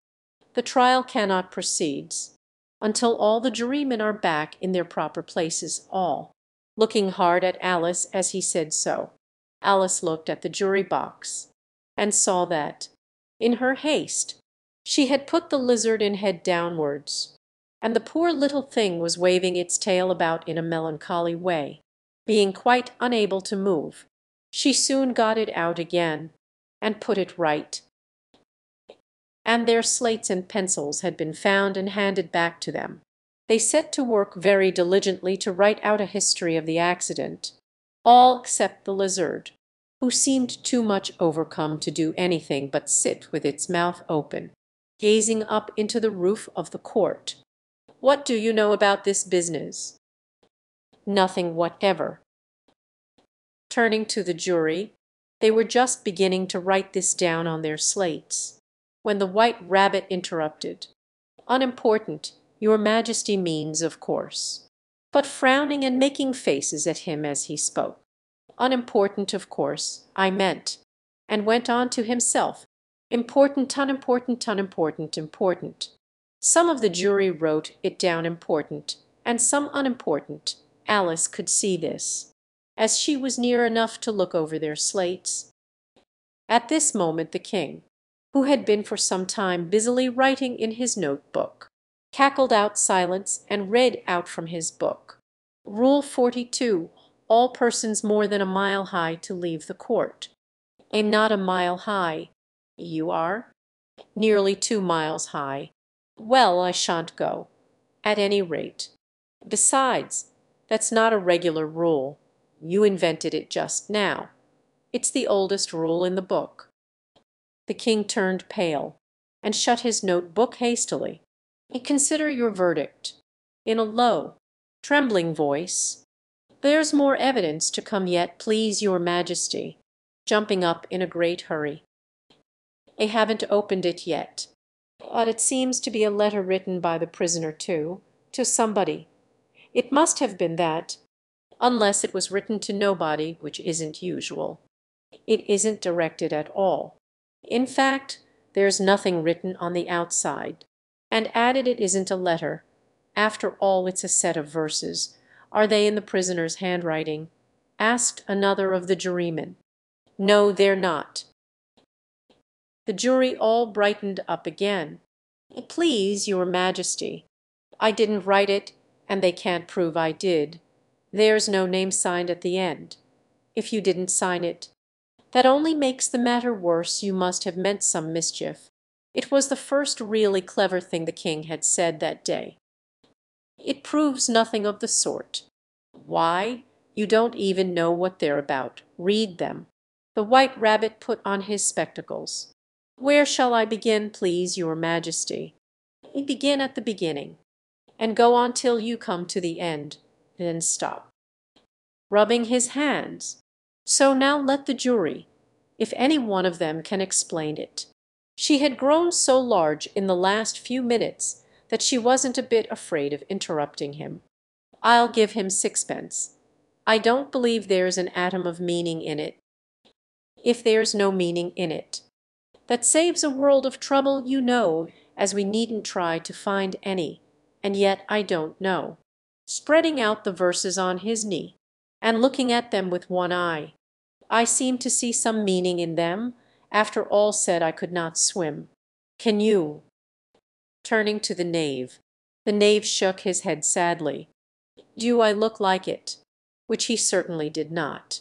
The trial cannot proceed until all the jurymen are back in their proper places, all looking hard at Alice as he said so. Alice looked at the jury box, and saw that, in her haste, she had put the lizard in head downwards, and the poor little thing was waving its tail about in a melancholy way, being quite unable to move. She soon got it out again, and put it right, and their slates and pencils had been found and handed back to them. They set to work very diligently to write out a history of the accident, all except the lizard, who seemed too much overcome to do anything but sit with its mouth open, gazing up into the roof of the court. "What do you know about this business?" "Nothing whatever." Turning to the jury, they were just beginning to write this down on their slates, when the White Rabbit interrupted. "Unimportant, your Majesty means, of course," but frowning and making faces at him as he spoke. "Unimportant, of course, I meant," and went on to himself, "important, unimportant, unimportant, important." Some of the jury wrote it down important, and some unimportant. Alice could see this, as she was near enough to look over their slates. At this moment the king, who had been for some time busily writing in his note-book, cackled out silence and read out from his book, "Rule 42. All persons more than a mile high to leave the court." "I'm not a mile high." "You are?" "Nearly 2 miles high." "Well, I shan't go, at any rate. Besides, that's not a regular rule. You invented it just now. It's the oldest rule in the book." The king turned pale, and shut his note-book hastily. "Consider your verdict," in a low, trembling voice. "There's more evidence to come yet, please your Majesty," jumping up in a great hurry. "I haven't opened it yet, but it seems to be a letter written by the prisoner to somebody. It must have been that, unless it was written to nobody, which isn't usual. It isn't directed at all. In fact, there's nothing written on the outside. And added, it isn't a letter. After all, it's a set of verses. Are they in the prisoner's handwriting?" asked another of the jurymen. "No, they're not." The jury all brightened up again. "Please your Majesty, I didn't write it, and they can't prove I did. There's no name signed at the end. If you didn't sign it, that only makes the matter worse. You must have meant some mischief." It was the first really clever thing the king had said that day. "It proves nothing of the sort." "Why, you don't even know what they're about. Read them." The White Rabbit put on his spectacles. "Where shall I begin, please your Majesty?" "Begin at the beginning, and go on till you come to the end, then stop." Rubbing his hands. "So now let the jury, if any one of them can explain it." She had grown so large in the last few minutes that she wasn't a bit afraid of interrupting him. "I'll give him 6pence. I don't believe there's an atom of meaning in it." "If there's no meaning in it, that saves a world of trouble, you know, as we needn't try to find any, and yet I don't know," spreading out the verses on his knee, and looking at them with one eye. "I seem to see some meaning in them. After all said, I could not swim. Can you?" Turning to the knave. The knave shook his head sadly. "Do I look like it?" Which he certainly did not,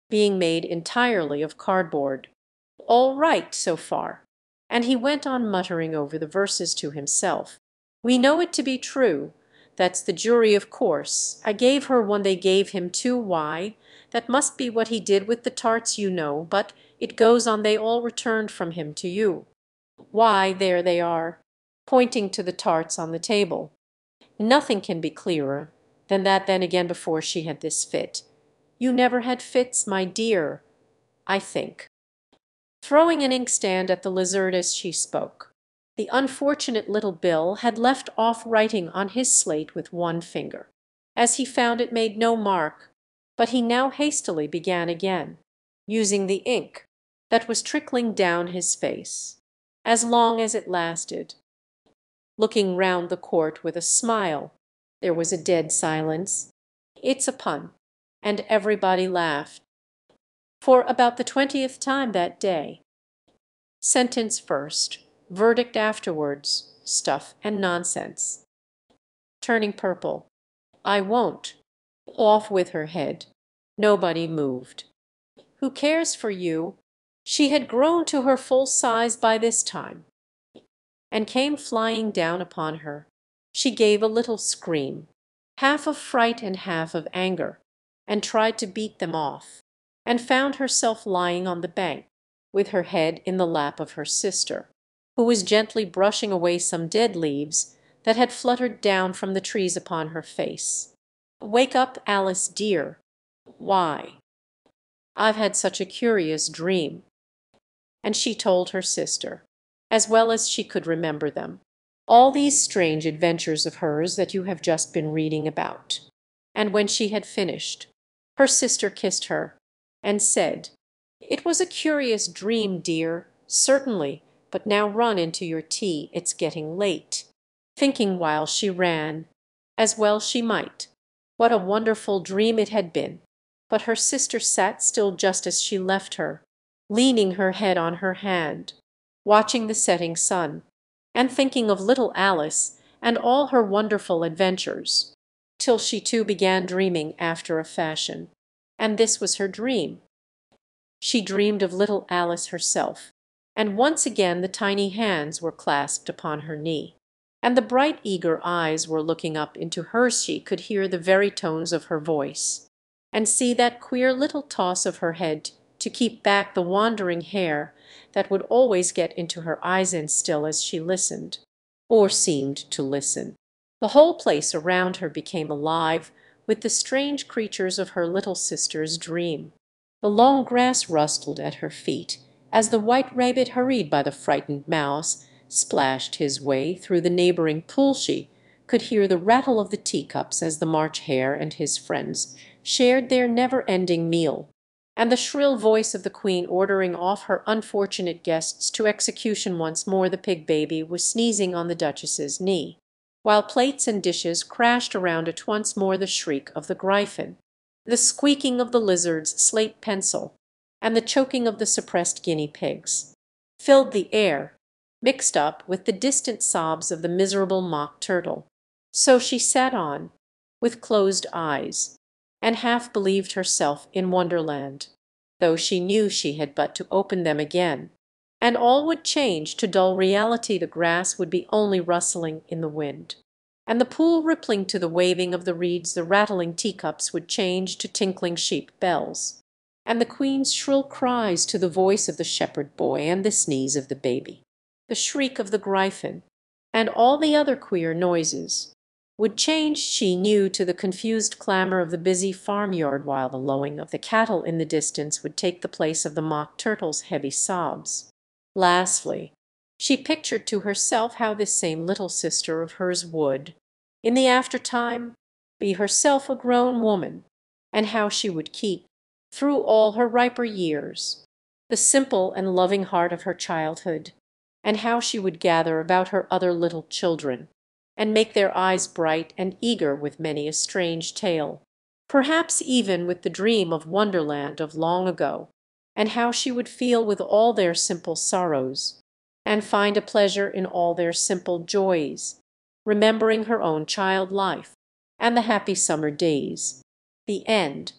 being made entirely of cardboard. "All right so far." And he went on muttering over the verses to himself. "We know it to be true. That's the jury, of course. I gave her one, they gave him two. Why, that must be what he did with the tarts, you know, but it goes on they all returned from him to you. Why, there they are," pointing to the tarts on the table. "Nothing can be clearer than that. Then again, before she had this fit." "You never had fits, my dear, I think." Throwing an inkstand at the lizard as she spoke. The unfortunate little Bill had left off writing on his slate with one finger, as he found it made no mark. But he now hastily began again, using the ink that was trickling down his face, as long as it lasted. Looking round the court with a smile, there was a dead silence. It's a pun, and everybody laughed. For about the 20th time that day. Sentence first, verdict afterwards, stuff and nonsense. Turning purple. I won't. Off with her head. Nobody moved. Who cares for you? She had grown to her full size by this time, and came flying down upon her. She gave a little scream, half of fright and half of anger, and tried to beat them off, and found herself lying on the bank, with her head in the lap of her sister, who was gently brushing away some dead leaves that had fluttered down from the trees upon her face. "Wake up, Alice dear." "Why?" "I've had such a curious dream." And she told her sister, as well as she could remember them, all these strange adventures of hers that you have just been reading about. And when she had finished, her sister kissed her, and said, "It was a curious dream, dear, certainly, but now run into your tea, it's getting late," thinking while she ran, as well she might, what a wonderful dream it had been. But her sister sat still just as she left her, leaning her head on her hand, watching the setting sun, and thinking of little Alice and all her wonderful adventures, till she too began dreaming after a fashion. And this was her dream. She dreamed of little Alice herself, and once again the tiny hands were clasped upon her knee, and the bright eager eyes were looking up into hers. She could hear the very tones of her voice, and see that queer little toss of her head to keep back the wandering hair that would always get into her eyes and still as she listened, or seemed to listen. The whole place around her became alive with the strange creatures of her little sister's dream. The long grass rustled at her feet as the white rabbit, hurried by the frightened mouse, splashed his way through the neighboring pool. She could hear the rattle of the teacups as the March Hare and his friends shared their never-ending meal, and the shrill voice of the Queen ordering off her unfortunate guests to execution. Once more the pig baby was sneezing on the Duchess's knee, while plates and dishes crashed around it. Once more the shriek of the Gryphon, the squeaking of the lizard's slate pencil, and the choking of the suppressed guinea pigs, filled the air, mixed up with the distant sobs of the miserable mock turtle. So she sat on, with closed eyes, and half believed herself in Wonderland, though she knew she had but to open them again, and all would change to dull reality. The grass would be only rustling in the wind, and the pool rippling to the waving of the reeds. The rattling teacups would change to tinkling sheep bells, and the Queen's shrill cries to the voice of the shepherd boy and the sneeze of the baby, the shriek of the Gryphon, and all the other queer noises would change, she knew, to the confused clamor of the busy farmyard, while the lowing of the cattle in the distance would take the place of the mock turtle's heavy sobs. Lastly, she pictured to herself how this same little sister of hers would, in the aftertime, be herself a grown woman, and how she would keep, through all her riper years, the simple and loving heart of her childhood, and how she would gather about her other little children, and make their eyes bright and eager with many a strange tale, perhaps even with the dream of Wonderland of long ago, and how she would feel with all their simple sorrows, and find a pleasure in all their simple joys, remembering her own child life, and the happy summer days. The end.